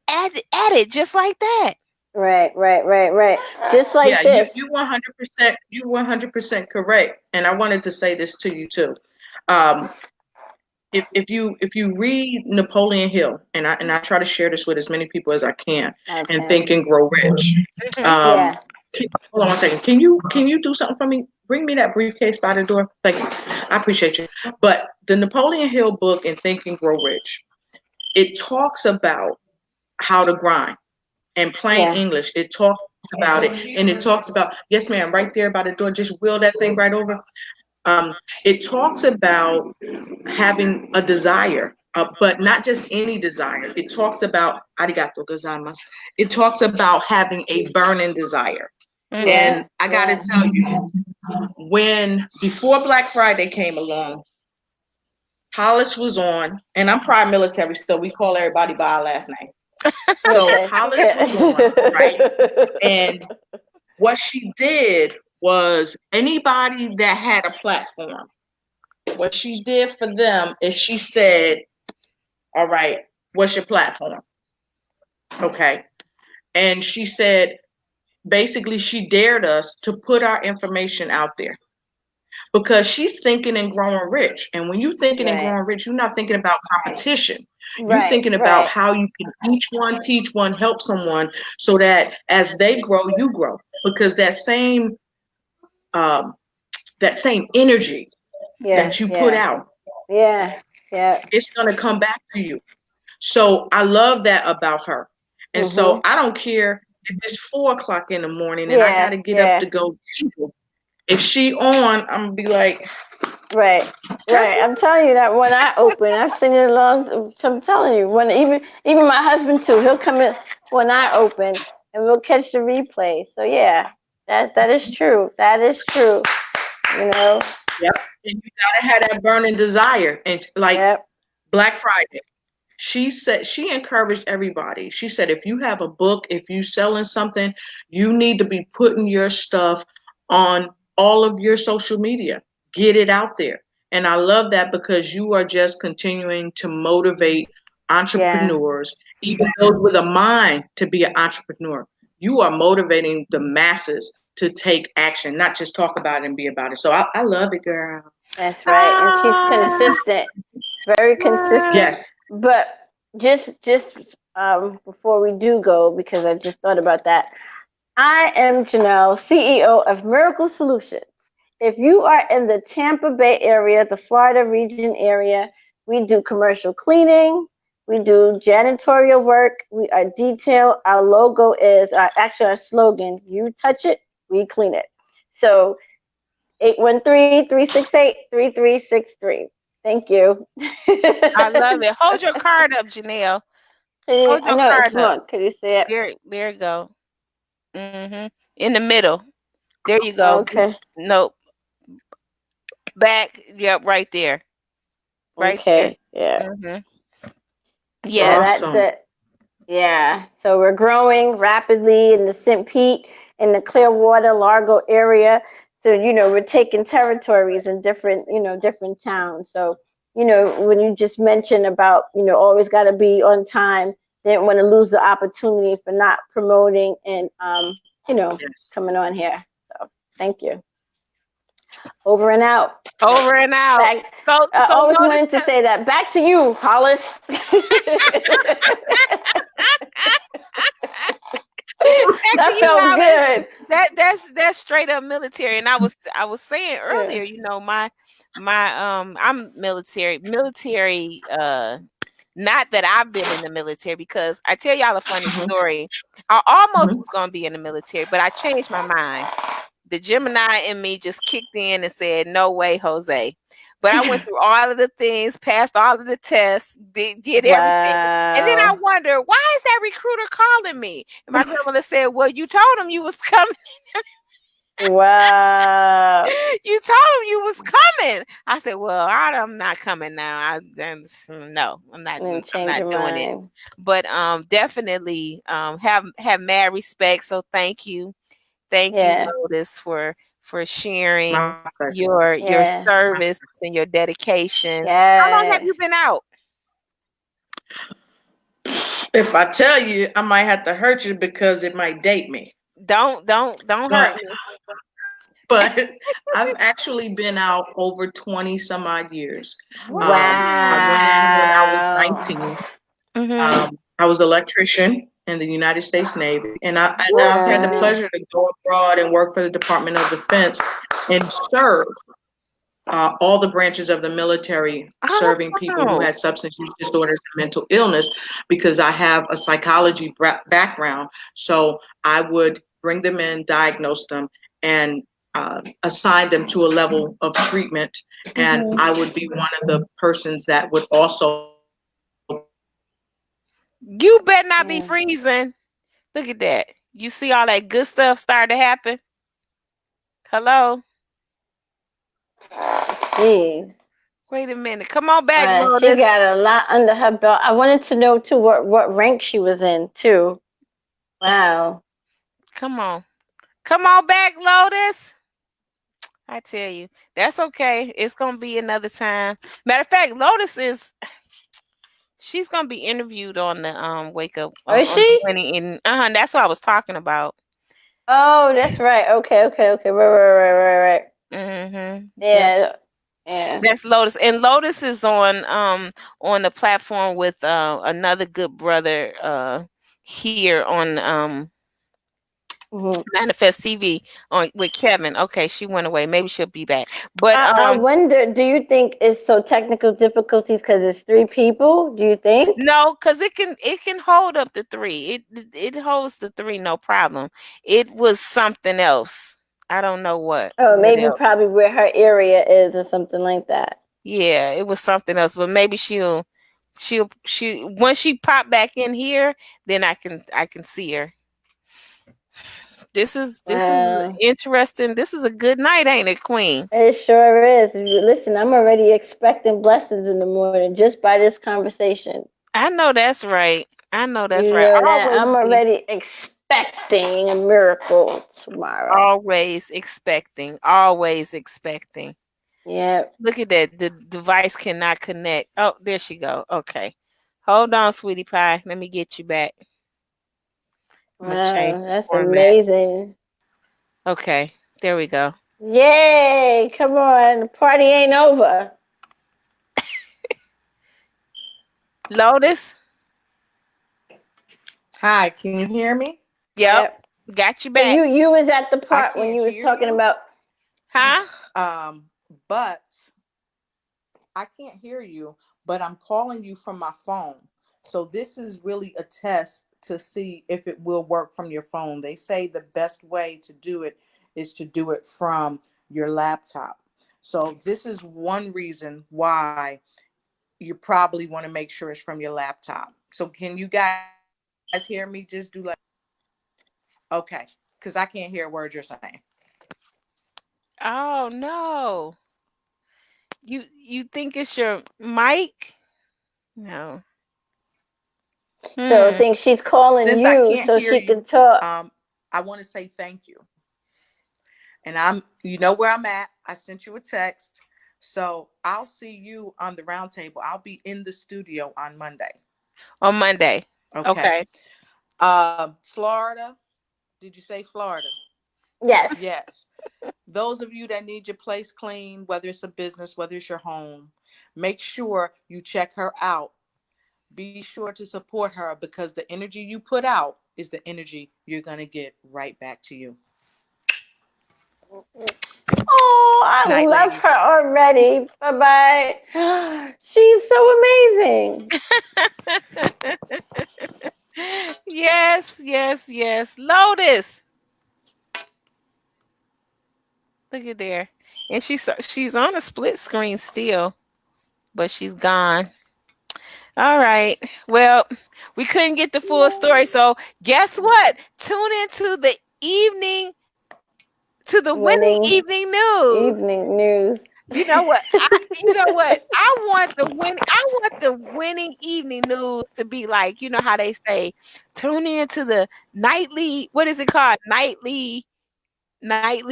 at it just like that. Right. Right. Right. Right. Just Yeah. like You this. you 100%. You 100% correct. And I wanted to say this to you too. Um, if you read Napoleon Hill, and I try to share this with as many people as I can, and Okay. Think and Grow Rich. Mhm. Um, Yeah. hold on one second. Can you do something for me? Bring me that briefcase by the door. Thank you. I appreciate you. But the Napoleon Hill book in Think and Grow Rich, it talks about how to grind. In plain Yeah. English, it talks about it, and it talks about, yes, ma'am, right there by the door. Just wheel that thing right over. Um, it talks about having a desire, but not just any desire. It talks about arigato gozaimasu. It talks about having a burning desire. Mhm. Yeah. And I got to Yeah. tell you, when before Black Friday came along, Hollis was on, and I'm prior military, so we call everybody by our last name. So Okay. Hollis Yeah. was on, right? And what she did was anybody that had a platform, what she did for them is she said, all right, what's your platform? Okay. And she said, basically, she dared us to put our information out there because she's thinking and growing rich. And when you're thinking and Right. growing rich, you're not thinking about competition. You're Right. thinking about Right. how you can each one teach one, help someone so that as they grow, you grow. Because um, that same energy Yeah. that you put Yeah. out, Yeah. Yeah. it's gonna come back to you. So I love that about her. And so Mhm. I don't care if it's 4 o'clock in the morning and I Yeah. gotta get up Yeah. to go tingle. If she on, I'm gonna be like, Right. that's Right. I'm telling you that when I open, I've seen it along. I'm telling you, when even my husband too, he'll come in when I open, and we'll catch the replay. So yeah, that is true. That is true. You know. yep. And you gotta have that burning desire. And like Yep. Black Friday. She said she encouraged everybody. She said if you have a book, if you selling something, you need to be putting your stuff on all of your social media. Get it out there. And I love that because you are just continuing to motivate Yeah. entrepreneurs, even those with a mind to be an entrepreneur. You are motivating the masses to take action, not just talk about it and be about it. So I love it, girl. That's right. And she's Ah, consistent, very ah. consistent. Yes. But just before we do go, because I just thought about that, I am Janelle, CEO of Miracle Solutions. If you are in the Tampa Bay area, the Florida region area, we do commercial cleaning, we do janitorial work, we are detail. Our logo is actually our slogan, you touch it, we clean it. So 813-368-3363. Thank you. I love it. Hold your card up, Janelle. Hold I your know it's card up. small. Could you say it? There you go. In the middle. There you go. Okay. Nope. Back. Yep, right there. Right there. Okay. Yeah. Mm-hmm. Yeah, Yes. that's Awesome. it. Yeah. So we're growing rapidly in the St. Pete, in the Clearwater, Largo area. So, we're taking territories in different towns. So, when you just mentioned about, always got to be on time, didn't want to lose the opportunity for not promoting and, Yes. coming on here. So, thank you. Over and out. Over and out. Back. I So always notice wanted to say that. Back to you, Hollis. back to That you, felt Hollis. good. That's straight up military. And I was saying Yeah. earlier, my I'm military not that I've been in the military, because I tell y'all a funny Mhm, story. I almost mhm. was gonna be in the military, but I changed my mind. The Gemini in me just kicked in and said, "No way, Jose." But I went through all of the things, passed all of the tests, did everything. And then I Wow. wonder, why is that recruiter calling me? And my grandmother said, "Well, you told him you was coming. Wow. You told him you was coming." I said, "Well, I'm not coming now. No, And I'm change not your doing it." mind. But definitely have mad respect. So thank you, Yeah. Lotus, for sharing My pleasure. your Yeah. service and your dedication. How long have you Yes. been out? If I tell you, I might have to hurt you because it might date me. Don't hurt But me. but I've actually been out over 20 some odd years. I went in when I was Wow. 19. Mm-hmm. I was an electrician in the United States Navy, and I've had the Wow. pleasure to go abroad and work for the Department of Defense and serve all the branches of the military, serving people who Oh, had substance use disorders and mental illness, because I have a psychology background. So I would bring them in, diagnose them, and assign them to a level of treatment. And Hmm. I would be one of the persons that would also you better not be Yeah. freezing. Look at that. You see all that good stuff start to happen. Hello. Jeez. Wait a minute. Come on back, She Lotus. got a lot under her belt. I wanted to know too what rank she was in too. Wow. Come on. Come on back, Lotus. I tell you, that's okay. It's gonna be another time. Matter of fact, Lotus is she's gonna be interviewed on the Wake Up Oh, is on the she? winning in that's what I was talking about. Oh, that's right. Okay, okay, okay. Right. Mm-hmm. Yep. Yeah, yeah. That's Lotus. And Lotus is on the platform with another good brother here on Hmm. Manifest TV on with Kevin. Okay, she went away. Maybe she'll be back. But I wonder, do you think it's so technical difficulties because it's three people? Do you think? no, because it can hold up to three. It holds the three, no problem. It was something else. I don't know Oh, what maybe else. probably where her area is or something like that. Yeah, it was something else. But maybe she when she pop back in here, then I can see her. This is Wow. interesting. This is a good night, ain't it, Queen? It sure is. Listen, I'm already expecting blessings in the morning just by this conversation. I know that's right. I know that's You right. know that Always I'm be, already expecting a miracle tomorrow. always expecting, always expecting. Yeah. Look at that. The device cannot connect. Oh, there she go. Okay. Hold on, sweetie pie. Let me get you back. I'm gonna change Wow, the that's format. amazing. Okay. There we go. Yay! Come on, the party ain't over. Lotus. Hi, can you hear me? Yep. Yep. Got you So back. you was at the I part when can't you was hear talking you. about. Huh? But I can't hear you, but I'm calling you from my phone. So this is really a test to see if it will work from your phone. They say the best way to do it is to do it from your laptop. So this is one reason why you probably want to make sure it's from your laptop. So can you guys hear me? Just do like, okay, because I can't hear a word you're saying. Oh no. You think it's your mic? No. So I Hmm. think she's calling Since I you can't so hear she can you, talk. I want to say thank you. And you know where I'm at. I sent you a text. So I'll see you on the round table. I'll be in the studio on Monday. On Monday. Okay. Okay. Florida. Did you say Florida? Yes. Yes. Those of you that need your place clean, whether it's a business, whether it's your home, make sure you check her out. Be sure to support her because the energy you put out is the energy you're going to get right back to you. Oh, I Night, love her ladies. already. Bye bye. She's so amazing. Yes, yes, yes. Lotus. Look at there. And she's on a split screen still, but she's gone. All right. Well, we couldn't get the full story. So guess what? Tune into the evening to the winning Winning evening news. evening news. You know what? You know what? I want the winning evening news to be like, you know how they say, tune in to the nightly, what is it called? Nightly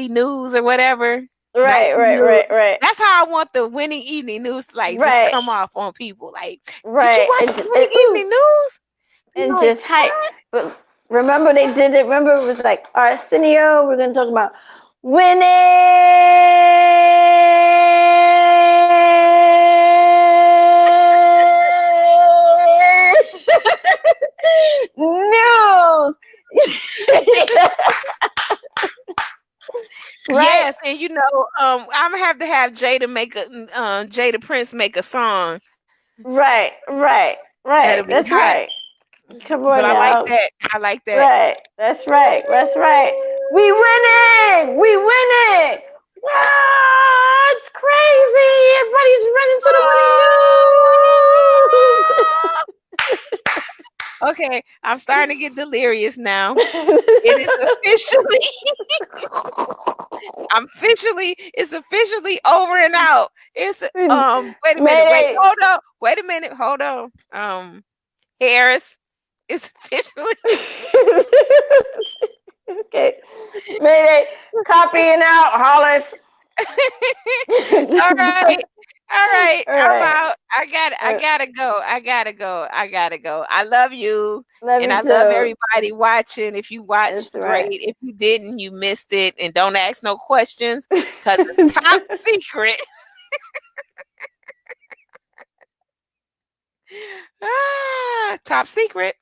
news or whatever. Right, Nightly right, news. right, right, That's how I want the winning evening news to like just right, come off on people. Like, did you right. watch the winning Ooh, evening news? Be and like, just hype. But remember they did it. Remember it was like Arsenio. We're gonna talk about winning news. Right, yes, and I'm gonna have to have Jada Prince make a song. right, right, That'll right. be That's hot. right. Come But on I like now. that. I like that. Right. That's right. That's right. We winning. We winning. Wow, it's crazy. Everybody's running to the Okay, I'm starting to get delirious now. It is winning officially, it's officially over and out. It's news. wait a minute, Mayday. hold on, wait a minute, hold on. Harris is officially Okay. Mayday. Copying out, Hollis. all right. All right, All I'm right. out. I gotta go. I gotta go. I love you. Love And you I love too. everybody watching. If you That's watched, great. right. If you didn't, you missed it. And don't ask no questions because it's top secret. Top secret.